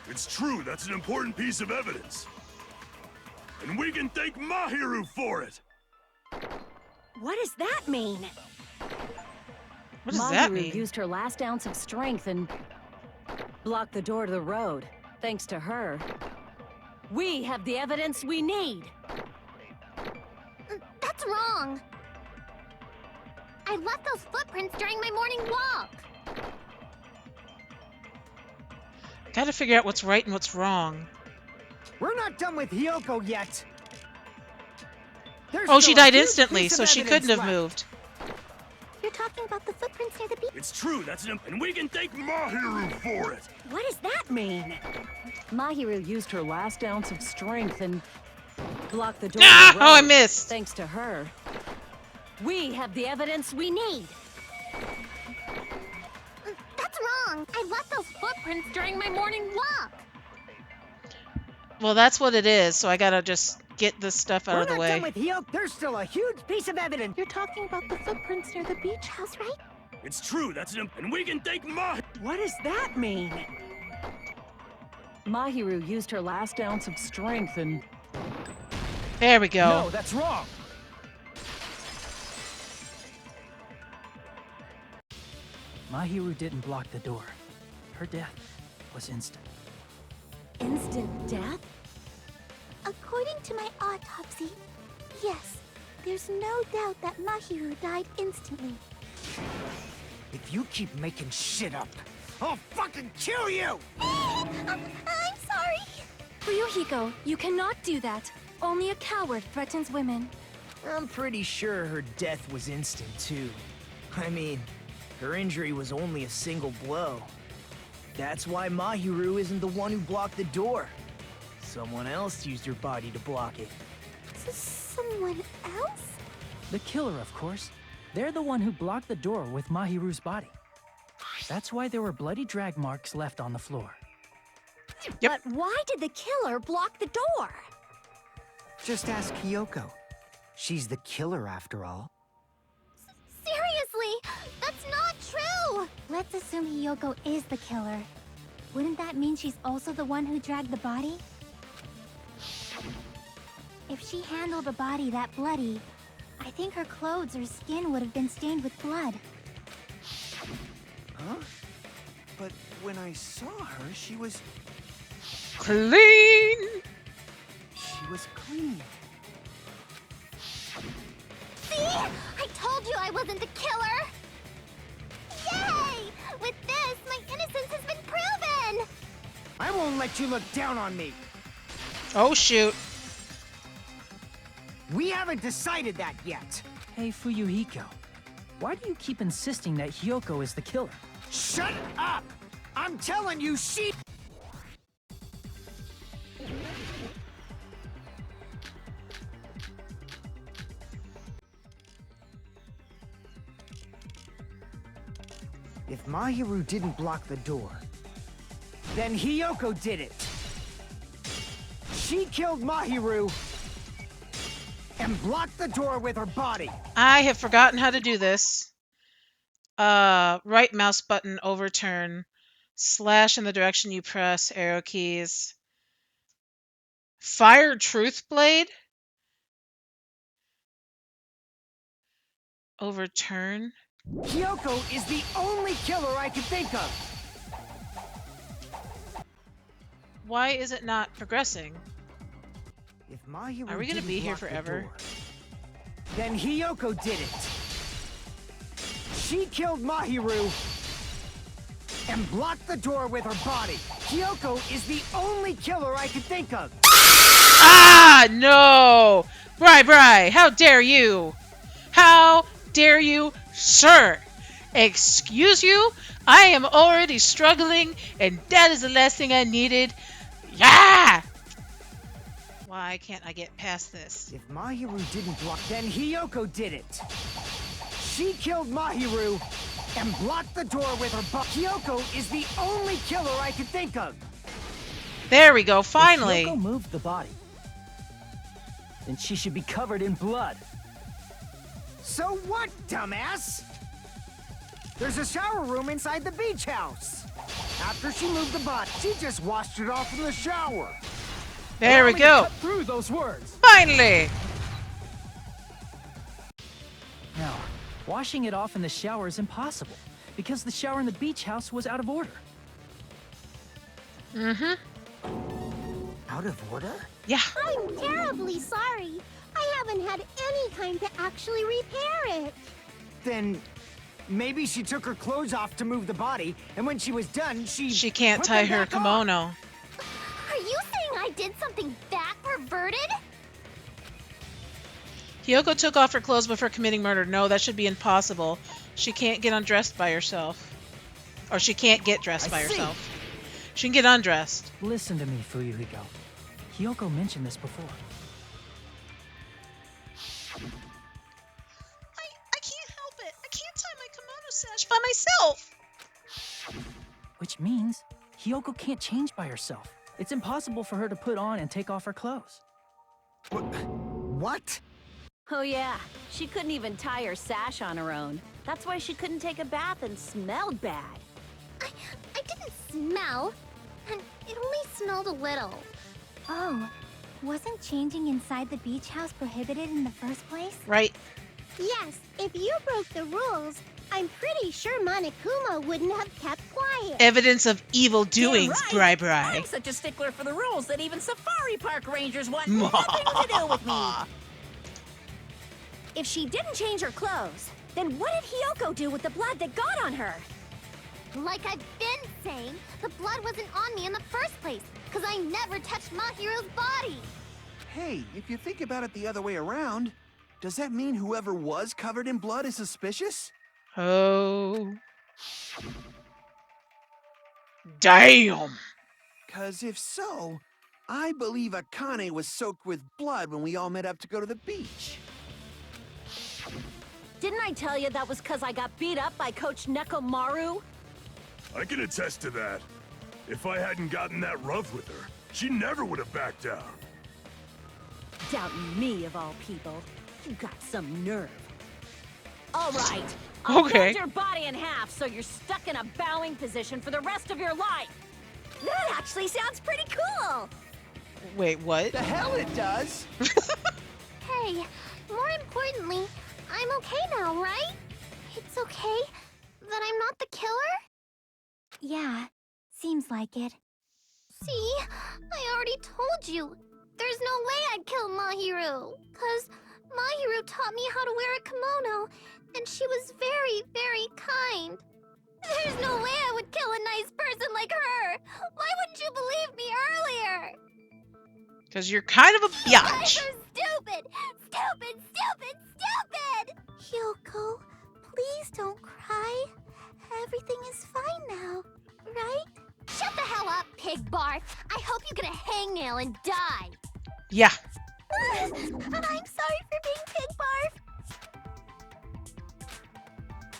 It's true, that's an important piece of evidence. And we can thank Mahiru for it. What does that mean? What does that Mahiru mean? used her last ounce of strength and blocked the door to the road. Thanks to her, we have the evidence we need. That's wrong! I left those footprints during my morning walk! Gotta figure out what's right and what's wrong. We're not done with Hyoko yet. There's Oh, she still a died huge instantly, piece so of she couldn't have evidence left. moved. You're talking about the footprints near the beach. It's true, that's an and we can thank Mahiru for it. What does that mean? Mahiru used her last ounce of strength and blocked the door Ah! to the Oh, I road. missed. Thanks to her, We have the evidence we need. That's wrong. I left those footprints during my morning walk. Well, that's what it is, so I gotta just get this stuff out We're of the not done way. with Hio. There's still a huge piece of evidence. You're talking about the footprints near the beach house, right? It's true, that's an and we can thank Mahiru. What does that mean? Mahiru used her last ounce of strength and... There we go. No, that's wrong. Mahiru didn't block the door. Her death was instant. Instant death? According to my autopsy, yes, there's no doubt that Mahiru died instantly. If you keep making shit up, I'll fucking kill you! I'm sorry. Fuyuhiko, you cannot do that. Only a coward threatens women. I'm pretty sure her death was instant, too. I mean, her injury was only a single blow. That's why Mahiru isn't the one who blocked the door. Someone else used her body to block it. Someone else? The killer, of course. They're the one who blocked the door with Mahiru's body. That's why there were bloody drag marks left on the floor. But why did the killer block the door? Just ask Kyoko. She's the killer, after all. Seriously, that's not true! Let's assume Hiyoko is the killer. Wouldn't that mean she's also the one who dragged the body? If she handled a body that bloody, I think her clothes or skin would have been stained with blood. Huh? But when I saw her, she was Clean! clean. See? I told you I wasn't the killer! Yay! With this, my innocence has been proven! I won't let you look down on me. Oh, shoot. We haven't decided that yet. Hey, Fuyuhiko. Why do you keep insisting that Hyoko is the killer? Shut up! I'm telling you, she... If Mahiru didn't block the door, then Hiyoko did it. She killed Mahiru and blocked the door with her body. I have forgotten how to do this. Right mouse button, overturn, slash in the direction you press, arrow keys. Fire truth blade? Overturn? Kyoko is the only killer I can think of. Why is it not progressing? If Mahiru Are we gonna didn't be here block the forever? door, then Hiyoko did it. She killed Mahiru and blocked the door with her body. Hiyoko is the only killer I can think of. Ah, no! Bri, how dare you? How dare you, sir? Excuse you? I am already struggling, and that is the last thing I needed. Yeah! Why can't I get past this? If Mahiru didn't block, then Hiyoko did it. She killed Mahiru and blocked the door with her body. Hiyoko is the only killer I can think of. There we go, finally. If Hyoko moved the body, then she should be covered in blood. So what, dumbass? There's a shower room inside the beach house. After she moved the body, she just washed it off in the shower. There we Allow me to go. cut through those words. Finally! Now, washing it off in the shower is impossible because the shower in the beach house was out of order. Mm-hmm. Out of order? Yeah. I'm terribly sorry. I haven't had any time to actually repair it. Then maybe she took her clothes off to move the body, and when she was done, She can't put tie them her back on. kimono. Are you saying I did something that perverted? Hyoko took off her clothes before committing murder. No, that should be impossible. She can't get undressed by herself. Or she can't get dressed by herself. She can get undressed. Listen to me, Fuyuhiko. Hyoko mentioned this before. sash by myself. Which means Hiyoko can't change by herself. It's impossible for her to put on and take off her clothes. What? Oh yeah, she couldn't even tie her sash on her own. That's why she couldn't take a bath and smelled bad. I didn't smell, and it only smelled a little. Oh, wasn't changing inside the beach house prohibited in the first place? Right. Yes, if you broke the rules, I'm pretty sure Monokuma wouldn't have kept quiet. Evidence of evil doings, Damn right. Bri. I'm such a stickler for the rules that even safari park rangers want nothing to do with me. If she didn't change her clothes, then what did Hiyoko do with the blood that got on her? Like I've been saying, the blood wasn't on me in the first place, because I never touched Mahiru's body. Hey, if you think about it the other way around, does that mean whoever was covered in blood is suspicious? Oh. Damn. Cause if so, I believe Akane was soaked with blood when we all met up to go to the beach. Didn't I tell you that was because I got beat up by Coach Nekomaru? I can attest to that. If I hadn't gotten that rough with her, she never would have backed down. Doubting me, of all people. You got some nerve. All right. I'll Okay. fold your body in half so you're stuck in a bowing position for the rest of your life. That actually sounds pretty cool! Wait, what? The hell it does! Hey, more importantly, I'm okay now, right? It's okay that I'm not the killer? Yeah, seems like it. See, I already told you. There's no way I'd kill Mahiru, 'cause Mahiru taught me how to wear a kimono, and she was very, very kind. There's no way I would kill a nice person like her. Why wouldn't you believe me earlier? Because you're kind of a You guys biatch. are stupid! Stupid, stupid, stupid! Hyoko, please don't cry. Everything is fine now, right? Shut the hell up, pig barf! I hope you get a hangnail and die! Yeah. I'm sorry for being pig barf.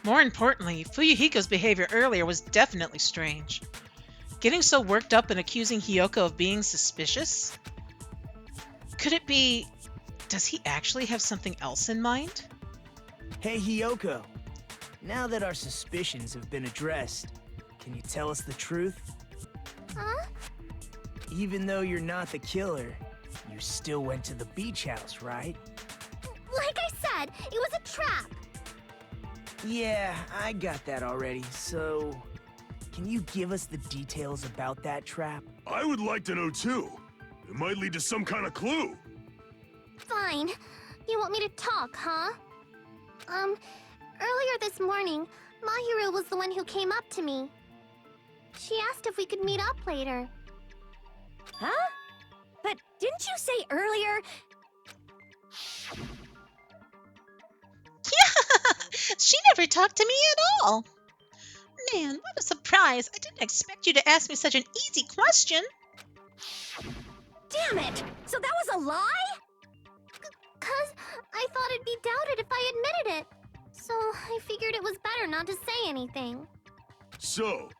More importantly, Fuyuhiko's behavior earlier was definitely strange. Getting so worked up and accusing Hiyoko of being suspicious? Could it be... Does he actually have something else in mind? Hey, Hiyoko. Now that our suspicions have been addressed, can you tell us the truth? Huh? Even though you're not the killer, you still went to the beach house, right? Like I said, it was a trap. Yeah, I got that already, so... Can you give us the details about that trap? I would like to know too. It might lead to some kind of clue. Fine. You want me to talk, huh? Earlier this morning, Mahiru was the one who came up to me. She asked if we could meet up later. Huh? But didn't you say earlier... She never talked to me at all. Man, what a surprise. I didn't expect you to ask me such an easy question. Damn it! So that was a lie? 'Cause I thought it'd be doubted if I admitted it. So I figured it was better not to say anything. So,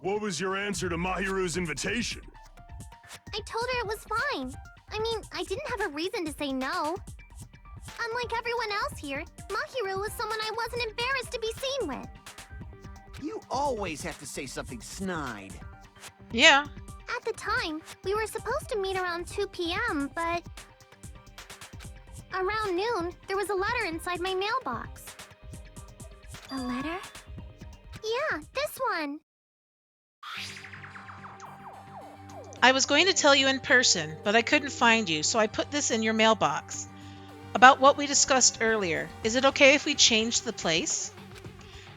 what was your answer to Mahiru's invitation? I told her it was fine. I mean, I didn't have a reason to say no. Unlike everyone else here, Mahiru was someone I wasn't embarrassed to be seen with. You always have to say something snide. Yeah. At the time, we were supposed to meet around 2 p.m., but... Around noon, there was a letter inside my mailbox. A letter? Yeah, this one. I was going to tell you in person, but I couldn't find you, so I put this in your mailbox. About what we discussed earlier, is it okay if we change the place?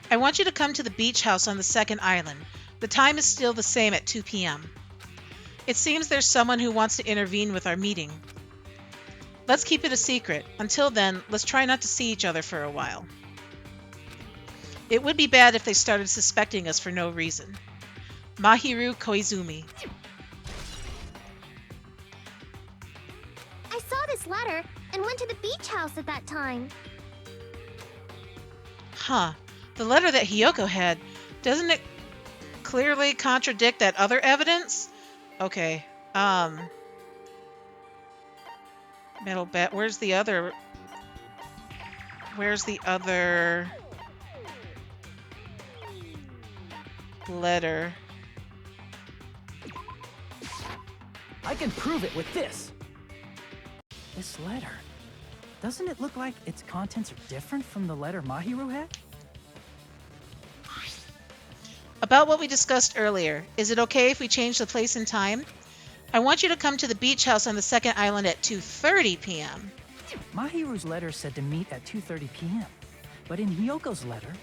I want you to come to the beach house on the second island. The time is still the same at 2 p.m. It seems there's someone who wants to intervene with our meeting. Let's keep it a secret. Until then, let's try not to see each other for a while. It would be bad if they started suspecting us for no reason. Mahiru Koizumi. I saw this letter and went to the beach house at that time. Huh. The letter that Hiyoko had, doesn't it clearly contradict that other evidence? Okay. Metal bat. Where's the other letter? I can prove it with this. This letter. Doesn't it look like its contents are different from the letter Mahiru had? About what we discussed earlier, is it okay if we change the place and time? I want you to come to the beach house on the second island at 2:30 p.m. Mahiru's letter said to meet at 2:30 p.m. But in Hiyoko's letter...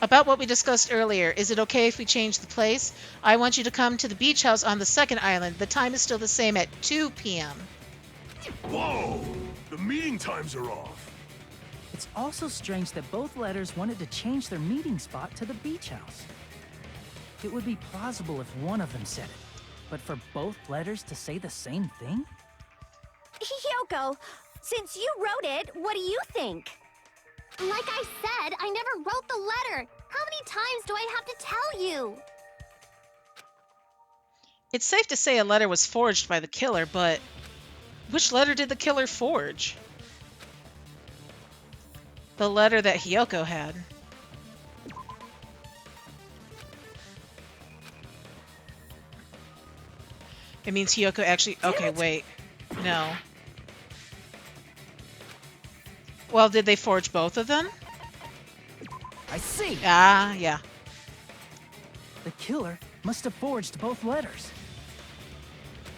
About what we discussed earlier, is it okay if we change the place? I want you to come to the beach house on the second island. The time is still the same at 2 p.m. Whoa! The meeting times are off. It's also strange that both letters wanted to change their meeting spot to the beach house. It would be plausible if one of them said it, but for both letters to say the same thing? Hiyoko, since you wrote it, what do you think? Like I said, I never wrote the letter. How many times do I have to tell you? It's safe to say a letter was forged by the killer, but which letter did the killer forge? The letter that Hiyoko had. It means Hiyoko actually... Okay, wait. No. Well, did they forge both of them? I see. Ah, yeah. The killer must have forged both letters.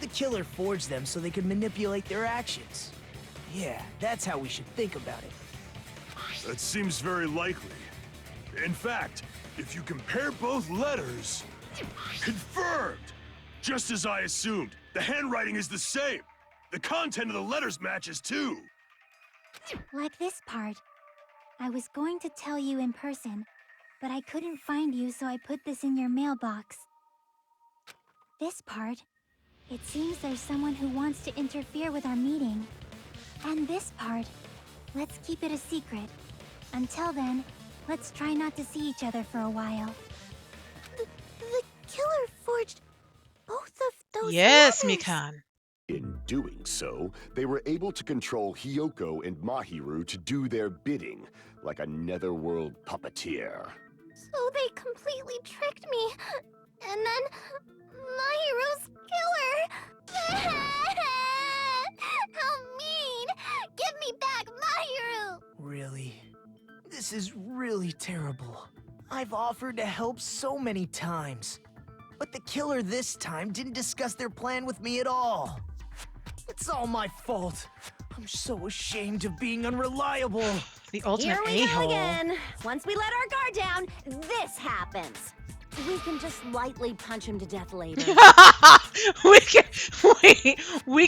The killer forged them so they could manipulate their actions. Yeah, that's how we should think about it. That seems very likely. In fact, if you compare both letters... Confirmed! Just as I assumed, the handwriting is the same. The content of the letters matches too. Like this part. I was going to tell you in person, but I couldn't find you, so I put this in your mailbox. This part. It seems there's someone who wants to interfere with our meeting. And this part. Let's keep it a secret. Until then, let's try not to see each other for a while. The killer forged both of those Yes, letters. Mikan. In doing so, they were able to control Hiyoko and Mahiru to do their bidding, like a netherworld puppeteer. So they completely tricked me. And then Mahiru's killer. How mean! Give me back Mahiru! Really? This is really terrible. I've offered to help so many times. But the killer this time didn't discuss their plan with me at all. It's all my fault. I'm so ashamed of being unreliable. The ultimate Here we go a-hole. again. Once we let our guard down, this happens. We can just lightly punch him to death later. we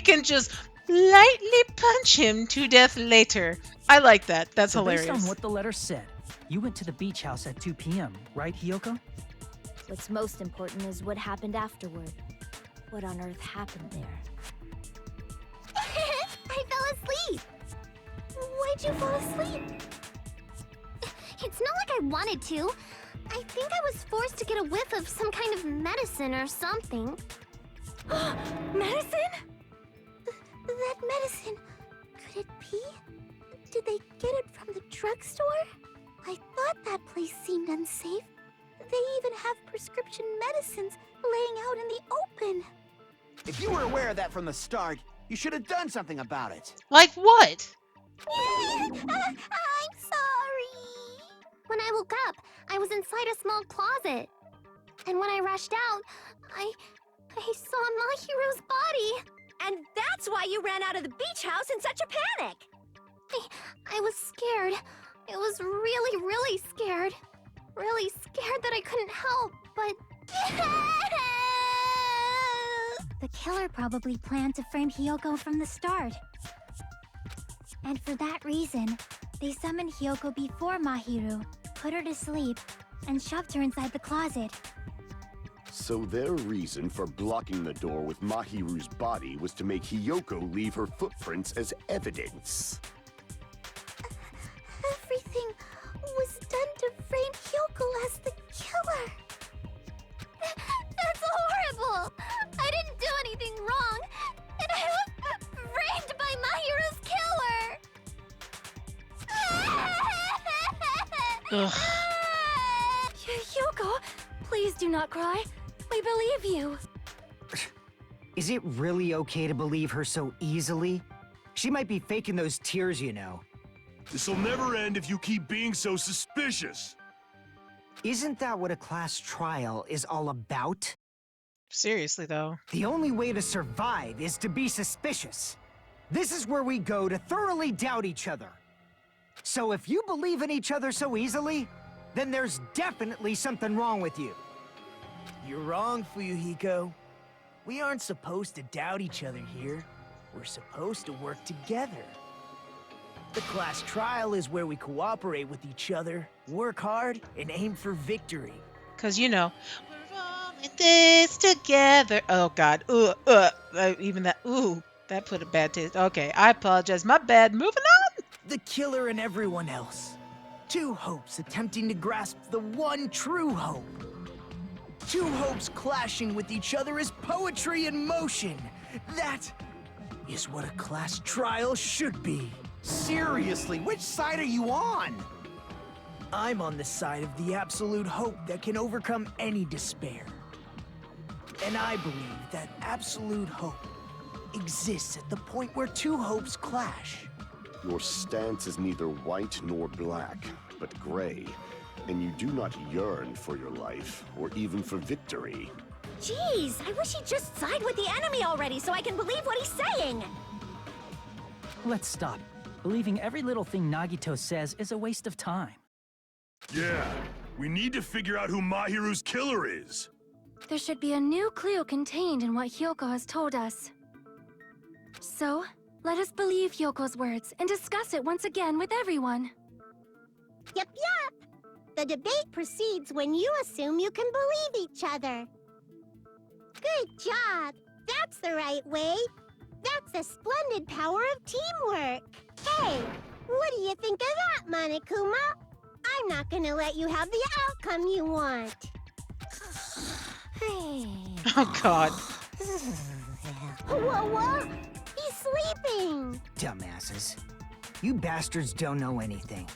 can just lightly punch him to death later. I like that. That's So hilarious. based on what the letter said, you went to the beach house at 2 p.m., right, Hiyoko? What's most important is what happened afterward. What on earth happened there? I fell asleep. Why'd you fall asleep? It's not like I wanted to. I think I was forced to get a whiff of some kind of medicine or something. Medicine? That medicine. Could it be? Did they get it from the drugstore? I thought that place seemed unsafe. They even have prescription medicines laying out in the open. If you were aware of that from the start, you should have done something about it. Like what? I'm sorry. When I woke up, I was inside a small closet. And when I rushed out, I saw Mahiru's body. And that's why you ran out of the beach house in such a panic. I was scared. It was really, really scared. Really scared that I couldn't help, but... The killer probably planned to frame Hiyoko from the start. And for that reason, they summoned Hiyoko before Mahiru, put her to sleep, and shoved her inside the closet. So their reason for blocking the door with Mahiru's body was to make Hiyoko leave her footprints as evidence. Everything was Ugh. Hyuko, please do not cry. We believe you. Is it really okay to believe her so easily? She might be faking those tears, you know. This'll never end if you keep being so suspicious. Isn't that what a class trial is all about? Seriously, though. The only way to survive is to be suspicious. This is where we go to thoroughly doubt each other. So if you believe in each other so easily, then there's definitely something wrong with you. You're wrong, Fuyuhiko. We aren't supposed to doubt each other here. We're supposed to work together. The class trial is where we cooperate with each other, work hard, and aim for victory. 'Cause you know, we're all in this together. Oh God, even that, that put a bad taste. Okay, I apologize. My bad. Moving on. The killer and everyone else. Two hopes attempting to grasp the one true hope. Two hopes clashing with each other is poetry in motion. That is what a class trial should be. Seriously, which side are you on? I'm on the side of the absolute hope that can overcome any despair. And I believe that absolute hope exists at the point where two hopes clash. Your stance is neither white nor black, but gray, and you do not yearn for your life, or even for victory. Jeez, I wish he'd just side with the enemy already so I can believe what he's saying. Let's stop. Believing every little thing Nagito says is a waste of time. Yeah, we need to figure out who Mahiru's killer is. There should be a new clue contained in what Hyuko has told us. So, let us believe Hyoko's words and discuss it once again with everyone. Yup, yup. The debate proceeds when you assume you can believe each other. Good job. That's the right way. That's the splendid power of teamwork. Hey, what do you think of that, Monokuma? I'm not gonna let you have the outcome you want. Oh God. Whoa? He's sleeping. Dumbasses. You bastards don't know anything.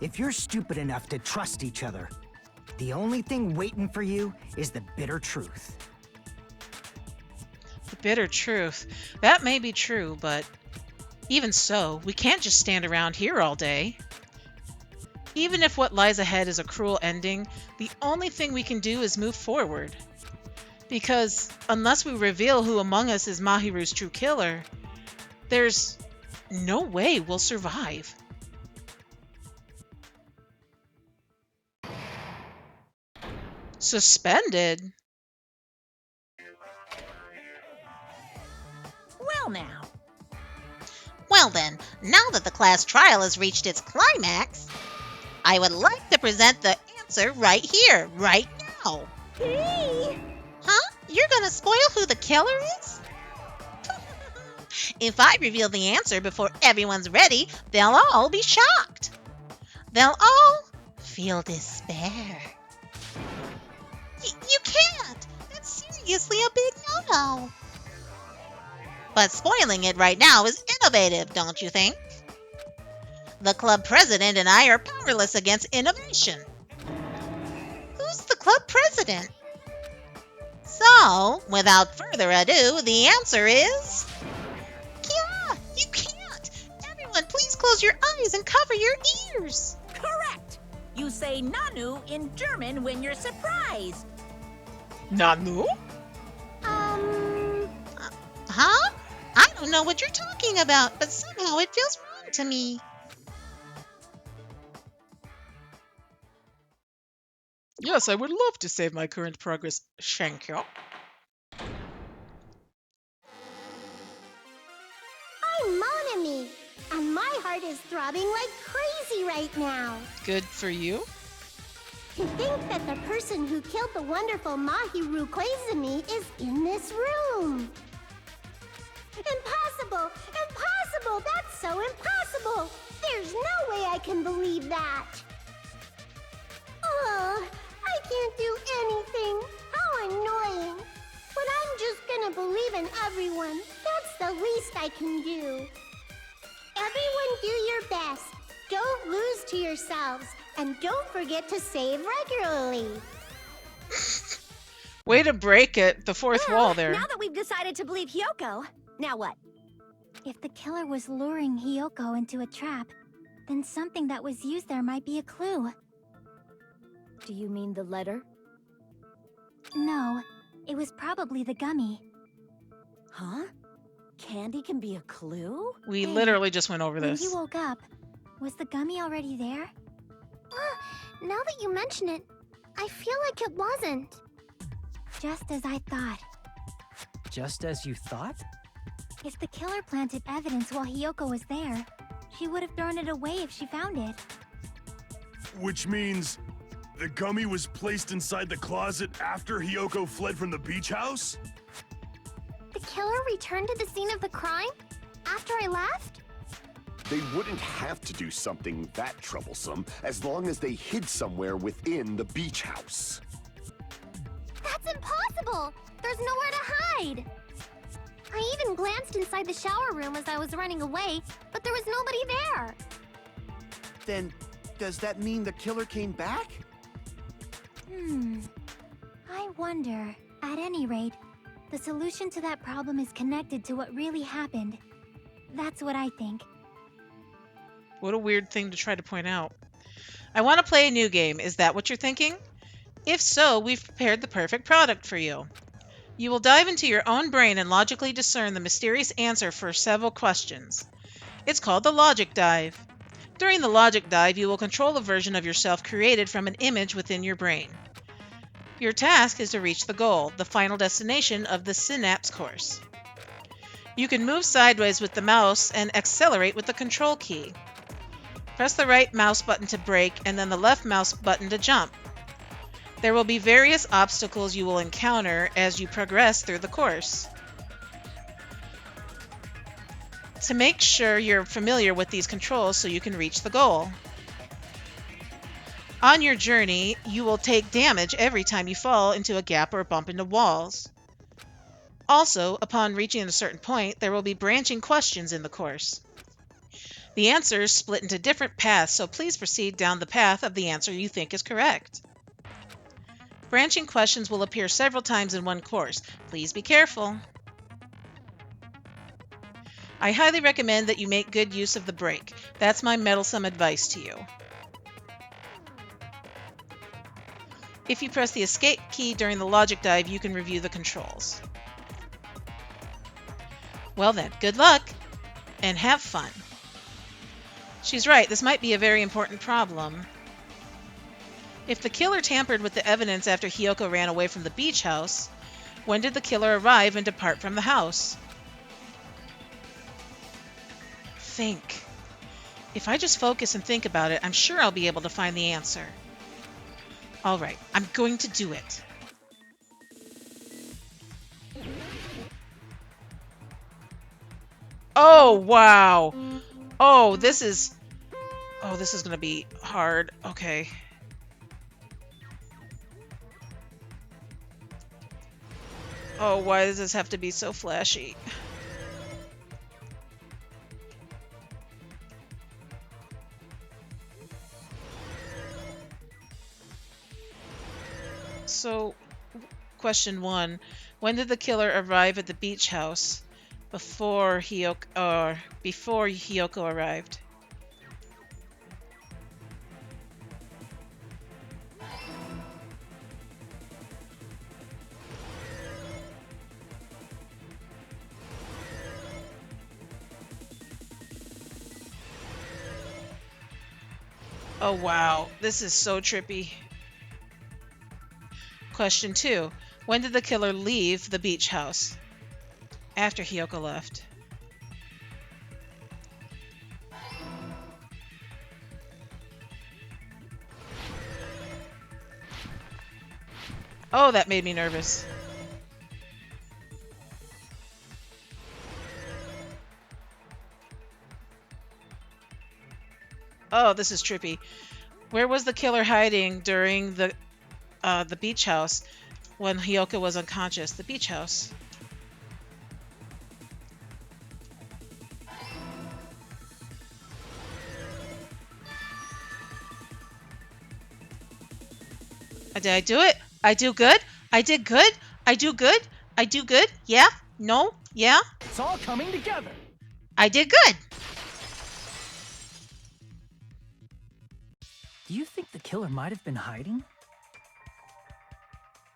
If you're stupid enough to trust each other, the only thing waiting for you is the bitter truth. The bitter truth. That may be true, but even so, we can't just stand around here all day. Even if what lies ahead is a cruel ending, the only thing we can do is move forward. Because unless we reveal who among us is Mahiru's true killer, there's no way we'll survive. Suspended? Well now. Well then, now that the class trial has reached its climax, I would like to present the answer right here, right now. Hey! Huh? You're gonna spoil who the killer is? If I reveal the answer before everyone's ready, they'll all be shocked. They'll all feel despair. You can't! That's seriously a big no-no. But spoiling it right now is innovative, don't you think? The club president and I are powerless against innovation. Who's the club president? So, without further ado, the answer is... Yeah, you can't! Everyone, please close your eyes and cover your ears! Correct! You say Nanu in German when you're surprised. Nanu? Huh? I don't know what you're talking about, but somehow it feels wrong to me. Yes, I would love to save my current progress, Shankyo. I'm Monami, and my heart is throbbing like crazy right now. Good for you. To think that the person who killed the wonderful Mahiru Koizumi is in this room. Impossible! Impossible! That's so impossible! There's no way I can believe that! Oh, I can't do anything. How annoying. But I'm just gonna believe in everyone. That's the least I can do. Everyone do your best. Don't lose to yourselves. And don't forget to save regularly. Way to break it, the fourth wall there. Now that we've decided to believe Hyoko, now what? If the killer was luring Hyoko into a trap, then something that was used there might be a clue. Do you mean the letter? No, it was probably the gummy. Huh? Candy can be a clue? We Hey, literally just went over When this. you woke up, was the gummy already there? Now that you mention it, I feel like it wasn't. Just as I thought. Just as you thought? If the killer planted evidence while Hyoko was there, she would have thrown it away if she found it. Which means the gummy was placed inside the closet after Hyoko fled from the beach house? The killer returned to the scene of the crime? After I left? They wouldn't have to do something that troublesome as long as they hid somewhere within the beach house. That's impossible! There's nowhere to hide! I even glanced inside the shower room as I was running away, but there was nobody there. Then, does that mean the killer came back? I wonder. At any rate, the solution to that problem is connected to what really happened. That's what I think. What a weird thing to try to point out. I want to play a new game. Is that what you're thinking? If so, we've prepared the perfect product for you. You will dive into your own brain and logically discern the mysterious answer for several questions. It's called the Logic Dive. During the Logic Dive, you will control a version of yourself created from an image within your brain. Your task is to reach the goal, the final destination of the Synapse course. You can move sideways with the mouse and accelerate with the control key. Press the right mouse button to brake and then the left mouse button to jump. There will be various obstacles you will encounter as you progress through the course. To make sure you're familiar with these controls so you can reach the goal. On your journey, you will take damage every time you fall into a gap or bump into walls. Also, upon reaching a certain point, there will be branching questions in the course. The answers split into different paths, so please proceed down the path of the answer you think is correct. Branching questions will appear several times in one course. Please be careful. I highly recommend that you make good use of the brake. That's my meddlesome advice to you. If you press the escape key during the logic dive, you can review the controls. Well then, good luck, and have fun. She's right, this might be a very important problem. If the killer tampered with the evidence after Hyoko ran away from the beach house, when did the killer arrive and depart from the house? Think. If I just focus and think about it, I'm sure I'll be able to find the answer. All right, I'm going to do it. Oh, wow. Oh, this is going to be hard. Okay. Oh, why does this have to be so flashy? So, question 1. When did the killer arrive at the beach house? Before Hyoko arrived? Oh wow, this is so trippy. Question 2. When did the killer leave the beach house? After Hyoko left. Oh, that made me nervous. Oh, this is trippy. Where was the killer hiding during the beach house when Hyoko was unconscious? The beach house. Did I do it? I do good? I did good? I do good? I do good? Yeah? No? Yeah? It's all coming together. I did good. Do you think the killer might have been hiding?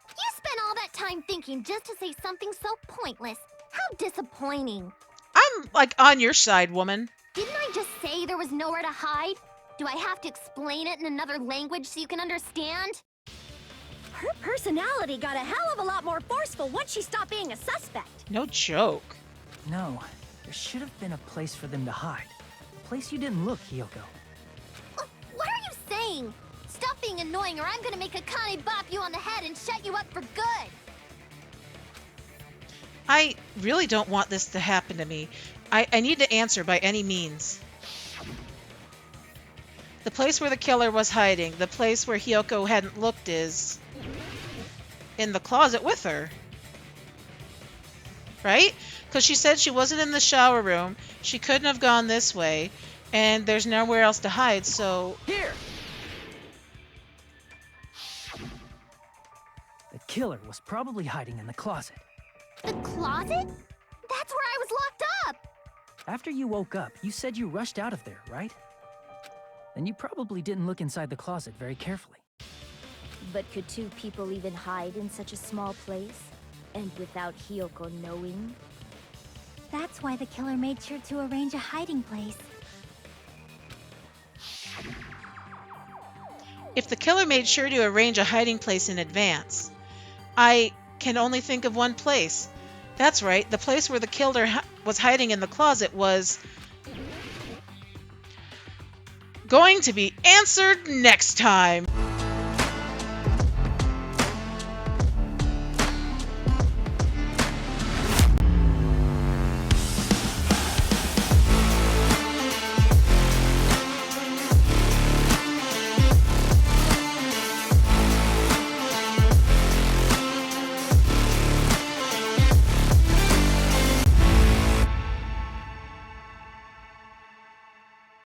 You spent all that time thinking just to say something so pointless. How disappointing. I'm like on your side, woman. Didn't I just say there was nowhere to hide? Do I have to explain it in another language so you can understand? Her personality got a hell of a lot more forceful once she stopped being a suspect. No joke. No, there should have been a place for them to hide. A place you didn't look, Hiyoko. What are you saying? Stop being annoying or I'm gonna make Akane bop you on the head and shut you up for good. I really don't want this to happen to me. I need to answer by any means. The place where the killer was hiding, the place where Hiyoko hadn't looked is in the closet with her. Right? Because she said she wasn't in the shower room, she couldn't have gone this way, and there's nowhere else to hide, so... Here! The killer was probably hiding in the closet. The closet? That's where I was locked up! After you woke up, you said you rushed out of there, right? Then you probably didn't look inside the closet very carefully. But could two people even hide in such a small place? And without Hiyoko knowing? That's why the killer made sure to arrange a hiding place. If the killer made sure to arrange a hiding place in advance, I can only think of one place. That's right, the place where the killer was hiding in the closet was going to be answered next time.